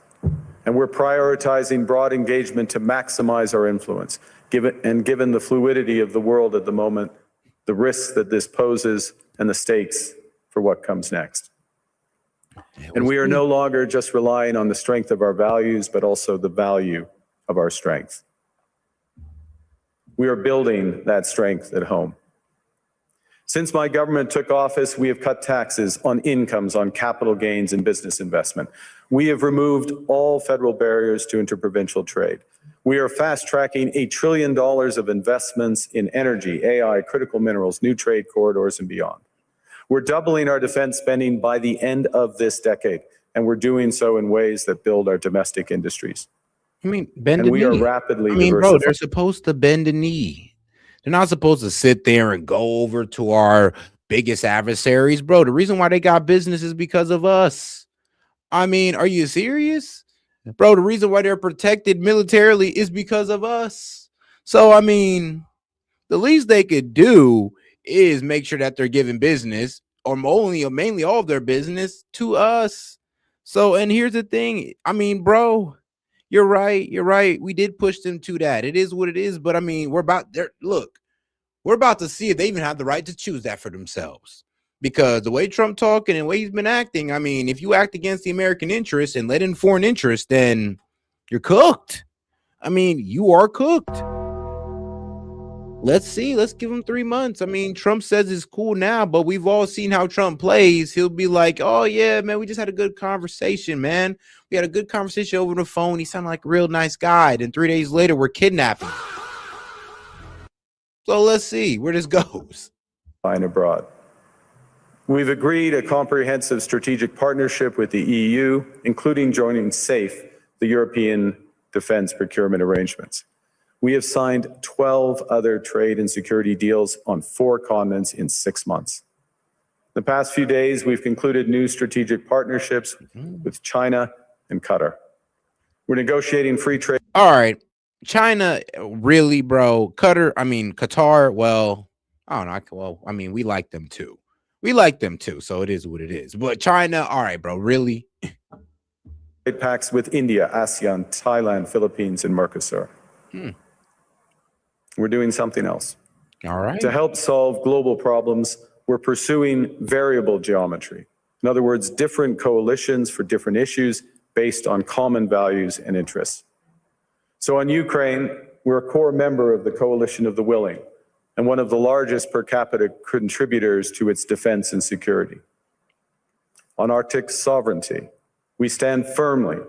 And we're prioritizing broad engagement to maximize our influence. given the fluidity of the world at the moment, the risks that this poses, and the stakes for what comes next. And we are no longer just relying on the strength of our values, but also the value of our strength. We are building that strength at home. Since my government took office, we have cut taxes on incomes, on capital gains, and business investment. We have removed all federal barriers to interprovincial trade. We are fast-tracking $1 trillion of investments in energy, AI, critical minerals, new trade corridors, and beyond. We're doubling our defense spending by the end of this decade, and we're doing so in ways that build our domestic industries. I mean, bend and a we knee. are rapidly I mean, bro, diversifying. they're supposed to bend a knee. They're not supposed to sit there and go over to our biggest adversaries, bro. The reason why they got business is because of us. I mean, are you serious? Bro, the reason why they're protected militarily is because of us. So, I mean, the least they could do is make sure that they're giving business or mainly all of their business to us. So, and here's the thing. I mean, bro, you're right. You're right. We did push them to that. It is what it is. But I mean, we're about there. Look, we're about to see if they even have the right to choose that for themselves. Because the way Trump talking and the way he's been acting, I mean, if you act against the American interest and let in foreign interest, then you're cooked. I mean, you are cooked. Let's see. Let's give him 3 months. I mean, Trump says it's cool now, but we've all seen how Trump plays. He'll be like, oh, yeah, man, we just had a good conversation, man. We had a good conversation over the phone. He sounded like a real nice guy. Then 3 days later, we're kidnapping him. So let's see where this goes. Fine abroad. We've agreed a comprehensive strategic partnership with the EU, including joining SAFE, the European Defense Procurement Arrangements. We have signed 12 other trade and security deals on 4 continents in 6 months. The past few days, we've concluded new strategic partnerships with China and Qatar. We're negotiating free trade. All right. China, really, bro. Qatar, well, I don't know. Well, I mean, we like them too. We like them too, so it is what it is. But China, all right, bro, really? Trade pacts with India, ASEAN, Thailand, Philippines, and Mercosur. We're doing something else. All right. To help solve global problems, we're pursuing variable geometry. In other words, different coalitions for different issues based on common values and interests. So on Ukraine, we're a core member of the Coalition of the Willing and one of the largest per capita contributors to its defense and security. On Arctic sovereignty, we stand firmly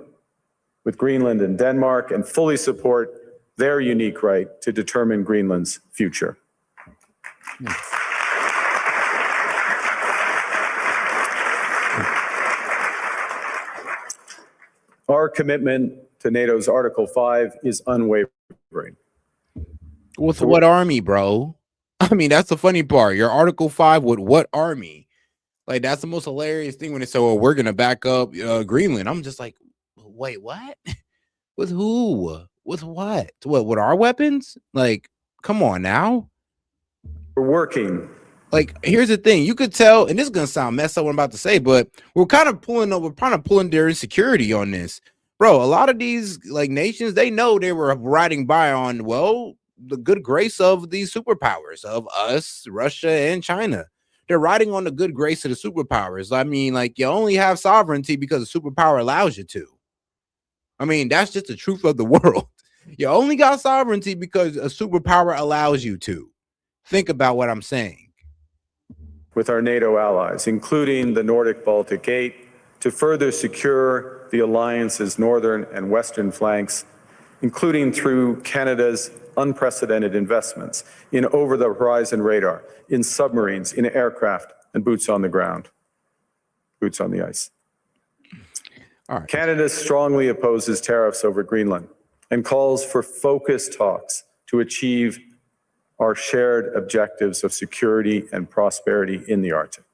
with Greenland and Denmark and fully support their unique right to determine Greenland's future. Our commitment to NATO's Article 5 is unwavering. With what army, bro? I mean, that's the funny part. Your Article 5 with what army? Like, that's the most hilarious thing when they say, well, we're going to back up Greenland. I'm just like, wait, what? With who? With what? What, with our weapons? Like, come on now. We're working. Like, here's the thing. You could tell, and this is going to sound messed up what I'm about to say, but we're kind of pulling their insecurity on this. Bro, a lot of these, like, nations, they know they were riding by on, well, the good grace of these superpowers, of us, Russia, and China. They're riding on the good grace of the superpowers. I mean, like, you only have sovereignty because a superpower allows you to. I mean, that's just the truth of the world. You only got sovereignty because a superpower allows you to. Think about what I'm saying. With our NATO allies, including the Nordic-Baltic 8, to further secure the alliance's northern and western flanks, including through Canada's unprecedented investments in over-the-horizon radar, in submarines, in aircraft, and boots on the ground, boots on the ice. All right. Canada strongly opposes tariffs over Greenland and calls for focused talks to achieve our shared objectives of security and prosperity in the Arctic.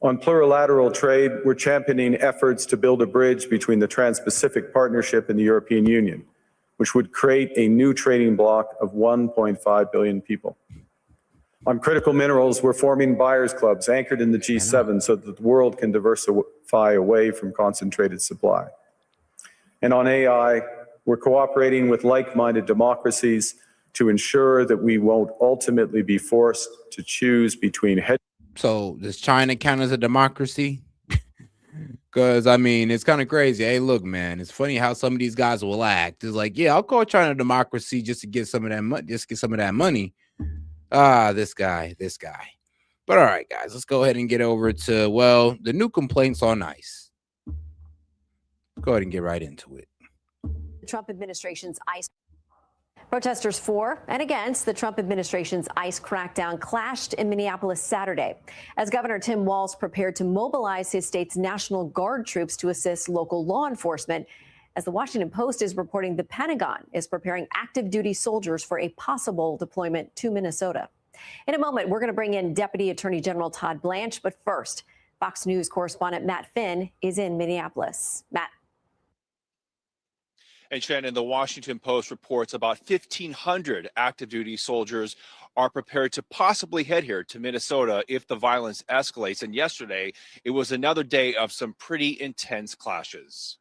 On plurilateral trade, we're championing efforts to build a bridge between the Trans-Pacific Partnership and the European Union, which would create a new trading bloc of 1.5 billion people. On critical minerals, we're forming buyers clubs anchored in the G7 so that the world can diversify away from concentrated supply. And on AI, We're cooperating with like-minded democracies to ensure that we won't ultimately be forced to choose between So does China count as a democracy? Because I mean, it's kind of crazy. Hey, look, man, it's funny how some of these guys will act. It's like, yeah, I'll call China democracy just to get some of that money, just get some of that money. This guy. But all right, guys, let's go ahead and get over to, well, the new complaints on ICE. Go ahead and get right into it. The Trump administration's ICE. Protesters for and against the Trump administration's ICE crackdown clashed in Minneapolis Saturday as Governor Tim Walz prepared to mobilize his state's National Guard troops to assist local law enforcement. As the Washington Post is reporting, the Pentagon is preparing active duty soldiers for a possible deployment to Minnesota. In a moment, we're going to bring in Deputy Attorney General Todd Blanche. But first, Fox News correspondent Matt Finn is in Minneapolis. Matt. And Shannon, the Washington Post reports about 1,500 active duty soldiers are prepared to possibly head here to Minnesota if the violence escalates. And yesterday, it was another day of some pretty intense clashes.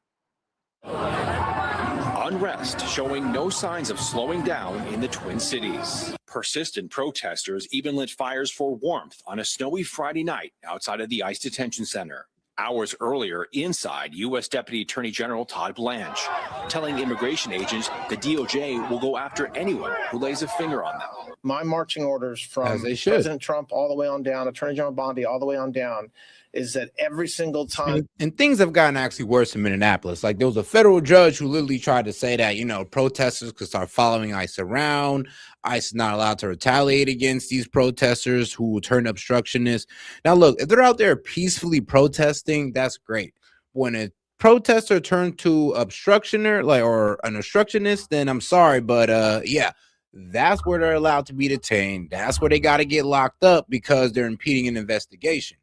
Unrest showing no signs of slowing down in the Twin Cities. Persistent protesters even lit fires for warmth on a snowy Friday night outside of the ICE detention center. Hours earlier, inside, U.S. Deputy Attorney General Todd Blanche telling immigration agents the DOJ will go after anyone who lays a finger on them. My marching orders from President Trump all the way on down, Attorney General Bondi all the way on down, is that every single time. And things have gotten actually worse in Minneapolis. Like there was a federal judge who literally tried to say that, you know, protesters could start following ICE around. ICE is not allowed to retaliate against these protesters who turn obstructionists. Now, look, if they're out there peacefully protesting, that's great. When a protester turns to obstructioner, or an obstructionist, then I'm sorry, but yeah, that's where they're allowed to be detained. That's where they got to get locked up because they're impeding an investigation.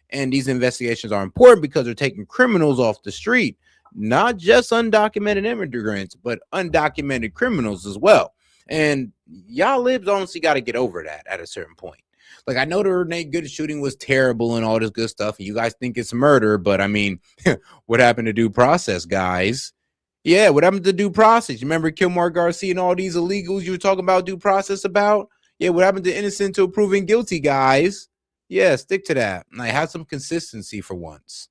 And these investigations are important because they're taking criminals off the street, not just undocumented immigrants, but undocumented criminals as well. And y'all libs honestly got to get over that at a certain point. Like, I know the Renee Good shooting was terrible and all this good stuff, and you guys think it's murder, but I mean, what happened to due process, guys? Yeah, what happened to due process? You remember Kilmore Garcia and all these illegals you were talking about due process about? Yeah, what happened to innocent until proven guilty, guys? Yeah, stick to that. Like, have some consistency for once.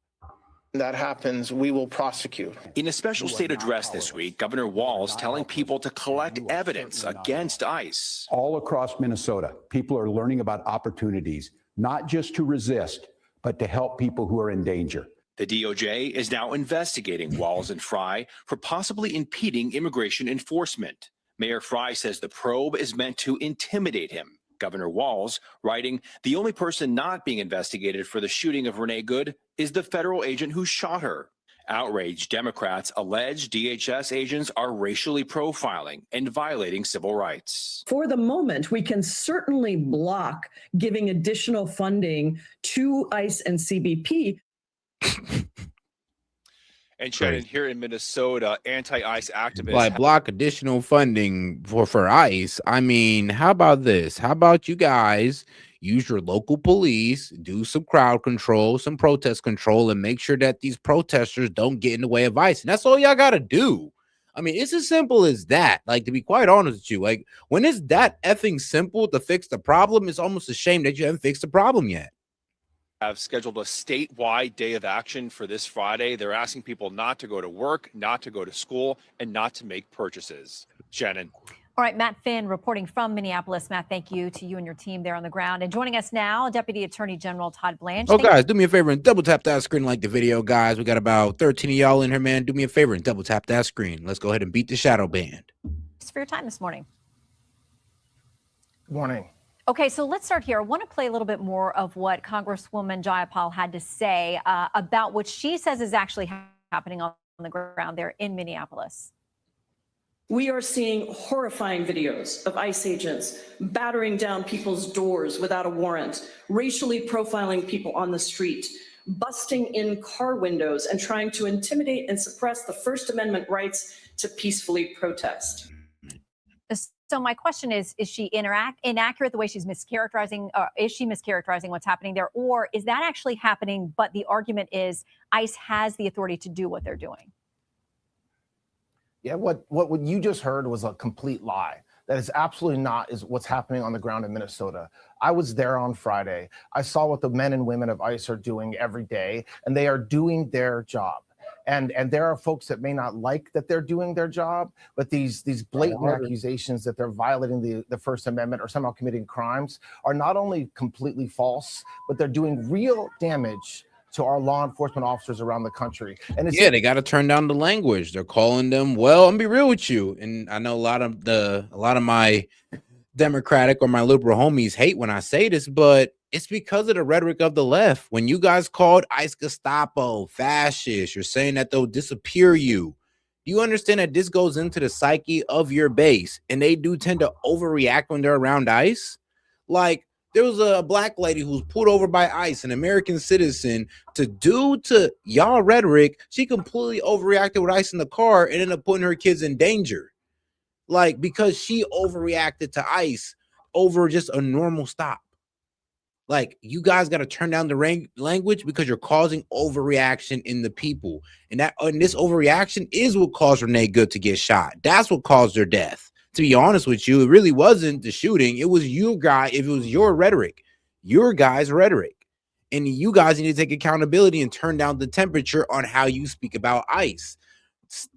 That happens, we will prosecute. In a special state address this week, Governor Walz telling people to collect evidence against ICE. All across Minnesota, people are learning about opportunities, not just to resist, but to help people who are in danger. The DOJ is now investigating Walz and Fry for possibly impeding immigration enforcement. Mayor Fry says the probe is meant to intimidate him. Governor Walz writing, the only person not being investigated for the shooting of Renee Good is the federal agent who shot her. Outraged Democrats allege DHS agents are racially profiling and violating civil rights. For the moment, we can certainly block giving additional funding to ICE and CBP. And Shannon, here in Minnesota, anti-ICE activists Like block additional funding for ICE. I mean, how about this? How about you guys use your local police, do some crowd control, some protest control, and make sure that these protesters don't get in the way of ICE. And that's all y'all got to do. I mean, it's as simple as that. Like, to be quite honest with you, like when it's that effing simple to fix the problem, it's almost a shame that you haven't fixed the problem yet. have scheduled a statewide day of action for this Friday. They're asking people not to go to work, not to go to school, and not to make purchases. Shannon. All right, Matt Finn reporting from Minneapolis. Matt, thank you to you and your team there on the ground. And joining us now, Deputy Attorney General Todd Blanche. Oh, guys, do me a favor and double tap that screen, like the video, guys. We got about 13 of y'all in here, man. Do me a favor and double tap that screen. Let's go ahead and beat the shadow band. Thanks for your time this morning. Good morning. Okay, so let's start here. I want to play a little bit more of what Congresswoman Jayapal had to say about what she says is actually happening on the ground there in Minneapolis. We are seeing horrifying videos of ICE agents battering down people's doors without a warrant, racially profiling people on the street, busting in car windows and trying to intimidate and suppress the First Amendment rights to peacefully protest. So my question is she inaccurate the way she's mischaracterizing? Is she mischaracterizing what's happening there? Or is that actually happening, but the argument is ICE has the authority to do what they're doing? Yeah, what you just heard was a complete lie. That is absolutely not is what's happening on the ground in Minnesota. I was there on Friday. I saw what the men and women of ICE are doing every day, and they are doing their job. And there are folks that may not like that they're doing their job, but these blatant accusations that they're violating the First Amendment or somehow committing crimes are not only completely false, but they're doing real damage to our law enforcement officers around the country. And it's, yeah, they got to turn down the language. They're calling them, well, I'm be real with you. And I know a lot of my Democratic or my liberal homies hate when I say this, but it's because of the rhetoric of the left. When you guys called ICE Gestapo, fascist, you're saying that they'll disappear you. You understand that this goes into the psyche of your base, and they do tend to overreact when they're around ICE. Like, there was a black lady who was pulled over by ICE, an American citizen, due to y'all rhetoric. She completely overreacted with ICE in the car and ended up putting her kids in danger. Like, because she overreacted to ICE over just a normal stop. Like, you guys got to turn down the language because you're causing overreaction in the people. And this overreaction is what caused Renee Good to get shot. That's what caused her death. To be honest with you, it really wasn't the shooting. It was you guys. If it was your rhetoric, your guys' rhetoric. And you guys need to take accountability and turn down the temperature on how you speak about ICE.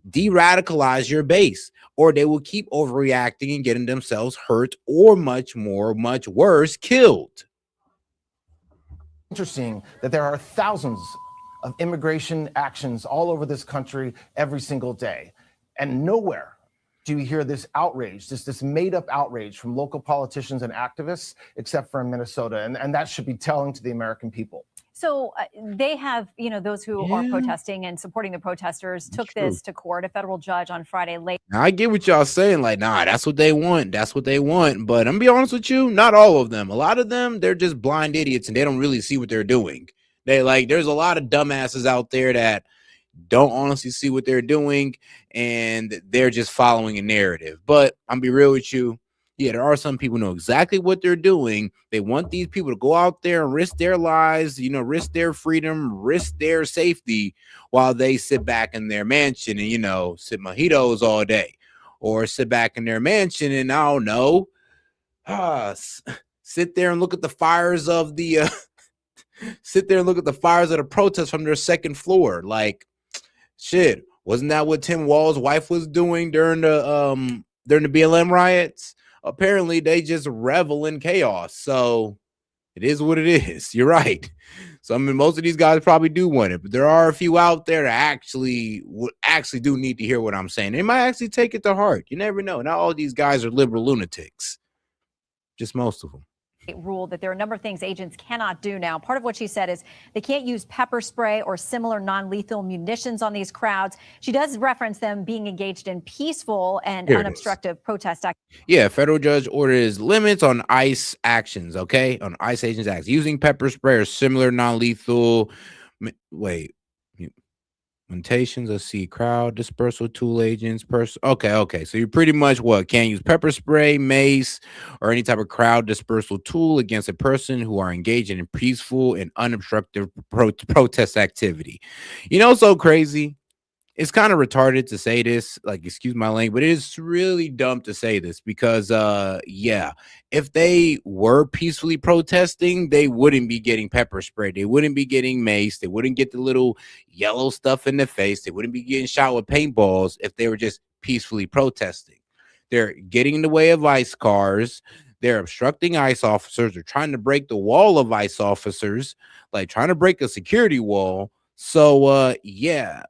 De-radicalize your base, or they will keep overreacting and getting themselves hurt, or much worse, killed. interesting that there are thousands of immigration actions all over this country every single day, and nowhere do you hear this outrage, this made-up outrage from local politicians and activists, except for in Minnesota, and that should be telling to the American people. So they have, those who are protesting and supporting the protesters took this to court. A federal judge on Friday late. Now, I get what y'all saying, like, nah, that's what they want. That's what they want. But I'm gonna be honest with you, not all of them. A lot of them, they're just blind idiots and they don't really see what they're doing. There's a lot of dumbasses out there that don't honestly see what they're doing, and they're just following a narrative. But I'm be real with you. Yeah, there are some people who know exactly what they're doing. They want these people to go out there and risk their lives, risk their freedom, risk their safety while they sit back in their mansion and, sip mojitos all day, or sit back in their mansion and I don't know, sit there and look at the fires of the protest from their second floor. Like, shit, wasn't that what Tim Walz's wife was doing during the BLM riots? Apparently, they just revel in chaos. So it is what it is. You're right. So I mean, most of these guys probably do want it, but there are a few out there that actually do need to hear what I'm saying. They might actually take it to heart. You never know. Not all these guys are liberal lunatics. Just most of them. Ruled that there are a number of things agents cannot do now. Part of what she said is they can't use pepper spray or similar non-lethal munitions on these crowds. She does reference them being engaged in peaceful and unobstructive protest activity. Yeah, federal judge orders limits on ICE actions, okay? On ICE agents' acts. Using pepper spray or similar non-lethal... Limitations, let's see, crowd dispersal tool agents, okay. So you pretty much can't use pepper spray, mace, or any type of crowd dispersal tool against a person who are engaged in peaceful and unobstructive protest activity. So crazy. It's kind of retarded to say this, like, excuse my language, but it is really dumb to say this because, if they were peacefully protesting, they wouldn't be getting pepper spray. They wouldn't be getting mace. They wouldn't get the little yellow stuff in the face. They wouldn't be getting shot with paintballs if they were just peacefully protesting. They're getting in the way of ICE cars. They're obstructing ICE officers. They're trying to break the wall of ICE officers, like trying to break a security wall. So,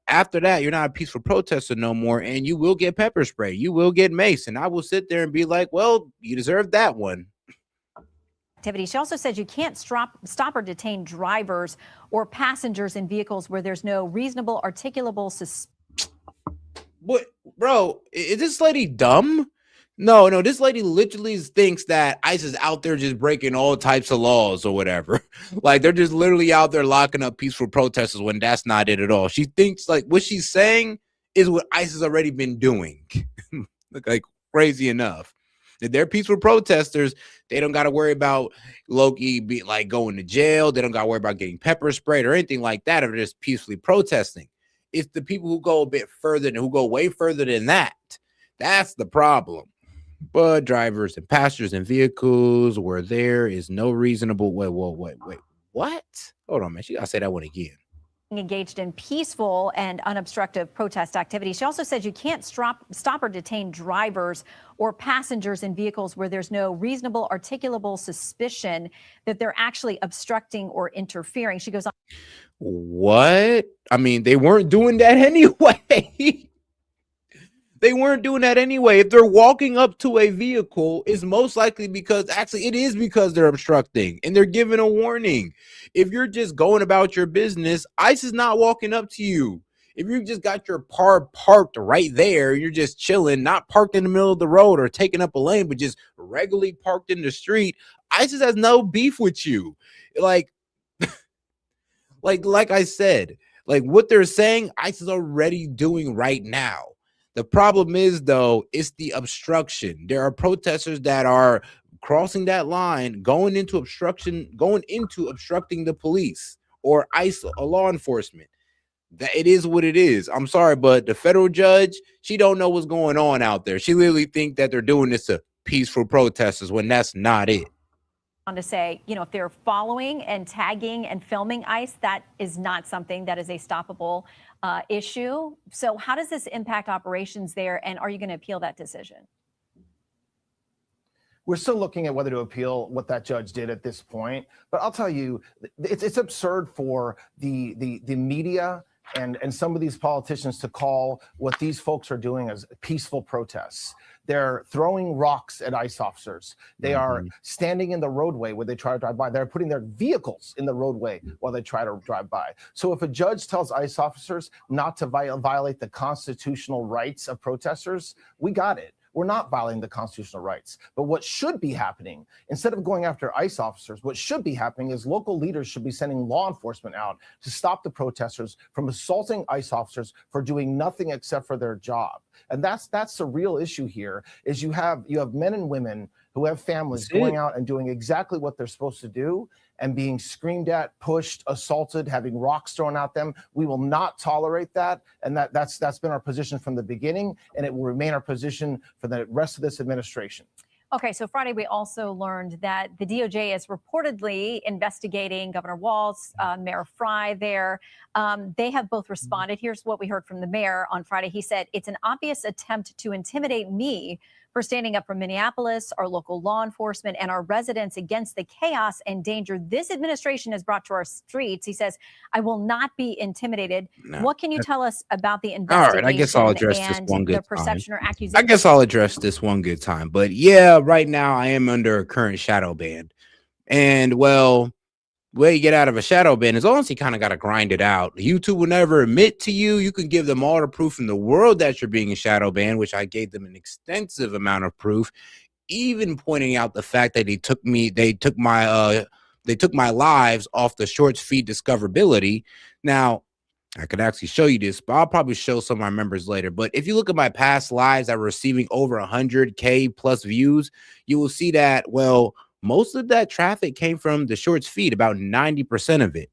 after that, you're not a peaceful protester no more, and you will get pepper spray. You will get mace, and I will sit there and be like, well, you deserve that one. She also said you can't stop or detain drivers or passengers in vehicles where there's no reasonable, articulable suspicion. What, bro, is this lady dumb? No, this lady literally thinks that ICE is out there just breaking all types of laws or whatever. Like, they're just literally out there locking up peaceful protesters when that's not it at all. She thinks, like, what she's saying is what ICE has already been doing. Like, crazy enough. If they're peaceful protesters, they don't got to worry about Loki going to jail. They don't got to worry about getting pepper sprayed or anything like that if they're just peacefully protesting. It's the people who go a bit further and who go way further than that. That's the problem. But drivers and passengers in vehicles where there is no reasonable wait, what? Hold on, man. She gotta say that one again. Engaged in peaceful and unobstructive protest activity. She also says you can't stop or detain drivers or passengers in vehicles where there's no reasonable, articulable suspicion that they're actually obstructing or interfering. She goes on. What? I mean, they weren't doing that anyway. They weren't doing that anyway. If they're walking up to a vehicle, it's most likely because actually it is because they're obstructing and they're giving a warning. If you're just going about your business, ICE is not walking up to you. If you just got your car parked right there, you're just chilling, not parked in the middle of the road or taking up a lane, but just regularly parked in the street, ICE has no beef with you. Like I said, like what they're saying, ICE is already doing right now. The problem is, though, it's the obstruction. There are protesters that are crossing that line, going into obstructing the police or ICE or law enforcement. That it is what it is. I'm sorry, but the federal judge, she don't know what's going on out there. She literally think that they're doing this to peaceful protesters when that's not it. On to say, if they're following and tagging and filming ICE, that is not something that is a stoppable issue. So how does this impact operations there? And are you going to appeal that decision? We're still looking at whether to appeal what that judge did at this point. But I'll tell you, it's absurd for the media and some of these politicians to call what these folks are doing as peaceful protests. They're throwing rocks at ICE officers. They are standing in the roadway where they try to drive by. They're putting their vehicles in the roadway while they try to drive by. So if a judge tells ICE officers not to violate the constitutional rights of protesters, we got it. We're not violating the constitutional rights. But what should be happening, instead of going after ICE officers, what should be happening is local leaders should be sending law enforcement out to stop the protesters from assaulting ICE officers for doing nothing except for their job. And that's the real issue here, is you have men and women who have families going out and doing exactly what they're supposed to do and being screamed at, pushed, assaulted, having rocks thrown at them. We will not tolerate that. And that's been our position from the beginning, and it will remain our position for the rest of this administration. Okay, so Friday we also learned that the DOJ is reportedly investigating Governor Walz, Mayor Fry there. They have both responded. Here's what we heard from the mayor on Friday. He said, "It's an obvious attempt to intimidate me for standing up for Minneapolis, our local law enforcement, and our residents against the chaos and danger this administration has brought to our streets." He says, "I will not be intimidated." No. What can you tell us about the investigation? All right, I guess I'll address this one good the perception time. Or accusation? I guess I'll address this one good time. But yeah, right now I am under a current shadow ban. And well, way you get out of a shadow ban is honestly kind of got to grind it out. YouTube will never admit to you. You can give them all the proof in the world that you're being a shadow ban, which I gave them an extensive amount of proof, even pointing out the fact that they took my lives off the Shorts feed discoverability. Now, I could actually show you this, but I'll probably show some of my members later. But if you look at my past lives that were receiving over 100K plus views, you will see that, well, most of that traffic came from the Shorts feed, about 90% of it.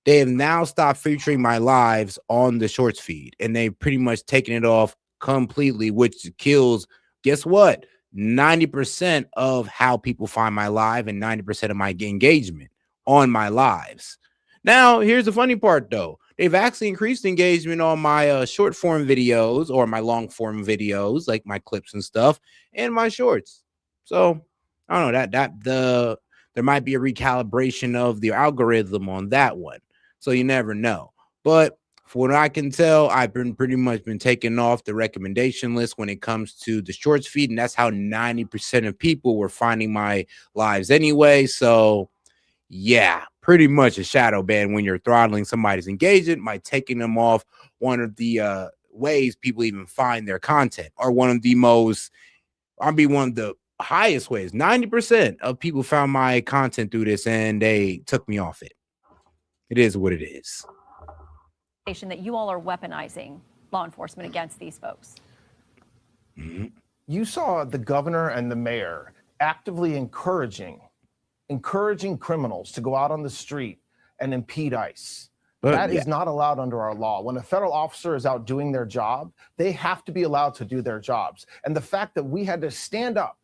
They have now stopped featuring my lives on the Shorts feed, and they've pretty much taken it off completely, which kills, guess what? 90% of how people find my live and 90% of my engagement on my lives. Now, here's the funny part, though. They've actually increased engagement on my short form videos or my long form videos, like my clips and stuff, and my shorts. So I don't know there might be a recalibration of the algorithm on that one. So you never know. But for what I can tell, I've pretty much been taken off the recommendation list when it comes to the Shorts feed, and that's how 90% of people were finding my lives anyway. So yeah, pretty much a shadow ban when you're throttling somebody's engagement by taking them off one of the ways people even find their content, or one of the highest ways. 90% of people found my content through this, and they took me off it. It is what it is. That you all are weaponizing law enforcement against these folks. Mm-hmm. You saw the governor and the mayor actively encouraging criminals to go out on the street and impede ICE. But That yeah. is not allowed under our law. When a federal officer is out doing their job, they have to be allowed to do their jobs. And the fact that we had to stand up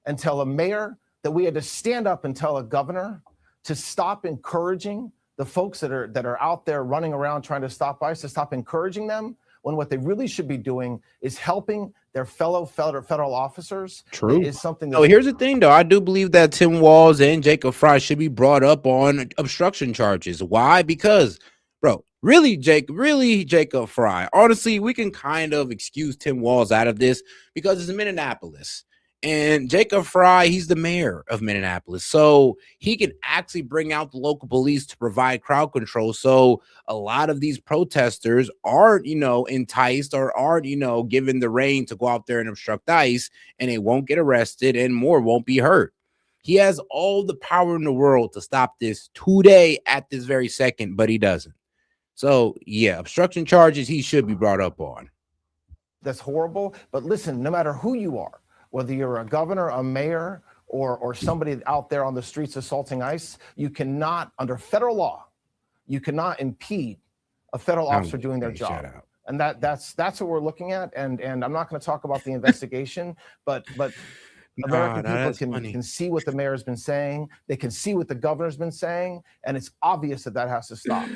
and tell a mayor, that we had to stand up and tell a governor to stop encouraging the folks that are out there running around trying to stop ICE, to stop encouraging them, when what they really should be doing is helping their fellow federal officers. True. Is something Oh, here's the thing, though. I do believe that Tim Walz and Jacob Fry should be brought up on obstruction charges. Why? Because, bro, really, Jacob Fry. Honestly, we can kind of excuse Tim Walz out of this because it's Minneapolis. And Jacob Fry, he's the mayor of Minneapolis. So he can actually bring out the local police to provide crowd control. So a lot of these protesters aren't, enticed or aren't, given the rein to go out there and obstruct ICE, and they won't get arrested and more won't be hurt. He has all the power in the world to stop this today at this very second, but he doesn't. So yeah, obstruction charges he should be brought up on. That's horrible. But listen, no matter who you are, whether you're a governor, a mayor, or somebody out there on the streets assaulting ICE, you cannot, under federal law, you cannot impede a federal officer doing their job. And that's what we're looking at. And I'm not going to talk about the investigation, but American people can see what the mayor has been saying. They can see what the governor's been saying, and it's obvious that has to stop.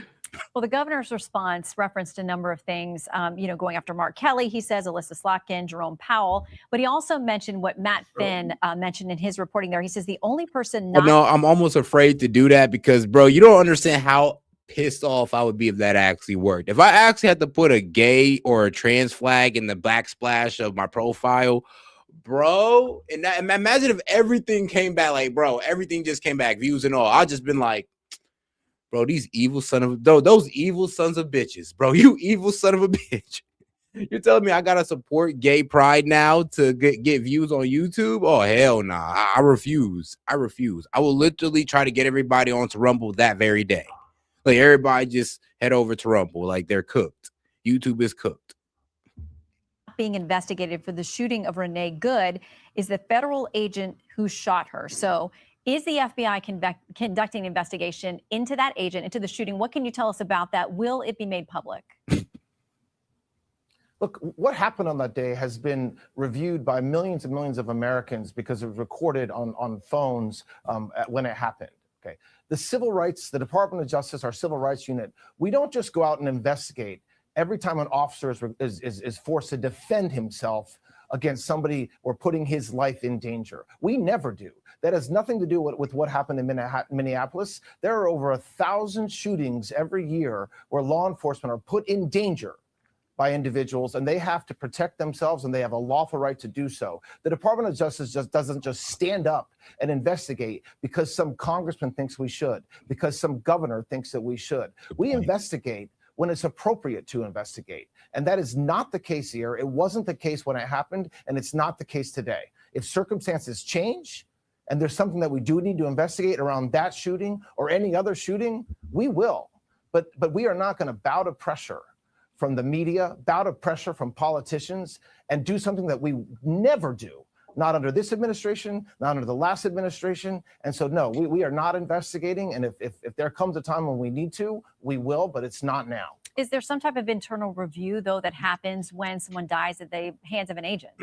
Well, the governor's response referenced a number of things, going after Mark Kelly, he says, Alyssa Slotkin, Jerome Powell, but he also mentioned what Matt Finn mentioned in his reporting there. He says the only person not— No, I'm almost afraid to do that because, bro, you don't understand how pissed off I would be if that actually worked. If I actually had to put a gay or a trans flag in the backsplash of my profile, bro, and imagine if everything came back, like, bro, everything just came back, views and all. I've just been like, bro, those evil sons of bitches, bro. You evil son of a bitch. You're telling me I gotta support gay pride now to get views on YouTube? Oh, hell nah. I refuse. I will literally try to get everybody onto Rumble that very day. Like, everybody just head over to Rumble. Like, they're cooked. YouTube is cooked. being investigated for the shooting of Renee Good is the federal agent who shot her. So is the FBI conducting an investigation into that agent, into the shooting? What can you tell us about that? Will it be made public? Look, what happened on that day has been reviewed by millions and millions of Americans because it was recorded on phones when it happened. Okay, the Department of Justice, our civil rights unit, we don't just go out and investigate every time an officer is forced to defend himself against somebody or putting his life in danger. We never do. That has nothing to do with what happened in Minneapolis. There are over 1,000 shootings every year where law enforcement are put in danger by individuals, and they have to protect themselves, and they have a lawful right to do so. The Department of Justice doesn't just stand up and investigate because some congressman thinks we should, because some governor thinks that we should. We investigate when it's appropriate to investigate, and that is not the case here. It wasn't the case when it happened, and it's not the case today. If circumstances change, and there's something that we do need to investigate around that shooting or any other shooting, we will. But we are not going to bow to pressure from the media, bow to pressure from politicians, and do something that we never do, not under this administration, not under the last administration. And so, no, we are not investigating. And if there comes a time when we need to, we will, but it's not now. Is there some type of internal review, though, that happens when someone dies at the hands of an agent?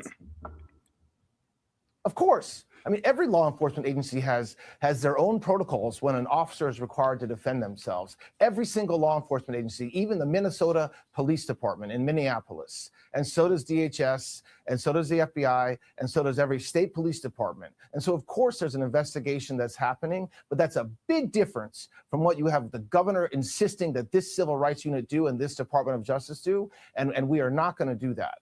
Of course. I mean, every law enforcement agency has their own protocols when an officer is required to defend themselves. Every single law enforcement agency, even the Minnesota Police Department in Minneapolis, and so does DHS, and so does the FBI, and so does every state police department. And so, of course, there's an investigation that's happening, but that's a big difference from what you have the governor insisting that this civil rights unit do and this Department of Justice do, and we are not going to do that.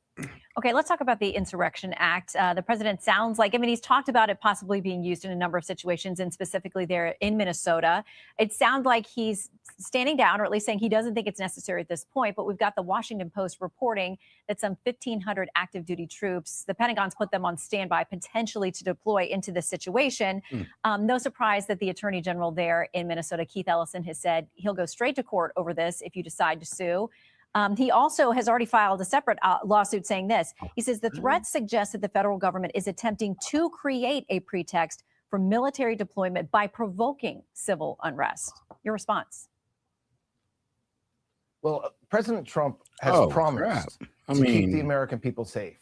Okay, let's talk about the Insurrection Act. The president sounds like, he's talked about it possibly being used in a number of situations, and specifically there in Minnesota. It sounds like he's standing down, or at least saying he doesn't think it's necessary at this point. But we've got the Washington Post reporting that some 1,500 active duty troops, the Pentagon's put them on standby potentially to deploy into this situation. No surprise that the attorney general there in Minnesota, Keith Ellison, has said he'll go straight to court over this if you decide to sue. He also has already filed a separate lawsuit saying this. He says the threat suggests that the federal government is attempting to create a pretext for military deployment by provoking civil unrest. Your response? Well, President Trump has Oh, promised crap. I to keep the mean, American people safe.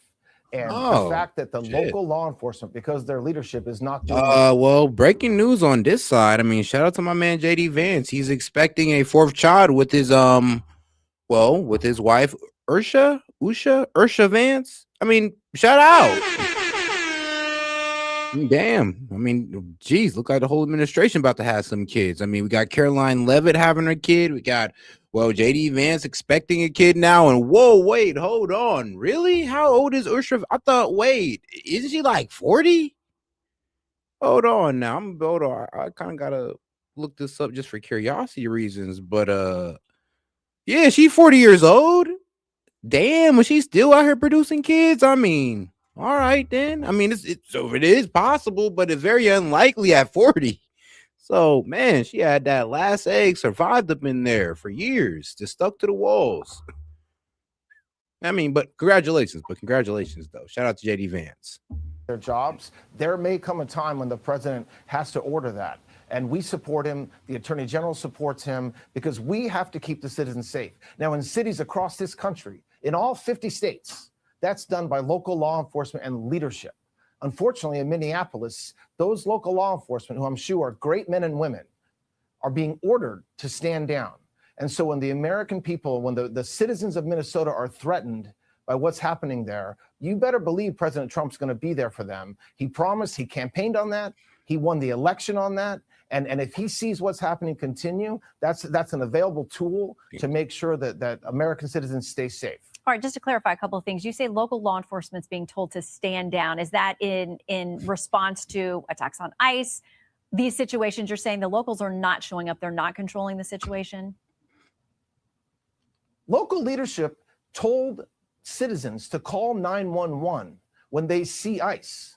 And the oh, fact that the shit. local law enforcement, because their leadership is not doing Well, breaking news on this side. I mean, shout out to my man JD Vance. He's expecting a fourth child with his with his wife Ursha Vance. I mean, shout out. Damn. I mean, geez, look like the whole administration about to have some kids. I mean, we got Caroline Levitt having her kid. We got, JD Vance expecting a kid now. And whoa, wait, hold on. Really? How old is Ursha? I thought, wait, isn't she like 40? Hold on now. I kind of gotta look this up just for curiosity reasons. But yeah, she's 40 years old. Damn, was she still out here producing kids? I mean, all right then. I mean, it is possible, but it's very unlikely at 40. So, man, she had that last egg, survived up in there for years, just stuck to the walls. I mean, but congratulations though. Shout out to JD Vance. their jobs. There may come a time when the president has to order that. And we support him. The attorney general supports him because we have to keep the citizens safe. Now, in cities across this country, in all 50 states, that's done by local law enforcement and leadership. Unfortunately, in Minneapolis, those local law enforcement, who I'm sure are great men and women, are being ordered to stand down. And so when the American people, when the citizens of Minnesota are threatened by what's happening there, you better believe President Trump's going to be there for them. He promised, he campaigned on that. He won the election on that. And if he sees what's happening continue, that's an available tool to make sure that American citizens stay safe. All right, just to clarify a couple of things. You say local law enforcement's being told to stand down. Is that in response to attacks on ICE? These situations, you're saying the locals are not showing up. They're not controlling the situation? Local leadership told citizens to call 911 when they see ICE.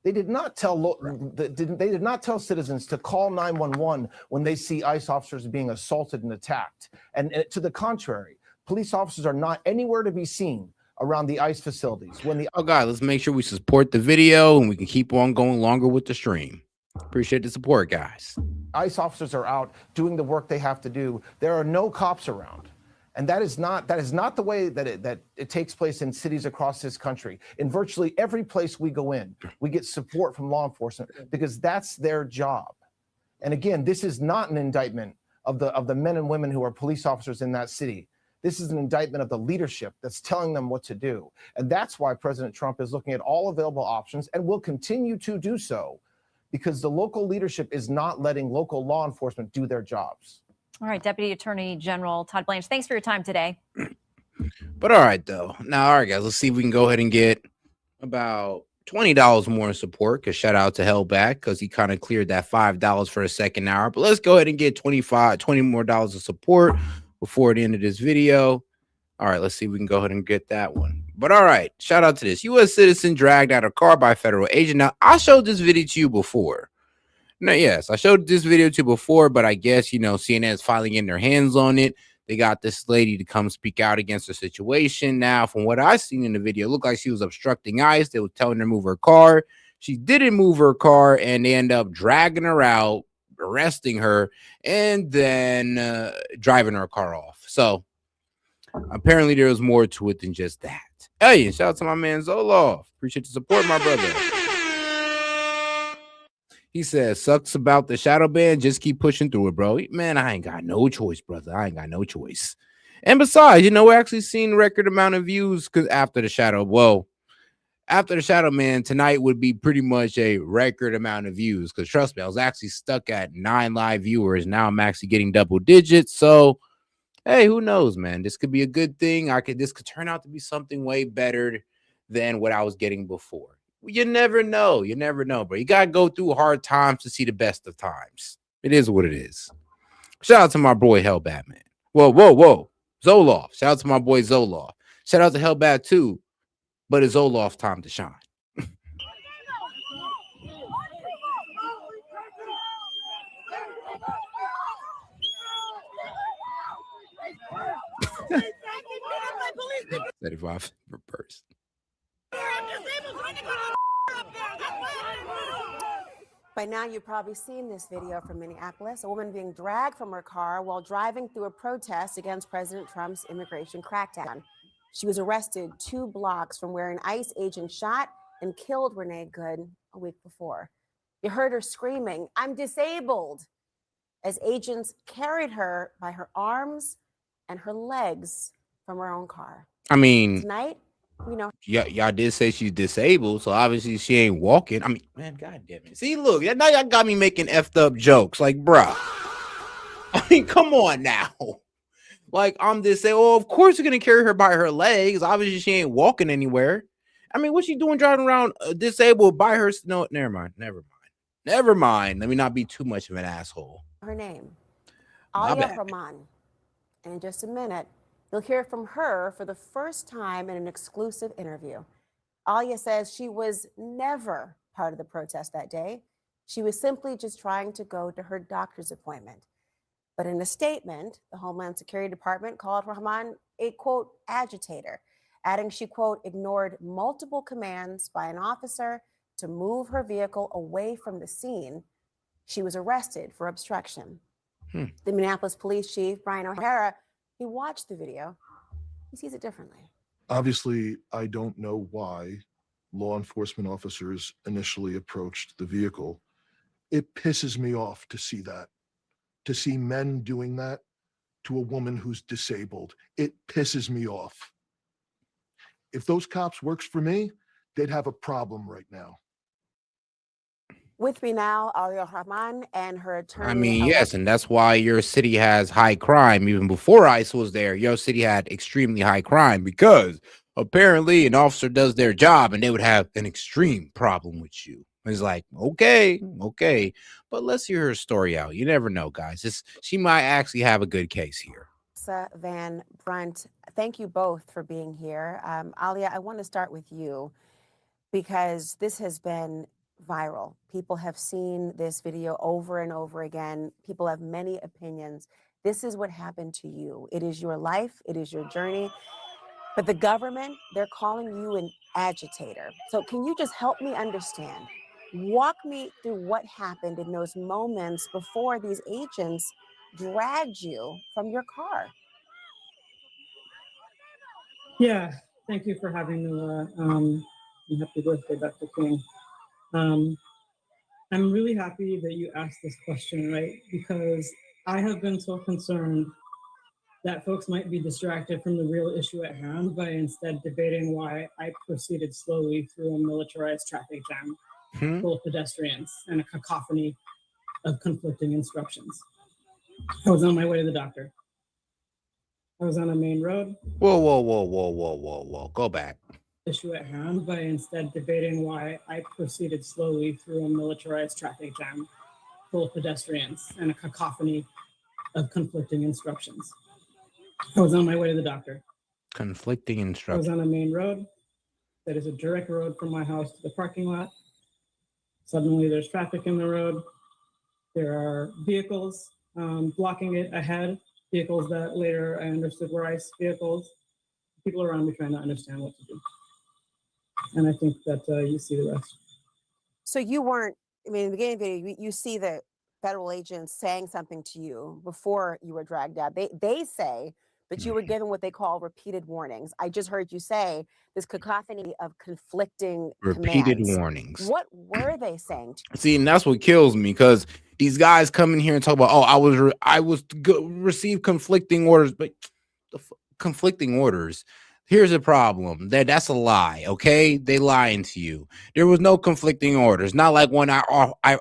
They did not tell they did not tell citizens to call 911 when they see ICE officers being assaulted and attacked. And to the contrary, police officers are not anywhere to be seen around the ICE facilities. Oh God, let's make sure we support the video and we can keep on going longer with the stream. Appreciate the support, guys. ICE officers are out doing the work they have to do. There are no cops around. And that is not the way that it takes place in cities across this country. In virtually every place we go in, we get support from law enforcement because that's their job. And again, this is not an indictment of the men and women who are police officers in that city. This is an indictment of the leadership that's telling them what to do. And that's why President Trump is looking at all available options and will continue to do so, because the local leadership is not letting local law enforcement do their jobs. All right, Deputy Attorney General Todd Blanche, thanks for your time today. But all right, though. Now, all right, guys, let's see if we can go ahead and get about $20 more in support, because shout out to Hellback, because he kind of cleared that $5 for a second hour. But let's go ahead and get $20 more of support before the end of this video. All right, let's see if we can go ahead and get that one. But all right, shout out to this. U.S. citizen dragged out of car by federal agent. Now, I showed this video to you before. No, yes, I showed this video to you before, but I guess, CNN is finally getting their hands on it. They got this lady to come speak out against the situation. Now, from what I seen in the video, it looked like she was obstructing ICE. They were telling her to move her car. She didn't move her car, and they end up dragging her out, arresting her, and then driving her car off. So apparently there was more to it than just that. Hey, and shout out to my man Zoloff. Appreciate the support, my brother. He says, sucks about the shadow ban. Just keep pushing through it, bro. Man, I ain't got no choice, brother. I ain't got no choice. And besides, we're actually seeing record amount of views because after the shadow, man, tonight would be pretty much a record amount of views. Because trust me, I was actually stuck at 9 live viewers. Now I'm actually getting double digits. So, hey, who knows, man? This could be a good thing. This could turn out to be something way better than what I was getting before. You never know. You never know, bro. You got to go through hard times to see the best of times. It is what it is. Shout out to my boy Hellbat, man. Whoa. Zoloff. Shout out to my boy Zoloff. Shout out to Hellbat too. But it's Zoloff's time to shine. $35 per person. By now, you've probably seen this video from Minneapolis, a woman being dragged from her car while driving through a protest against President Trump's immigration crackdown. She was arrested 2 blocks from where an ICE agent shot and killed Renee Good a week before. You heard her screaming, "I'm disabled," as agents carried her by her arms and her legs from her own car. I mean, Tonight, we know. yeah, y'all did say she's disabled, so obviously she ain't walking. I mean, man, god damn it. See, look, now y'all got me making effed up jokes. Like, bruh. I mean, come on now. Like, I'm just saying, oh, of course you're gonna carry her by her legs. Obviously, she ain't walking anywhere. I mean, what's she doing driving around disabled by her? No, never mind. Let me not be too much of an asshole. Her name, My Alia bad. Rahman. And in just a minute, you'll hear from her for the first time in an exclusive interview. Alia says she was never part of the protest that day. She was simply just trying to go to her doctor's appointment. But in a statement, the Homeland Security Department called Rahman a, quote, agitator, adding she, quote, ignored multiple commands by an officer to move her vehicle away from the scene. She was arrested for obstruction. The Minneapolis police chief, Brian O'Hara, he watched the video. He sees it differently. Obviously, I don't know why law enforcement officers initially approached the vehicle. It pisses me off to see that, to see men doing that to a woman who's disabled. It pisses me off. If those cops works for me, they'd have a problem right now. With me now, Alia Rahman and her attorney. I mean, yes, and that's why your city has high crime. Even before ICE was there, your city had extremely high crime because apparently an officer does their job and they would have an extreme problem with you. It's like, okay, but let's hear her story out. You never know, guys. She might actually have a good case here. Van Brunt, thank you both for being here. Alia, I want to start with you because this has been viral. People have seen this video over and over again. People have many opinions. This is what happened to you. It is your life. It is your journey. But the government, they're calling you an agitator. So can you just help me understand? Walk me through what happened in those moments before these agents dragged you from your car. Yeah, thank you for having me, Laura. And happy birthday, Dr. King. I'm really happy that you asked this question, right? Because I have been so concerned that folks might be distracted from the real issue at hand by instead debating why I proceeded slowly through a militarized traffic jam, full of pedestrians and a cacophony of conflicting instructions. I was on my way to the doctor. I was on a main road. Whoa. Go back. Issue at hand by instead debating why I proceeded slowly through a militarized traffic jam, full of pedestrians and a cacophony of conflicting instructions. I was on my way to the doctor. Conflicting I instructions. was on a main road that is a direct road from my house to the parking lot. Suddenly there's traffic in the road. There are vehicles blocking it ahead, vehicles that later I understood were ICE vehicles. People around me trying to understand what to do. And I think that you see the rest. So you weren't, I mean, in the beginning of the video, you see the federal agents saying something to you before you were dragged out. They say that you were given what they call repeated warnings. I just heard you say this cacophony of conflicting Repeated commands. warnings. What were they saying to you? See, and that's what kills me because these guys come in here and talk about, oh, I was received conflicting orders, but conflicting orders. Here's the problem. That's a lie. Okay, they lying to you. There was no conflicting orders. Not like when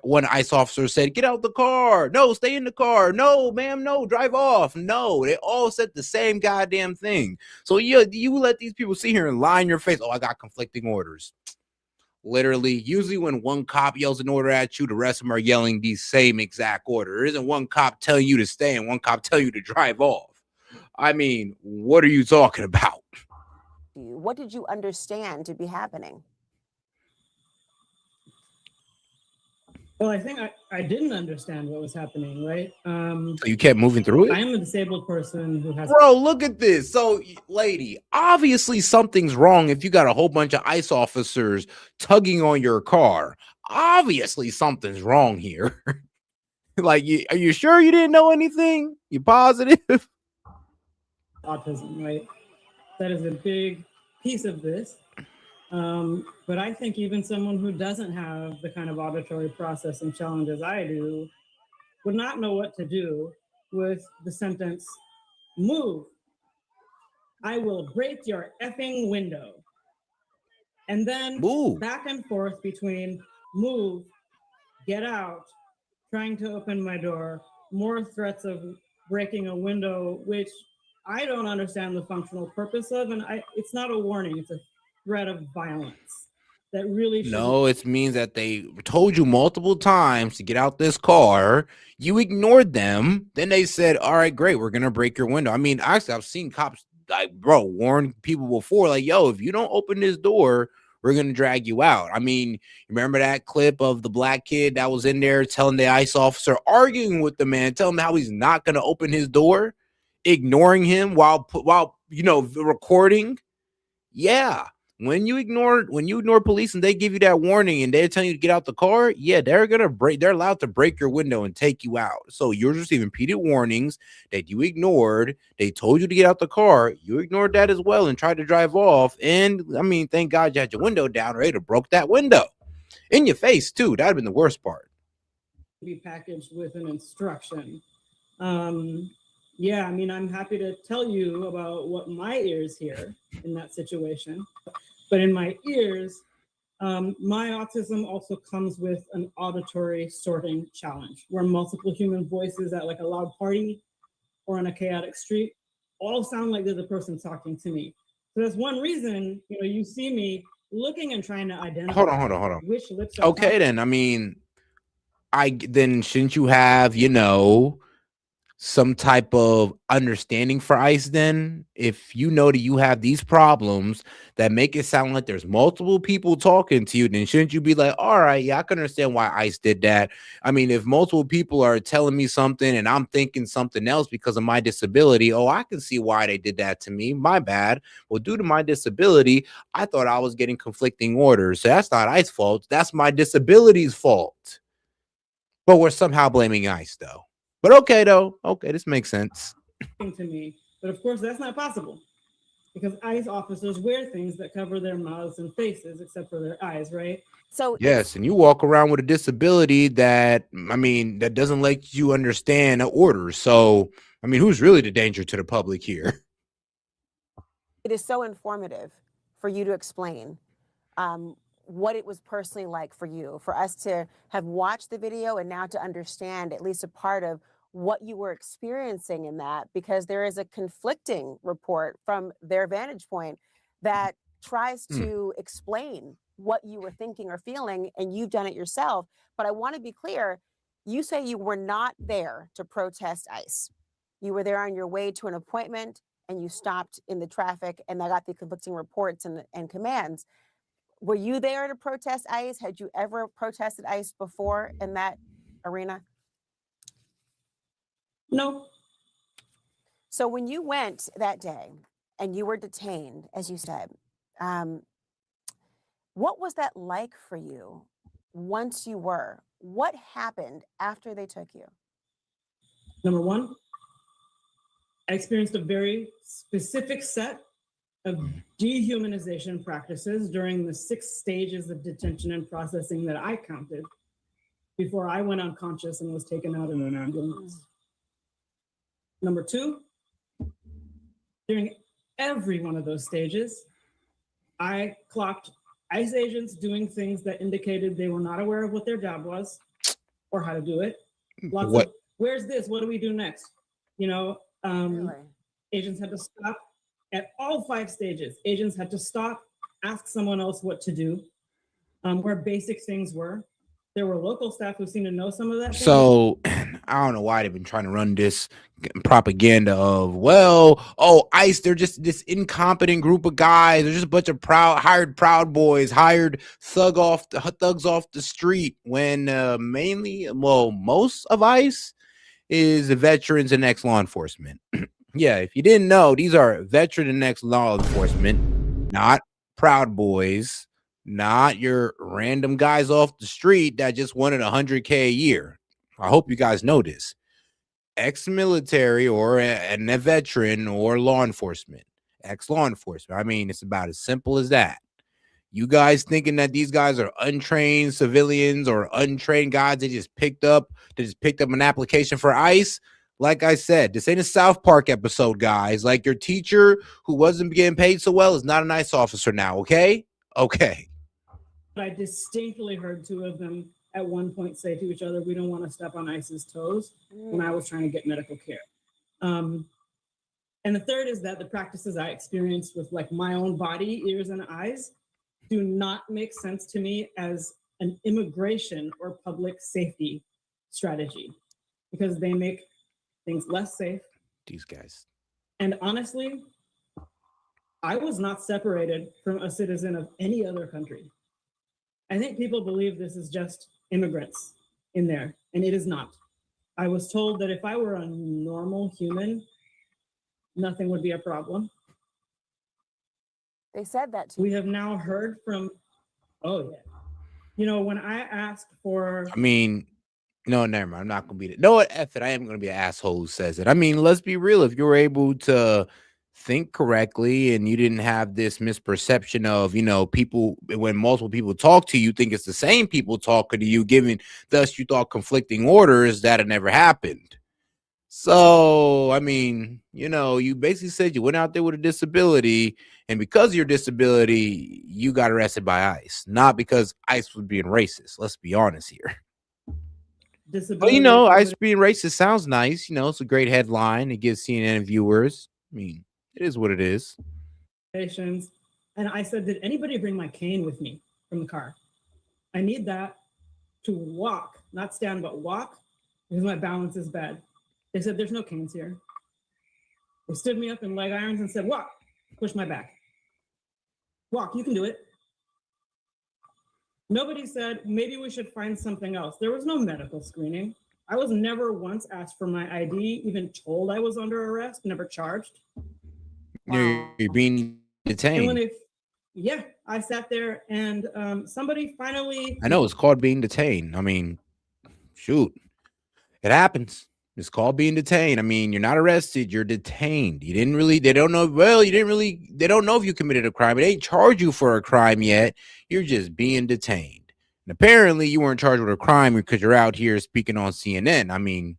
one ICE officer said, "Get out the car." No, stay in the car. No, ma'am. No, drive off. No, they all said the same goddamn thing. So you let these people sit here and lie in your face. Oh, I got conflicting orders. Literally, usually when one cop yells an order at you, the rest of them are yelling the same exact order. There isn't one cop telling you to stay and one cop telling you to drive off. I mean, what are you talking about? What did you understand to be happening? Well, I think I didn't understand what was happening, right? So you kept moving through it? I am a disabled person who has. Bro, look at this. So, lady, obviously something's wrong if you got a whole bunch of ICE officers tugging on your car. Obviously something's wrong here. Like, are you sure you didn't know anything? You positive? Autism, right? That is a big piece of this. But I think even someone who doesn't have the kind of auditory processing challenges I do would not know what to do with the sentence, move, I will break your effing window. And then move. Back and forth between move, get out, trying to open my door, more threats of breaking a window, which I don't understand the functional purpose of. And it's not a warning, it's a threat of violence that really should. No, it means that they told you multiple times to get out this car. You ignored them. Then they said, all right, great, we're going to break your window. I mean, actually, I've seen cops, like, bro, warn people before, like, yo, if you don't open this door, we're going to drag you out. I mean, remember that clip of the black kid that was in there telling the ICE officer, arguing with the man, telling him how he's not going to open his door, ignoring him while you know, recording? Yeah. When you ignore police and they give you that warning and they're telling you to get out the car, yeah, they're allowed to break your window and take you out. So you're receiving repeated warnings that you ignored. They told you to get out the car. You ignored that as well and tried to drive off. And I mean, thank God you had your window down, or they'd have broke that window in your face too. That'd have been the worst part. Be packaged with an instruction. Yeah, I mean, I'm happy to tell you about what my ears hear in that situation. But in my ears, my autism also comes with an auditory sorting challenge where multiple human voices at like a loud party or on a chaotic street all sound like they're the person talking to me. So that's one reason, you know, you see me looking and trying to identify. Hold on. Which lips are Okay, then. I mean, then shouldn't you have, you know, some type of understanding for ICE then? If you know that you have these problems that make it sound like there's multiple people talking to you, then shouldn't you be like, all right, yeah, I can understand why ICE did that. I mean, if multiple people are telling me something and I'm thinking something else because of my disability, oh, I can see why they did that to me. My bad. Well, due to my disability, I thought I was getting conflicting orders. So that's not ICE's fault. That's my disability's fault. But we're somehow blaming ICE though. But okay, though. Okay, this makes sense. To me, but of course that's not possible because ICE officers wear things that cover their mouths and faces except for their eyes, right? So yes, and you walk around with a disability that, I mean, that doesn't let you understand orders. So, I mean, who's really the danger to the public here? it is so informative for you to explain what it was personally like for you, for us to have watched the video and now to understand at least a part of what you were experiencing in that, because there is a conflicting report from their vantage point that tries to explain what you were thinking or feeling, and you've done it yourself. But I want to be clear, you say you were not there to protest ICE. You were there on your way to an appointment and you stopped in the traffic, and I got the conflicting reports and commands. Were you there to protest ICE? Had you ever protested ICE before in that arena? No. So when you went that day and you were detained, as you said, what was that like for you once you were? What happened after they took you? Number one, I experienced a very specific set of dehumanization practices during the 6 stages of detention and processing that I counted before I went unconscious and was taken out in an ambulance. Number 2, during every one of those stages, I clocked ICE agents doing things that indicated they were not aware of what their job was or how to do it. Lots of, where's this? What do we do next? You know, agents had to stop at all 5 stages. Agents had to stop, ask someone else what to do, where basic things were. There were local staff who seemed to know some of that. So I don't know why they've been trying to run this propaganda of, well, oh, ICE, they're just this incompetent group of guys. They're just a bunch of hired Proud Boys, hired thugs off the street. When mainly, well, most of ICE is veterans and ex-law enforcement. Yeah, if you didn't know, these are veteran and ex-law enforcement, not Proud Boys, not your random guys off the street that just wanted $100K a year. I hope you guys know this. Ex-military or a veteran or law enforcement, ex-law enforcement. I mean, it's about as simple as that. You guys thinking that these guys are untrained civilians or untrained guys they just picked up an application for ICE? Like I said, this ain't a South Park episode, guys. Like, your teacher who wasn't getting paid so well is not a nice officer now, okay? Okay. I distinctly heard two of them at one point say to each other, "We don't want to step on ICE's toes," when I was trying to get medical care. And the third is that the practices I experienced with like my own body, ears, and eyes do not make sense to me as an immigration or public safety strategy, because they make things less safe. These guys. And honestly, I was not separated from a citizen of any other country. I think people believe this is just immigrants in there, and it is not. I was told that if I were a normal human, nothing would be a problem. They said that to We have now heard from, oh yeah. You know, when I asked for, I mean, no, never mind. I'm not gonna be no what F it. I am gonna be an asshole who says it. I mean, let's be real. If you're able to think correctly and you didn't have this misperception of, you know, people when multiple people talk to you, think it's the same people talking to you, giving thus you thought conflicting orders, that had never happened. So, I mean, you know, you basically said you went out there with a disability, and because of your disability, you got arrested by ICE, not because ICE was being racist. Let's be honest here. But, you know, ICE being racist sounds nice. You know, it's a great headline. It gives CNN viewers. I mean, it is what it is. patients, and I said, did anybody bring my cane with me from the car? I need that to walk, not stand, but walk, because my balance is bad. They said, there's no canes here. They stood me up in leg irons and said, walk, push my back. Walk, you can do it. Nobody said, maybe we should find something else. There was no medical screening. I was never once asked for my ID, even told I was under arrest, never charged. You're being detained. And when yeah, I sat there and somebody finally. I know it's called being detained. I mean, shoot, it happens. It's called being detained. I mean, you're not arrested, you're detained. You didn't really, they don't know, well, you didn't really, they don't know if you committed a crime. They ain't charged you for a crime yet. You're just being detained. And apparently you weren't charged with a crime because you're out here speaking on CNN. I mean,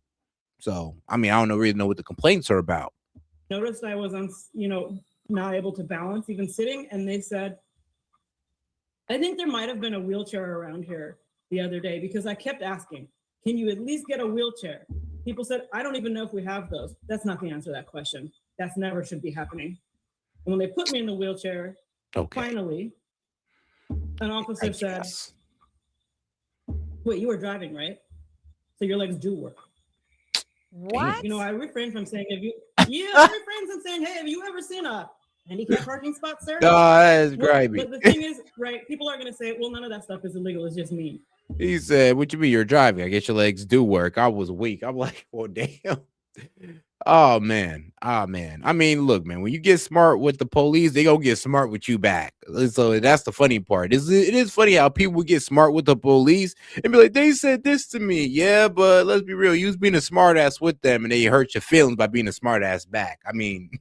so, I mean, I don't really know what the complaints are about. Noticed I was, not able to balance even sitting. And they said, I think there might have been a wheelchair around here the other day, because I kept asking, can you at least get a wheelchair? People said, I don't even know if we have those. That's not the answer to that question. That's never should be happening. And when they put me in the wheelchair, finally, an officer said, wait, you were driving, right? So your legs do work. What? You know, I refrain from saying, I refrain from saying, hey, have you ever seen a handicap parking spot, sir? No, that is grimy. But the thing is, right, people are going to say, well, none of that stuff is illegal. It's just mean. He said, what you mean you're driving? I guess your legs do work. I was weak. I'm like, well, damn. Oh, man. I mean, look, man, when you get smart with the police, they gonna get smart with you back. So that's the funny part. It is funny how people get smart with the police and be like, they said this to me. Yeah, but let's be real. You was being a smart ass with them and they hurt your feelings by being a smart ass back. I mean,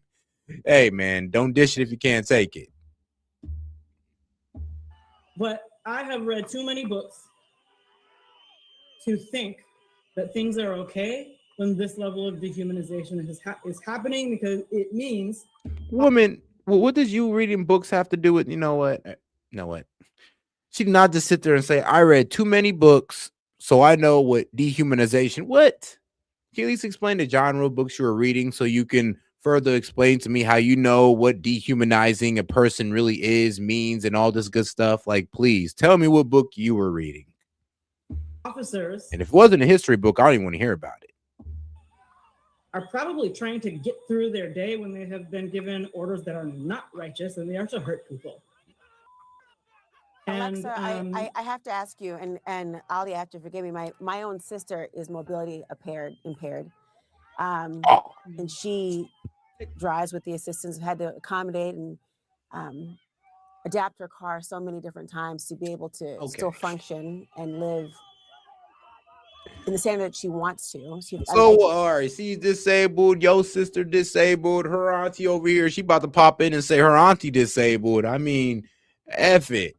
hey, man, don't dish it if you can't take it. But I have read too many books to think that things are okay when this level of dehumanization is happening, because it means. Woman, what does you reading books have to do with, you know what? She did not just sit there and say, I read too many books, so I know what dehumanization. What? Can you at least explain the genre of books you were reading so you can further explain to me how you know what dehumanizing a person really is, means, and all this good stuff? Like, please tell me what book you were reading. Officers. And if it wasn't a history book, I don't even want to hear about it. are probably trying to get through their day when they have been given orders that are not righteous and they are to hurt people. Alexa, I have to ask you, and Ali, you have to forgive me. My own sister is mobility impaired, and she drives with the assistance. Had to accommodate and adapt her car so many different times to be able to still function and live in the standard that she wants to. So, all right, she's disabled. Your sister disabled. Her auntie over here, she about to pop in and say her auntie disabled. I mean, F it,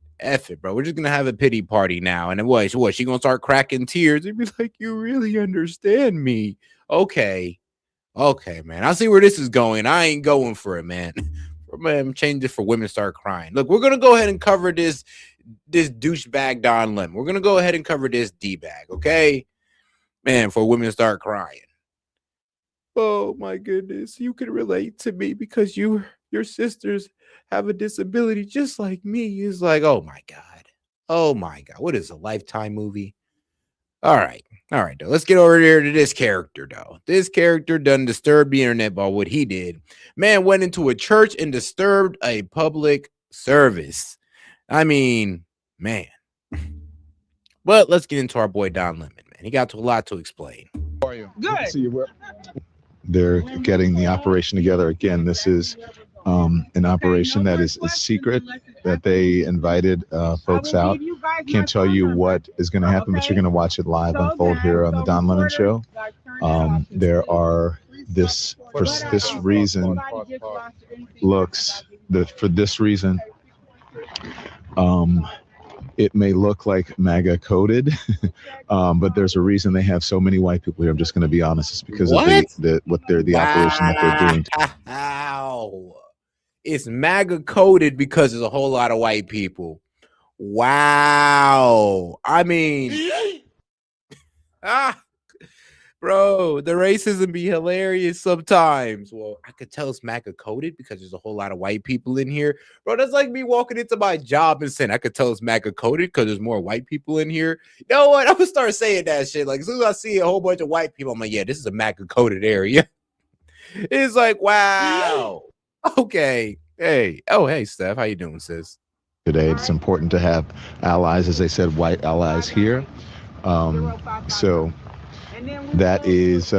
bro. We're just gonna have a pity party now. And then what? She gonna start cracking tears and be like, "You really understand me?" Okay, man. I see where this is going. I ain't going for it, man. Man, change it for women start crying. Look, we're gonna go ahead and cover this douchebag Don Lemon. We're gonna go ahead and cover this D-bag, okay? Man, for women to start crying. Oh my goodness, you can relate to me because your sisters have a disability just like me. It's like, oh my god, what is a Lifetime movie? All right, though. Let's get over here to this character, though. This character done disturbed the internet by what he did. Man went into a church and disturbed a public service. I mean, man. But let's get into our boy Don Lemon, man. He got to a lot to explain. How are you? Good to see you. They're getting the operation together again. This is an operation that is secret, that they invited folks out. Can't tell you what is going to happen, but you're going to watch it live unfold here on the Don Lemon Show. There are for this reason it may look like MAGA coded, but there's a reason they have so many white people here. I'm just going to be honest. It's because of the operation that they're doing. Wow. It's MAGA coded because there's a whole lot of white people. Wow. I mean, bro, the racism be hilarious sometimes. Well, I could tell it's MAGA coded because there's a whole lot of white people in here. Bro, that's like me walking into my job and saying I could tell it's MAGA coded because there's more white people in here. You know what? I'm gonna start saying that shit. Like, as soon as I see a whole bunch of white people, I'm like, yeah, this is a MAGA coded area. It's like, wow. Okay. Hey. Oh, hey, Steph. How you doing, sis? Today, it's important to have allies, as they said, white allies here. So that is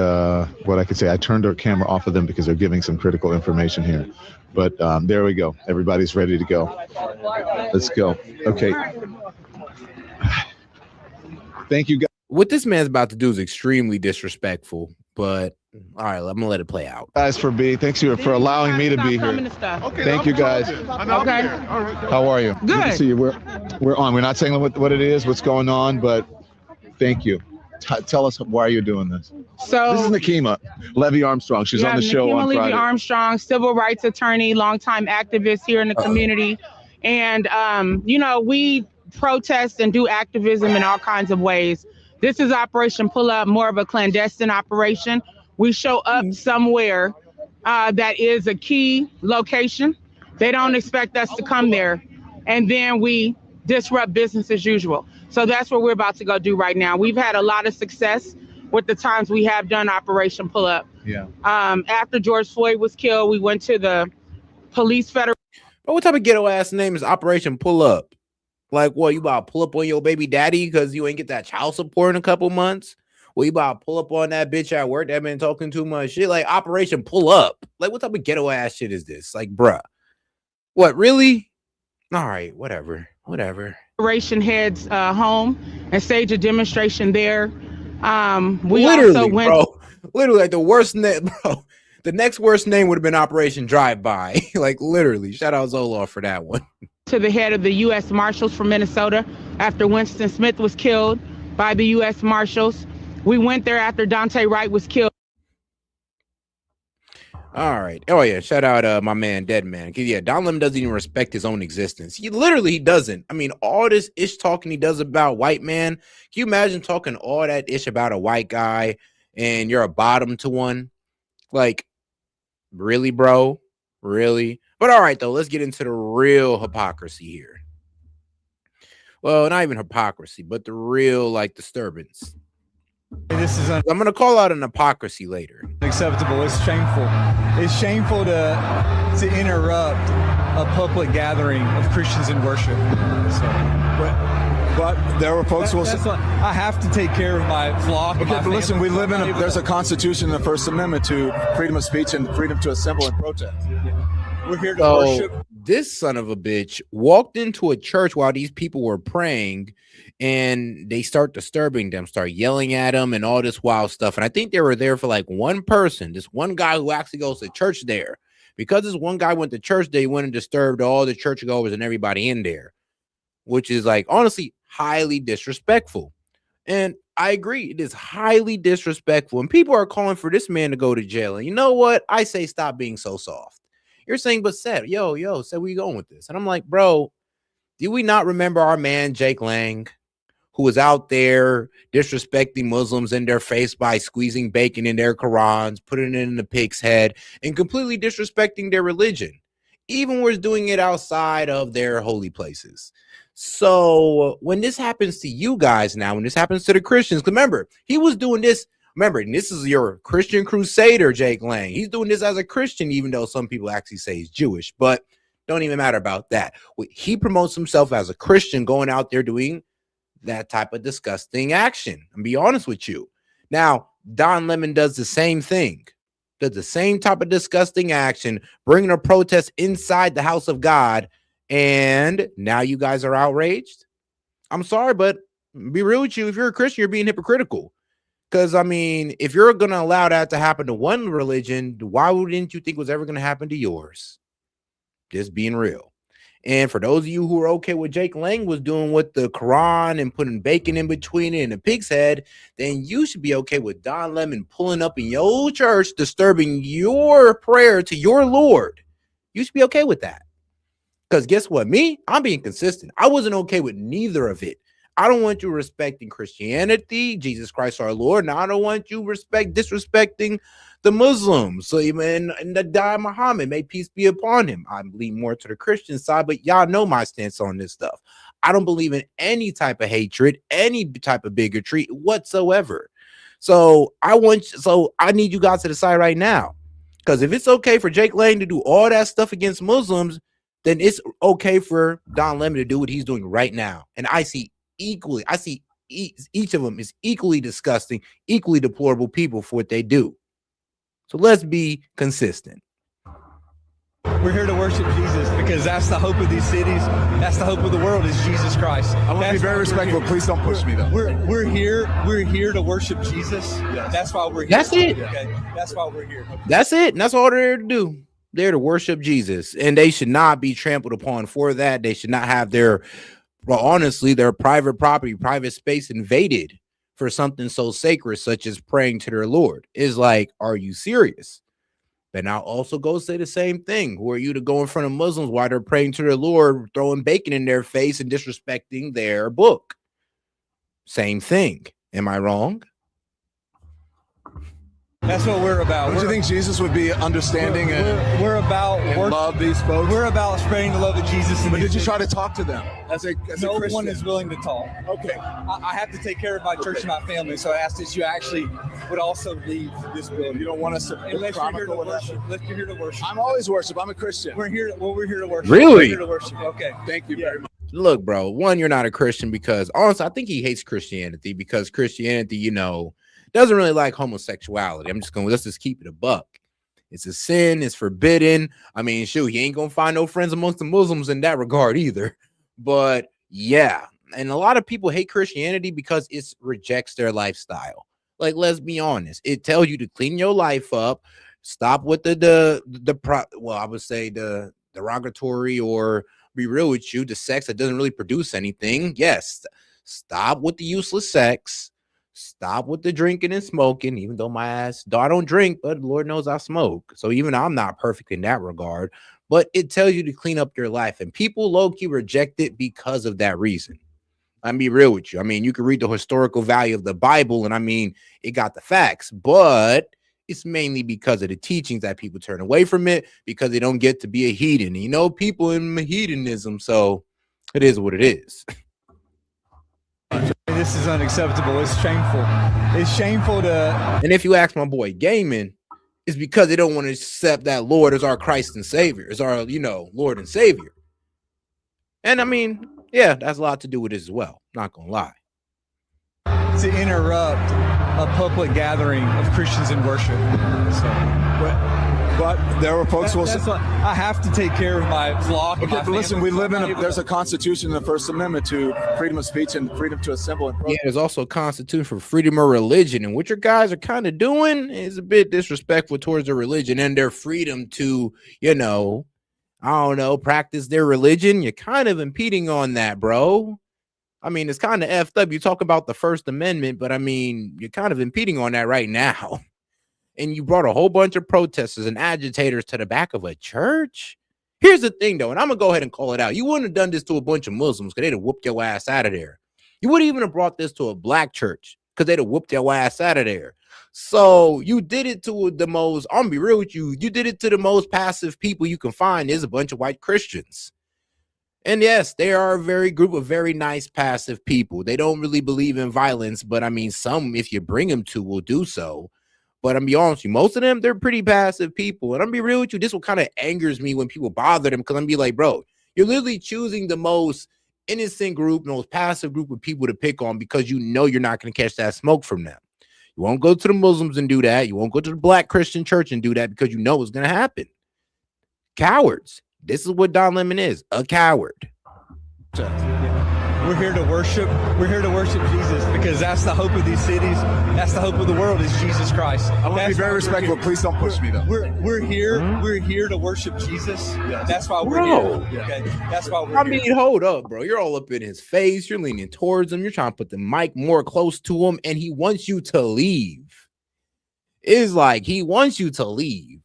what I could say. I turned our camera off of them because they're giving some critical information here. But there we go. Everybody's ready to go. Let's go. Okay. Thank you, guys. What this man's about to do is extremely disrespectful, but all right, I'm gonna let it play out. Guys, for thanks you for allowing me to be here. Okay, thank you, guys. Okay. How are you? Good to see you. We're on. We're not saying what it is, what's going on, but thank you. Tell us why you're doing this. So this is Nakima Levy Armstrong. She's on the show Nakima on Friday. Levy Armstrong, civil rights attorney, longtime activist here in the community, and we protest and do activism in all kinds of ways. This is Operation Pull Up, more of a clandestine operation. We show up somewhere that is a key location. They don't expect us to come there, and then we disrupt business as usual. So that's what we're about to go do right now. We've had a lot of success with the times we have done Operation Pull Up. Yeah. After George Floyd was killed, we went to the police federal. What type of ghetto ass name is Operation Pull Up? Like, what, you about to pull up on your baby daddy because you ain't get that child support in a couple months? Well, you about to pull up on that bitch at work that been talking too much shit? Like, Operation Pull Up. Like, what type of ghetto ass shit is this? Like, bruh. What, really? All right, whatever. Operation heads home and stage a demonstration there. We literally, also went, bro. Literally, like the worst name, bro. The next worst name would have been Operation Drive By. Like, literally. Shout out Zoloft for that one. To the head of the U.S. Marshals from Minnesota after Winston Smith was killed by the U.S. Marshals. We went there after Dante Wright was killed. All right. Oh, yeah. Shout out my man, Dead Man. Yeah, Don Lemon doesn't even respect his own existence. He doesn't. I mean, all this ish talking he does about white man. Can you imagine talking all that ish about a white guy and you're a bottom to one? Like, really, bro? Really? But all right, though, let's get into the real hypocrisy here. Well, not even hypocrisy, but the real, like, disturbance. I'm going to call out an hypocrisy later. Acceptable. It's shameful. It's shameful to interrupt a public gathering of Christians in worship. But there were folks who will say, I have to take care of my flock. Okay, but listen, we live in there's a constitution in the First Amendment to freedom of speech and freedom to assemble and protest. We're here to worship. This son of a bitch walked into a church while these people were praying, and they start disturbing them, start yelling at them and all this wild stuff. And I think they were there for like one person, this one guy who actually goes to church there. Because this one guy went to church, they went and disturbed all the churchgoers and everybody in there, which is like honestly highly disrespectful. And I agree, it is highly disrespectful. And people are calling for this man to go to jail. And you know what? I say stop being so soft. You're saying, but Seth, yo, Seth, where you going with this? And I'm like, bro, do we not remember our man Jake Lang, who was out there disrespecting Muslims in their face by squeezing bacon in their Qurans, putting it in the pig's head, and completely disrespecting their religion, even was doing it outside of their holy places. So when this happens to you guys now, when this happens to the Christians, remember, he was doing this. Remember, and this is your Christian crusader, Jake Lang. He's doing this as a Christian, even though some people actually say he's Jewish, but don't even matter about that. He promotes himself as a Christian, going out there doing that type of disgusting action. And be honest with you. Now, Don Lemon does the same thing, does the same type of disgusting action, bringing a protest inside the house of God. And now you guys are outraged. I'm sorry, but be real with you. If you're a Christian, you're being hypocritical. Because, I mean, if you're going to allow that to happen to one religion, why wouldn't you think it was ever going to happen to yours? Just being real. And for those of you who are okay with Jake Lang was doing with the Quran and putting bacon in between it and a pig's head, then you should be okay with Don Lemon pulling up in your church, disturbing your prayer to your Lord. You should be okay with that. Because guess what? Me, I'm being consistent. I wasn't okay with neither of it. I don't want you respecting Christianity, Jesus Christ our Lord, and I don't want you disrespecting the Muslims. So even and the guy Muhammad, may peace be upon him. I lean more to the Christian side, but y'all know my stance on this stuff. I don't believe in any type of hatred, any type of bigotry whatsoever. So I need you guys to decide right now. Because if it's okay for Jake Lang to do all that stuff against Muslims, then it's okay for Don Lemon to do what he's doing right now. And I see each of them is equally disgusting, equally deplorable people for what they do. So let's be consistent. We're here to worship Jesus because that's the hope of these cities. That's the hope of the world is Jesus Christ. I want to be very respectful. Please don't push me, though. We're here to worship Jesus. Yes. That's why we're here. That's it. Okay. That's why we're here. Okay. That's it. And that's all they're here to do. They're to worship Jesus. And they should not be trampled upon for that. They should not have their private property, private space invaded for something so sacred, such as praying to their Lord. Is like, are you serious? Then I'll also go say the same thing. Who are you to go in front of Muslims while they're praying to their Lord, throwing bacon in their face and disrespecting their book? Same thing. Am I wrong? That's what we're about. Don't you think Jesus would be understanding we're about and love these folks? We're about spreading the love of Jesus. But did you try to talk to them as a no Christian? one is willing to talk. Okay. I have to take care of my church and my family, so I asked that you actually would also leave this building. You don't want us to unless you're here to worship. Unless you're here to worship. I'm always worship. I'm a Christian. We're here to worship. Really? We're here to worship. Okay. Thank you very much. Look, bro, one, you're not a Christian because honestly, I think he hates Christianity because Christianity, doesn't really like homosexuality. Let's just keep it a buck. It's a sin. It's forbidden. I mean, shoot, he ain't gonna find no friends amongst the Muslims in that regard either. But yeah, and a lot of people hate Christianity because it rejects their lifestyle. Like, let's be honest. It tells you to clean your life up, stop with the derogatory, or be real with you, the sex that doesn't really produce anything. Yes, stop with the useless sex. Stop with the drinking and smoking, even though I don't drink, but Lord knows I smoke. So even I'm not perfect in that regard, but it tells you to clean up your life. And people low-key reject it because of that reason. I'm be real with you. I mean, you can read the historical value of the Bible, and I mean, it got the facts, but it's mainly because of the teachings that people turn away from it because they don't get to be a heathen. People in heathenism, so it is what it is. this is unacceptable. It's shameful. It's shameful to. And if you ask my boy Gaiman, it's because they don't want to accept that Lord as our Christ and Savior, as our, Lord and Savior. And I mean, yeah, that's a lot to do with it as well. Not gonna lie. To interrupt a public gathering of Christians in worship. But there were folks who will say, I have to take care of my flock. okay, but listen, we live there's a constitution in the First Amendment to freedom of speech and freedom to assemble. Yeah, there's also a constitution for freedom of religion. And what your guys are kind of doing is a bit disrespectful towards their religion and their freedom to, practice their religion. You're kind of impeding on that, bro. I mean, it's kind of effed up. You talk about the First Amendment, but I mean, you're kind of impeding on that right now. And you brought a whole bunch of protesters and agitators to the back of a church. Here's the thing, though, and I'm going to go ahead and call it out. You wouldn't have done this to a bunch of Muslims because they'd have whooped your ass out of there. You wouldn't even have brought this to a black church because they'd have whooped your ass out of there. So you did it to the most, I'm going to be real with you, you did it to the most passive people you can find is a bunch of white Christians. And yes, they are a group of very nice passive people. They don't really believe in violence, but I mean, some, if you bring them to, will do so. But I'm be honest with you, most of them, they're pretty passive people. And I'm be real with you, this what kind of angers me when people bother them, because I'm be like, bro, you're literally choosing the most innocent group, most passive group of people to pick on because you know you're not going to catch that smoke from them. You won't go to the Muslims and do that. You won't go to the black Christian church and do that because you know it's going to happen. Cowards. This is what Don Lemon is, a coward. We're here to worship. We're here to worship Jesus because that's the hope of these cities. That's the hope of the world is Jesus Christ. I want to be very respectful. Please don't push me, though. We're here. We're here to worship Jesus. Yes. That's why we're here. Okay, that's why we're here. I mean, hold up, bro. You're all up in his face. You're leaning towards him. You're trying to put the mic more close to him, and he wants you to leave. It's like he wants you to leave.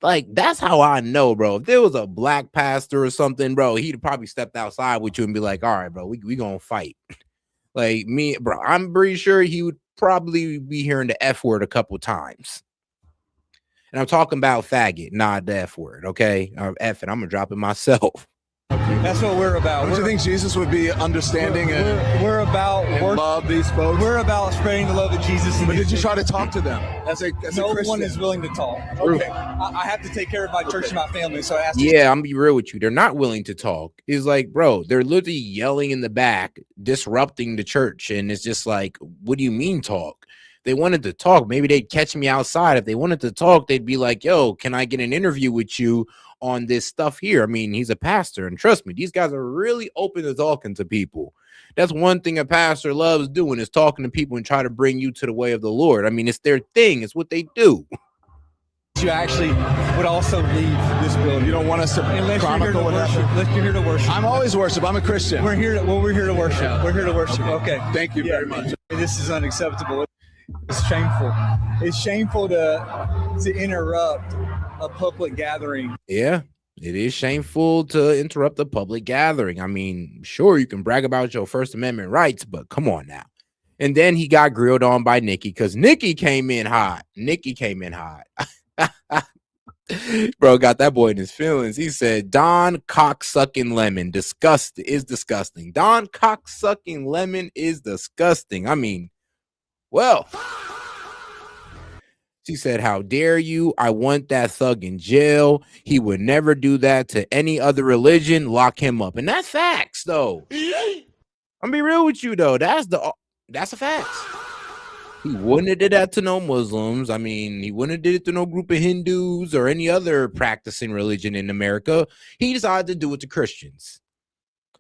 Like, that's how I know, bro. If there was a black pastor or something, bro, he'd probably stepped outside with you and be like, all right, bro, we gonna fight. Like me, bro, I'm pretty sure he would probably be hearing the F word a couple times. And I'm talking about faggot, not the F word, okay? F it, I'm gonna drop it myself. That's what we're about. Don't you think Jesus would be understanding we're about and love these folks? We're about spreading the love of Jesus. But did you try to talk to them as a no Christian? one is willing to talk. Okay, I have to take care of my church and my family, so I ask. Yeah, I'm gonna be real with you. They're not willing to talk. It's like, bro, they're literally yelling in the back, disrupting the church, and it's just like, what do you mean talk? They wanted to talk. Maybe they'd catch me outside. If they wanted to talk, they'd be like, yo, can I get an interview with you on this stuff here? I mean, he's a pastor, and trust me, these guys are really open to talking to people. That's one thing a pastor loves doing, is talking to people and try to bring you to the way of the Lord. I mean, it's their thing. It's what they do. You actually would also leave this building. You don't want us to chronicle what happened? Unless you're here to worship. I'm always worship. I'm a Christian. We're here to worship. Yeah. We're here to worship. Okay. Thank you very much. This is unacceptable. It's shameful. It's shameful to interrupt a public gathering. Yeah, it is shameful to interrupt a public gathering. I mean, sure, you can brag about your First Amendment rights, but come on now. And then he got grilled on by Nikki because Nikki came in hot. Bro got that boy in his feelings. He said, Don cocksucking Lemon is disgusting. Don cocksucking Lemon is disgusting. I mean, well, she said, how dare you? I want that thug in jail. He would never do that to any other religion. Lock him up. And that's facts, though. I'm be real with you, though. That's a fact. He wouldn't have did that to no Muslims. I mean, he wouldn't have did it to no group of Hindus or any other practicing religion in America. He decided to do it to Christians.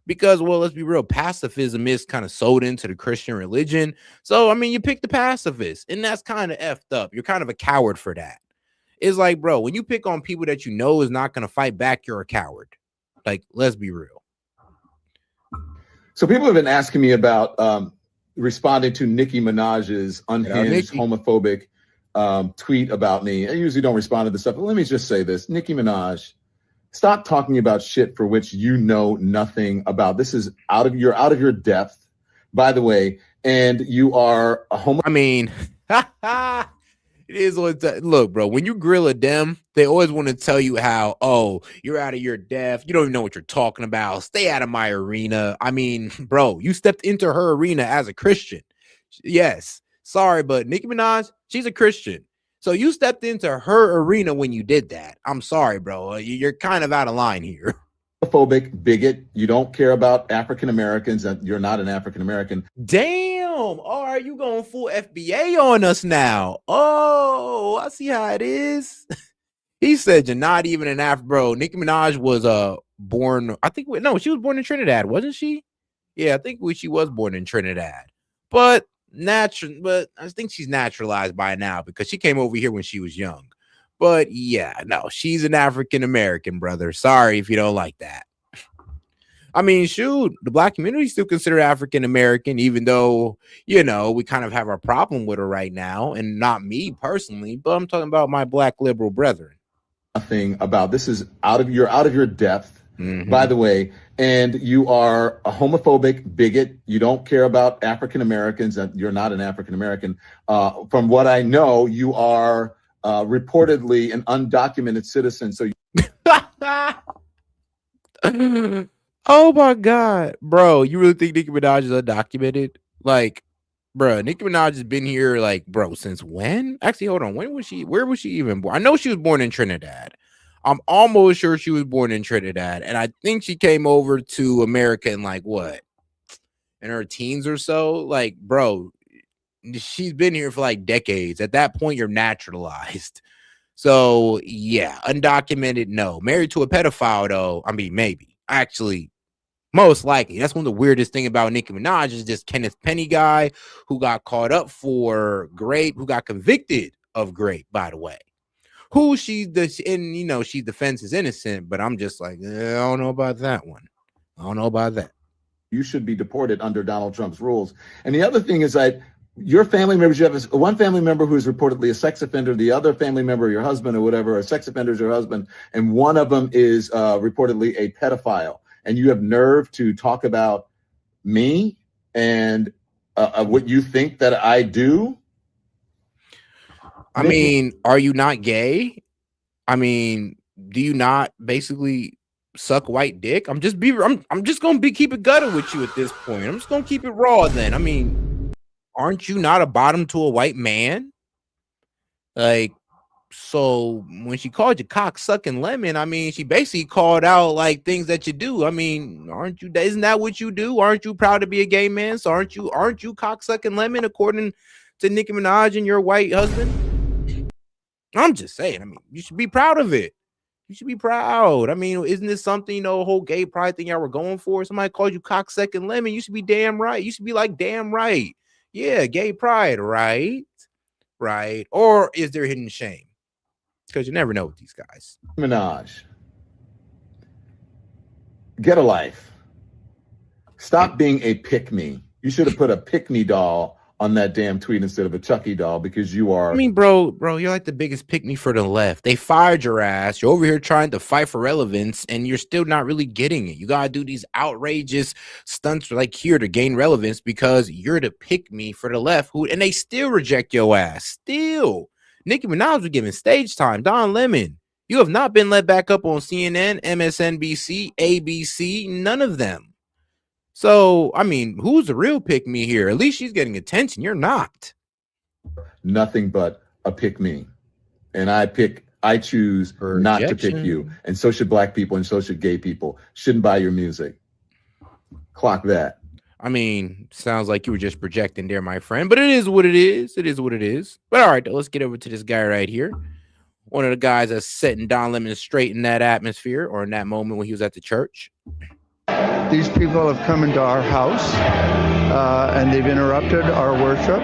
Because, well, let's be real, pacifism is kind of sold into the Christian religion. So, I mean, you pick the pacifist, and that's kind of effed up. You're kind of a coward for that. It's like, bro, when you pick on people that you know is not going to fight back, you're a coward. Like, let's be real. So people have been asking me about responding to Nicki Minaj's unhinged, homophobic tweet about me. I usually don't respond to this stuff, but let me just say this. Nicki Minaj, stop talking about shit for which you know nothing about. This is out of your depth, by the way, and you are a homo. I mean, It is what look, bro. When you grill a dem, they always want to tell you how, oh, you're out of your depth. You don't even know what you're talking about. Stay out of my arena. I mean, bro, you stepped into her arena as a Christian. Yes. Sorry, but Nicki Minaj, she's a Christian. So you stepped into her arena when you did that. I'm sorry, bro. You're kind of out of line here. Homophobic bigot. You don't care about African Americans. You're not an African American. Damn. All right, you going full FBA on us now. Oh, I see how it is. He said you're not even an bro. Nicki Minaj was born. I think she was born in Trinidad, wasn't she? Yeah, I think she was born in Trinidad. But I think she's naturalized by now because she came over here when she was young. But yeah, no, she's an African American, brother. Sorry if you don't like that. I mean, shoot, the black community still considered African American, even though, you know, we kind of have a problem with her right now, and not me personally, but I'm talking about my black liberal brethren. Nothing about this is out of your depth, by the way, and you are a homophobic bigot. You don't care about African Americans. You're not an African American. From what I know, you are reportedly an undocumented citizen. So. Oh my God, bro. You really think Nicki Minaj is undocumented? Like, bro, Nicki Minaj has been here, like, bro, since when? Actually, hold on. Where was she even born? I know she was born in Trinidad. I'm almost sure she was born in Trinidad. And I think she came over to America in like what? In her teens or so? Like, bro, she's been here for like decades. At that point, you're naturalized. So yeah, undocumented, no. Married to a pedophile, though. I mean, maybe. Actually, most likely. That's one of the weirdest thing about Nicki Minaj is this Kenneth Penny guy who got caught up for grape, who got convicted of grape, by the way. Who she's she defends is innocent, but I'm just like, I don't know about that one. I don't know about that. You should be deported under Donald Trump's rules. And the other thing is that your family members, you have one family member who is reportedly a sex offender, the other family member, your husband or whatever, a sex offender is your husband, and one of them is reportedly a pedophile. And you have nerve to talk about me and what you think that I do? I mean, are you not gay? I mean, do you not basically suck white dick? I'm just gonna keep it gutted with you at this point. I'm just gonna keep it raw then. I mean, aren't you not a bottom to a white man? Like, so when she called you cock sucking lemon, I mean, she basically called out like things that you do. I mean, isn't that what you do? Aren't you proud to be a gay man? So aren't you cock sucking lemon according to Nicki Minaj and your white husband? I'm just saying, I mean, you should be proud of it. You should be proud. I mean, isn't this something, a whole gay pride thing y'all were going for? Somebody called you cock sucking lemon. You should be damn right. You should be like, damn right. Yeah, gay pride, right? Right. Or is there hidden shame? Because you never know with these guys. Minaj, get a life. Stop being a pick-me. You should have put a pick-me doll on that damn tweet instead of a Chucky doll because you are. I mean, bro, you're like the biggest pick-me for the left. They fired your ass. You're over here trying to fight for relevance, and you're still not really getting it. You gotta do these outrageous stunts like here to gain relevance because you're the pick-me for the left, and they still reject your ass. Still. Nicki Minaj was given stage time. Don Lemon, you have not been let back up on CNN, MSNBC, ABC, none of them. So, I mean, who's the real pick-me here? At least she's getting attention. You're not. Nothing but a pick-me. And I choose not to pick you. And so should black people and so should gay people. Shouldn't buy your music. Clock that. I mean, sounds like you were just projecting there, my friend. But it is what it is. It is what it is. But all right, let's get over to this guy right here. One of the guys that's setting Don Lemon straight in that atmosphere or in that moment when he was at the church. These people have come into our house and they've interrupted our worship.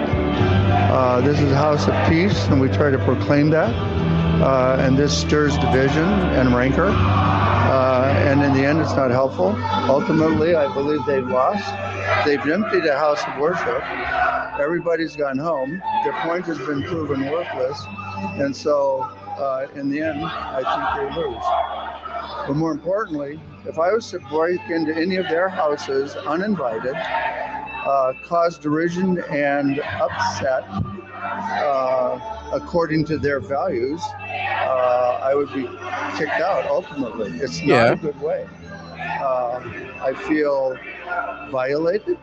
This is a house of peace, and we try to proclaim that. And this stirs division and rancor. And in the end, it's not helpful. Ultimately, I believe they've lost. They've emptied a house of worship. Everybody's gone home. Their point has been proven worthless. And so, in the end, I think they lose. But more importantly, if I was to break into any of their houses uninvited, cause derision and upset, according to their values, I would be kicked out ultimately. It's not a good way. I feel violated.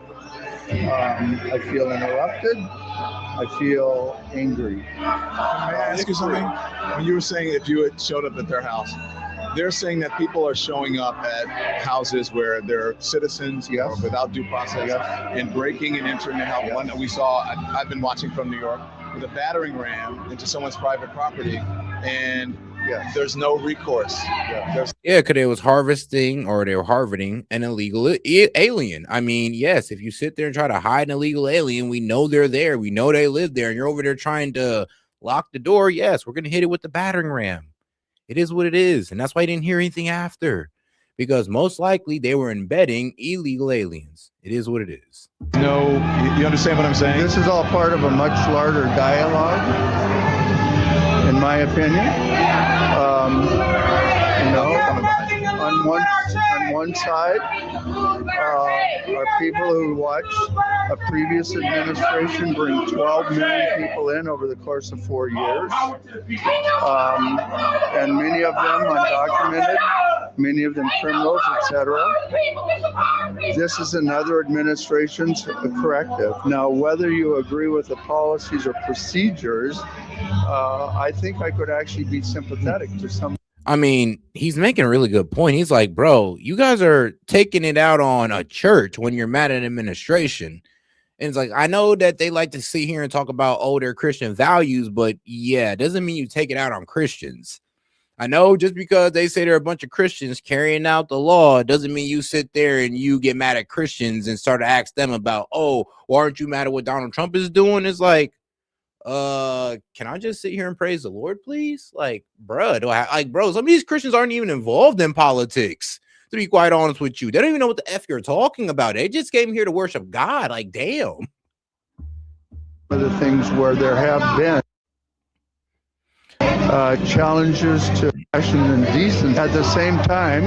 I feel interrupted. I feel angry. May I ask you something? When you were saying if you had showed up at their house, they're saying that people are showing up at houses where they're citizens without due process and breaking and entering their house. One that we saw, I've been watching from New York, with a battering ram into someone's private property, and there's no recourse. Because they was harvesting or they were harvesting an illegal alien. I mean, yes, if you sit there and try to hide an illegal alien, we know they're there. We know they live there, and you're over there trying to lock the door. Yes, we're going to hit it with the battering ram. It is what it is. And that's why I didn't hear anything after, because most likely they were embedding illegal aliens. It is what it is. No, you understand what I'm saying? This is all part of a much larger dialogue, in my opinion. On one side are people who watched a previous administration bring 12 million people in over the course of 4 years, and many of them undocumented, many of them criminals, etc. This is another administration's corrective. Now, whether you agree with the policies or procedures, I think I could actually be sympathetic to some. I mean, he's making a really good point. He's like, bro, you guys are taking it out on a church when you're mad at administration. And it's like, I know that they like to sit here and talk about, oh, their Christian values, but yeah, it doesn't mean you take it out on Christians. I know just because they say they're a bunch of Christians carrying out the law, it doesn't mean you sit there and you get mad at Christians and start to ask them about, oh, why aren't you mad at what Donald Trump is doing? It's like, can I just sit here and praise the Lord, please? Like, bro, some of these Christians aren't even involved in politics, to be quite honest with you. They don't even know what the F you're talking about. They just came here to worship God. Like, damn. One of the things where there have been challenges to fashion and decency. At the same time,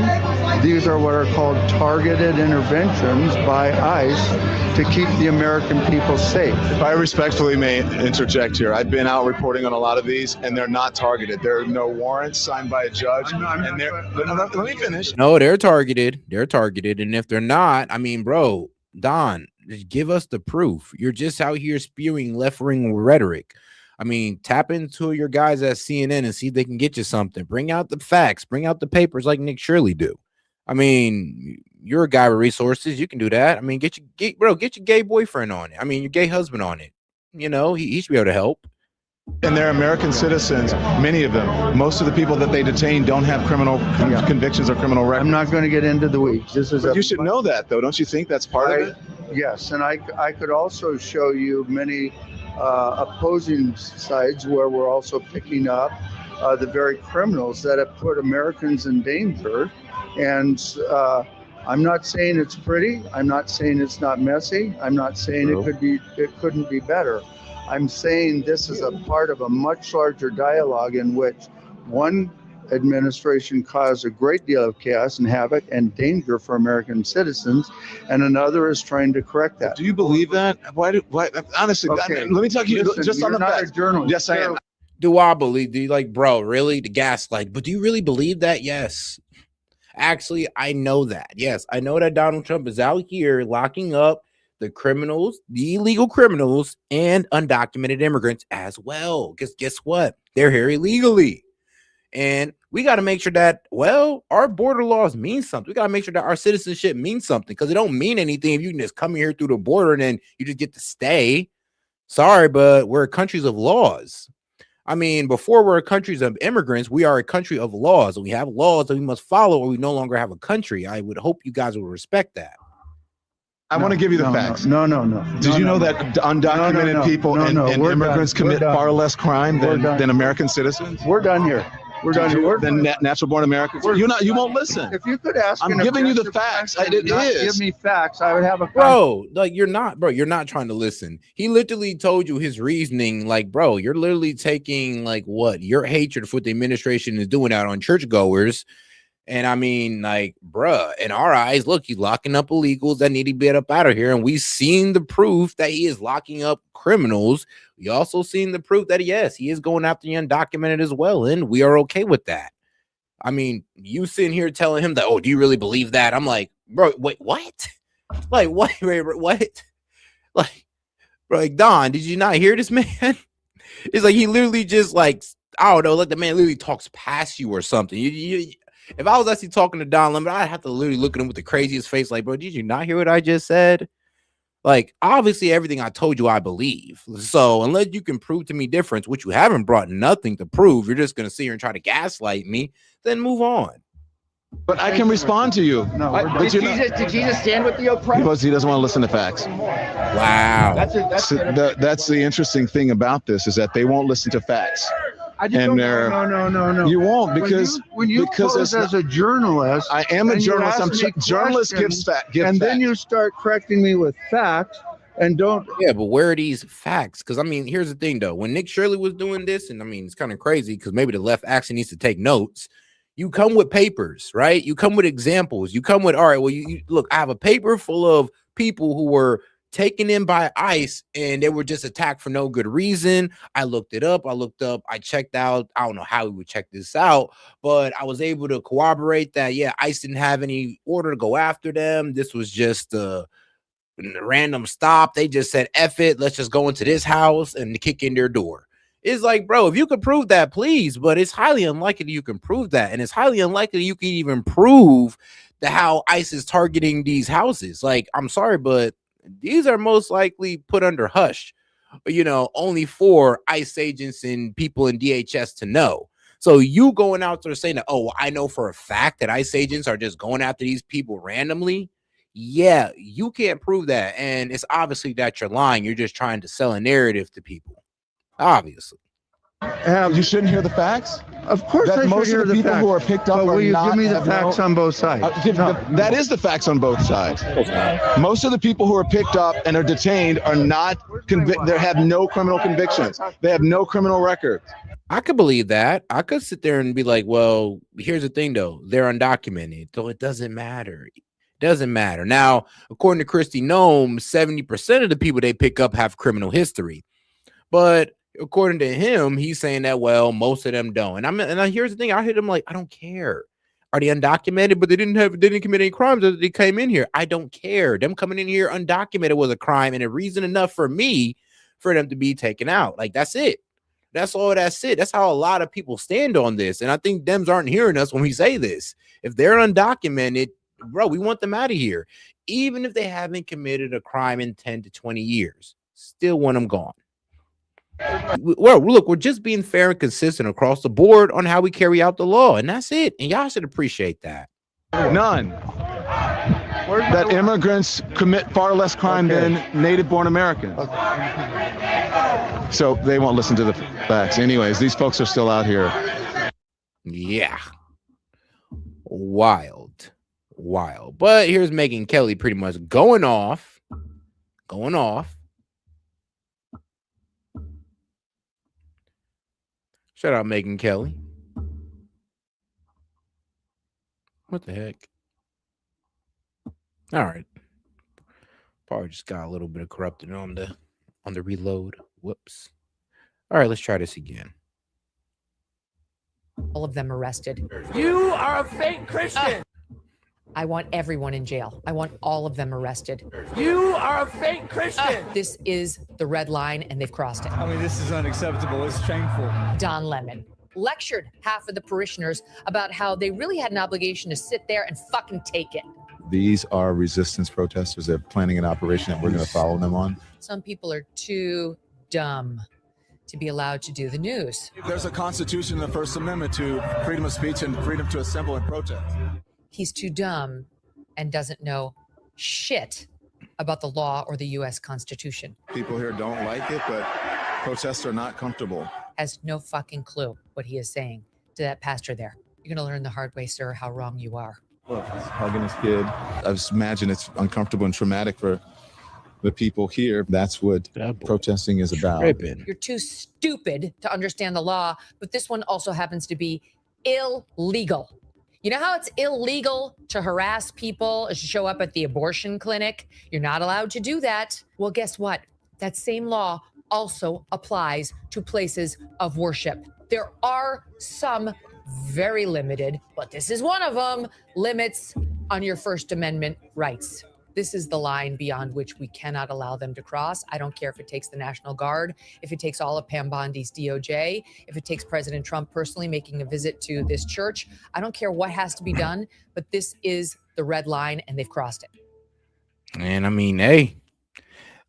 these are what are called targeted interventions by ICE to keep the American people safe. If I respectfully may interject here, I've been out reporting on a lot of these, and they're not targeted. There are no warrants signed by a judge. Let me finish. No, they're targeted. They're targeted. And if they're not, I mean, bro, Don, just give us the proof. You're just out here spewing left-wing rhetoric. I mean, tap into your guys at CNN and see if they can get you something. Bring out the facts. Bring out the papers like Nick Shirley do. I mean, you're a guy with resources. You can do that. I mean, get your gay boyfriend on it. I mean, your gay husband on it. You know, he should be able to help. And they're American citizens, many of them. Most of the people that they detain don't have criminal convictions or criminal records. I'm not going to get into the weeds. But you should know that, though. Don't you think that's part of it? Yes, and I could also show you many opposing sides where we're also picking up the very criminals that have put Americans in danger. And I'm not saying it's pretty. I'm not saying it's not messy. I'm not saying it couldn't be better. I'm saying this is a part of a much larger dialogue in which one administration caused a great deal of chaos and havoc and danger for American citizens, and another is trying to correct that. Do you believe that? Why honestly, let me talk to you just on the facts. Yes, I am. Do I believe? Do you like, bro, really? The gaslight. But do you really believe that? Yes. Actually, I know that. Yes, I know that Donald Trump is out here locking up the criminals, the illegal criminals, and undocumented immigrants as well. Because guess what? They're here illegally. And we got to make sure that, well, our border laws mean something. We got to make sure that our citizenship means something, because it don't mean anything if you can just come here through the border and then you just get to stay. Sorry, but we're countries of laws. I mean, before we're countries of immigrants, we are a country of laws. And we have laws that we must follow, or we no longer have a country. I would hope you guys will respect that. I want to give you the facts. No. Did you know that undocumented people and immigrants commit far less crime than American citizens? We're done here. We're done here. Than natural-born Americans. You won't listen. If you could ask, I'm giving you the facts. It is. Give me facts. I would have a. Bro, like you're not trying to listen. He literally told you his reasoning. Like, bro, you're literally taking like what your hatred for what the administration is doing out on churchgoers And I mean, like, bruh, in our eyes, look, he's locking up illegals that need to get up out of here. And we've seen the proof that he is locking up criminals. We also seen the proof that, yes, he is going after the undocumented as well. And we are okay with that. I mean, you sitting here telling him that, oh, do you really believe that? I'm like, bro, wait, what? Like, what? What? Like, bro, like, Don, did you not hear this man? It's like he literally just, like, I don't know, like the man literally talks past you or something. If I was actually talking to Don Lemon, I'd have to literally look at him with the craziest face, like, bro, did you not hear what I just said? Like, obviously, everything I told you, I believe. So unless you can prove to me difference, which you haven't brought nothing to prove, you're just going to sit here and try to gaslight me, then move on. But I can respond to you. No, did Jesus stand with the oppressed? Because he doesn't want to listen to facts. Wow. That's the interesting thing about this, is that they won't listen to facts. I just don't, no. You won't, because when you pose as a journalist, I am a journalist. Journalist gives facts, and then you start correcting me with facts, and don't. Yeah, but where are these facts? Because I mean, here's the thing, though. When Nick Shirley was doing this, and I mean, it's kind of crazy because maybe the left actually needs to take notes. You come with papers, right? You come with examples. You come with, all right, well, you look, I have a paper full of people who were taken in by ICE and they were just attacked for no good reason. I looked it up. I checked out. I don't know how we would check this out, but I was able to corroborate that, yeah, ICE didn't have any order to go after them. This was just a random stop. They just said, F it, let's just go into this house and kick in their door. It's like, bro, if you could prove that, please, but it's highly unlikely you can prove that. And it's highly unlikely you can even prove that how ICE is targeting these houses. Like, I'm sorry, but these are most likely put under hush, only for ICE agents and people in DHS to know. So you going out there saying that, oh, I know for a fact that ICE agents are just going after these people randomly. Yeah, you can't prove that. And it's obviously that you're lying. You're just trying to sell a narrative to people. Obviously. You shouldn't hear the facts? Of course, I most should hear of the people facts. who are picked up But will are you not, give me the facts on both sides? That is the facts on both sides. Most of the people who are picked up and are detained are not convicted. They have no criminal convictions. They have no criminal record. I could believe that. I could sit there and be like, well, here's the thing, though. They're undocumented, so it doesn't matter. Doesn't matter. Now, according to Christy Nome, 70% of the people they pick up have criminal history. But according to him, he's saying that, well, most of them don't. And here's the thing. I hit him like, I don't care. Are they undocumented, but they didn't commit any crimes that they came in here? I don't care. Them coming in here undocumented was a crime and a reason enough for me for them to be taken out. Like, that's it. That's all. That's it. That's how a lot of people stand on this. And I think Dems aren't hearing us when we say this. If they're undocumented, bro, we want them out of here. Even if they haven't committed a crime in 10 to 20 years, still want them gone. Well, look, we're just being fair and consistent across the board on how we carry out the law, and that's it. And y'all should appreciate that. None. That immigrants commit far less crime than native-born Americans. So they won't listen to the facts. Anyways, these folks are still out here. Yeah. Wild. But here's Megyn Kelly pretty much going off. Shout out Megyn Kelly. What the heck? All right. Probably just got a little bit of corrupted on the reload. Whoops. All right, let's try this again. All of them arrested. You are a fake Christian. I want everyone in jail. I want all of them arrested. You are a fake Christian. This is the red line, and they've crossed it. I mean, this is unacceptable. It's shameful. Don Lemon lectured half of the parishioners about how they really had an obligation to sit there and fucking take it. These are resistance protesters. They're planning an operation that we're going to follow them on. Some people are too dumb to be allowed to do the news. There's a constitution in the First Amendment to freedom of speech and freedom to assemble and protest. He's too dumb and doesn't know shit about the law or the U.S. Constitution. People here don't like it, but protests are not comfortable. Has no fucking clue what he is saying to that pastor there. You're going to learn the hard way, sir, how wrong you are. Look, he's hugging his kid. I just imagine it's uncomfortable and traumatic for the people here. That's what protesting is about. You're too stupid to understand the law, but this one also happens to be illegal. You know how it's illegal to harass people, to show up at the abortion clinic? You're not allowed to do that. Well, guess what? That same law also applies to places of worship. There are some very limited, but this is one of them, limits on your First Amendment rights. This is the line beyond which we cannot allow them to cross. I don't care if it takes the National Guard, if it takes all of Pam Bondi's DOJ, if it takes President Trump personally making a visit to this church. I don't care what has to be done, but this is the red line and they've crossed it. And I mean, hey,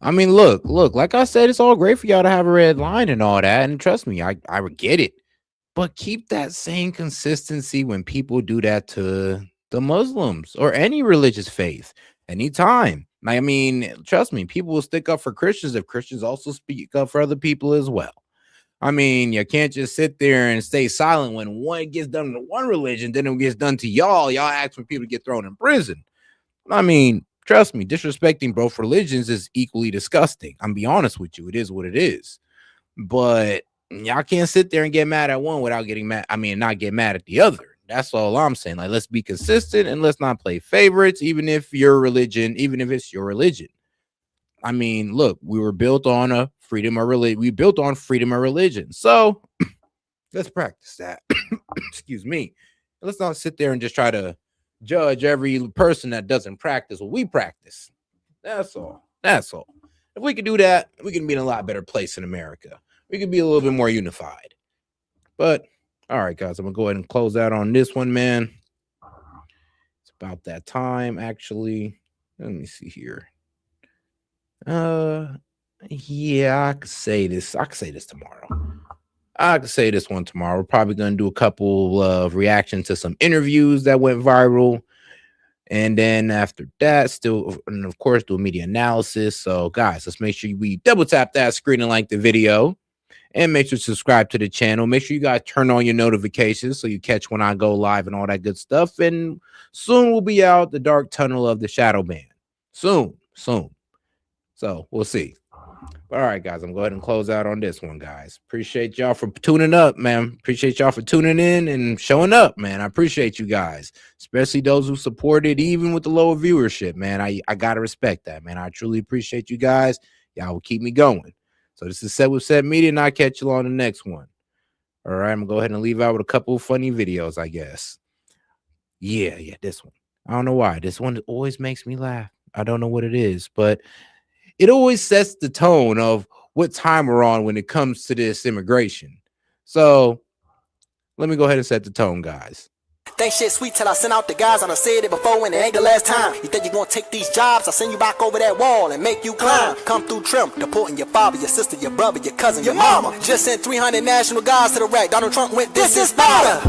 look, like I said, it's all great for y'all to have a red line and all that. And trust me, I get it. But keep that same consistency when people do that to the Muslims or any religious faith. Anytime. I mean, trust me, people will stick up for Christians if Christians also speak up for other people as well. I mean, you can't just sit there and stay silent when one gets done to one religion, then it gets done to y'all. Y'all ask for people to get thrown in prison. I mean, trust me, disrespecting both religions is equally disgusting. I'm be honest with you. It is what it is. But y'all can't sit there and get mad at one without getting mad. I mean, not get mad at the other. That's all I'm saying. Like, let's be consistent and let's not play favorites, even if it's your religion. I mean, look, we were built on a freedom of religion. We built on freedom of religion. So let's practice that. Excuse me. Let's not sit there and just try to judge every person that doesn't practice what we practice. That's all. If we could do that, we can be in a lot better place in America. We could be a little bit more unified. But all right, guys, I'm gonna go ahead and close out on this one, man. It's about that time, actually. Let me see here. Yeah, I could say this tomorrow. I could say this one tomorrow. We're probably gonna do a couple of reactions to some interviews that went viral. And then after that, and of course, do a media analysis. So, guys, let's make sure we double tap that screen and like the video. And make sure to subscribe to the channel. Make sure you guys turn on your notifications so you catch when I go live and all that good stuff. And soon we'll be out the dark tunnel of the shadow ban. Soon. So we'll see. But all right, guys, I'm going to go ahead and close out on this one, guys. Appreciate y'all for tuning up, man. Appreciate y'all for tuning in and showing up, man. I appreciate you guys, especially those who supported even with the lower viewership, man. I got to respect that, man. I truly appreciate you guys. Y'all will keep me going. So this is S.E.T with S.E.T Media, and I'll catch you on the next one. All right, I'm going to go ahead and leave out with a couple of funny videos, I guess. Yeah, this one. I don't know why. This one always makes me laugh. I don't know what it is, but it always sets the tone of what time we're on when it comes to this immigration. So let me go ahead and set the tone, guys. Think shit sweet till I send out the guys. I done said it before and it ain't the last time. You think you gonna take these jobs? I'll send you back over that wall and make you climb. Come through trim, deporting your father, your sister, your brother, your cousin, your mama. Just sent 300 national guards to the rack. Donald Trump went, this is Sparta.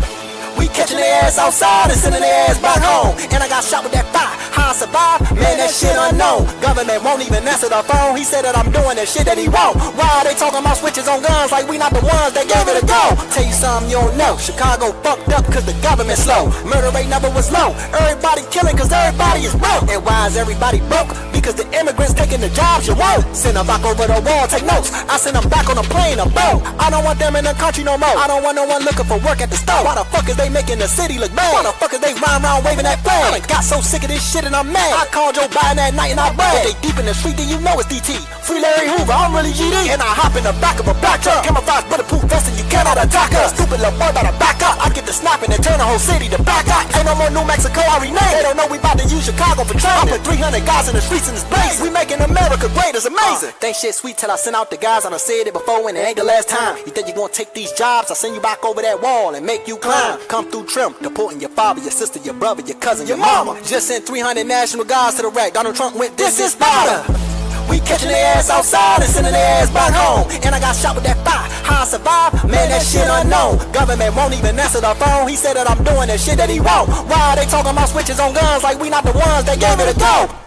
We catching their ass outside and sending their ass back home. And I got shot with that fire. How I survived? Man, that shit unknown. Government won't even answer the phone. He said that I'm doing that shit that he won't. Why are they talking about switches on guns like we not the ones that gave it a go? Tell you something you don't know. Chicago fucked up cause the government slow. Murder rate never was low. Everybody killing cause everybody is broke. And why is everybody broke? Because the immigrants taking the jobs you won't. Send them back over the wall, take notes. I send them back on a plane, a boat. I don't want them in the country no more. I don't want no one looking for work at the store. Why the fuck is they making the city look bad? Why the fuck is they rhyme around waving that flag? I got so sick of this shit and I'm mad. I called Joe Biden that night and I bragged. If they deep in the street, then you know it's DT. Free Larry Hoover, I'm really GD. And I hop in the back of a black truck. Camouflage bulletproof vest and you cannot attack us. Stupid little boy better back up. I get the snapping and turn the whole city to back up. Ain't no more New Mexico, I rename. They don't know we about to use Chicago for training. I put 300 guys in the streets in this place. We making America great, it's amazing. Think shit sweet till I send out the guys. I done said it before and it ain't the last time. You think you gonna take these jobs? I'll send you back over that wall and make you climb. Come through trim, deporting your father, your sister, your brother, your cousin, your mama. Just sent 300 national guards to the rack. Donald Trump went, this is Sparta. We catching their ass outside and sending their ass back home. And I got shot with that fire. How I survived? Man, that shit unknown. Government won't even answer the phone. He said that I'm doing that shit that he won't. Why are they talking about switches on guns like we not the ones that gave it a go?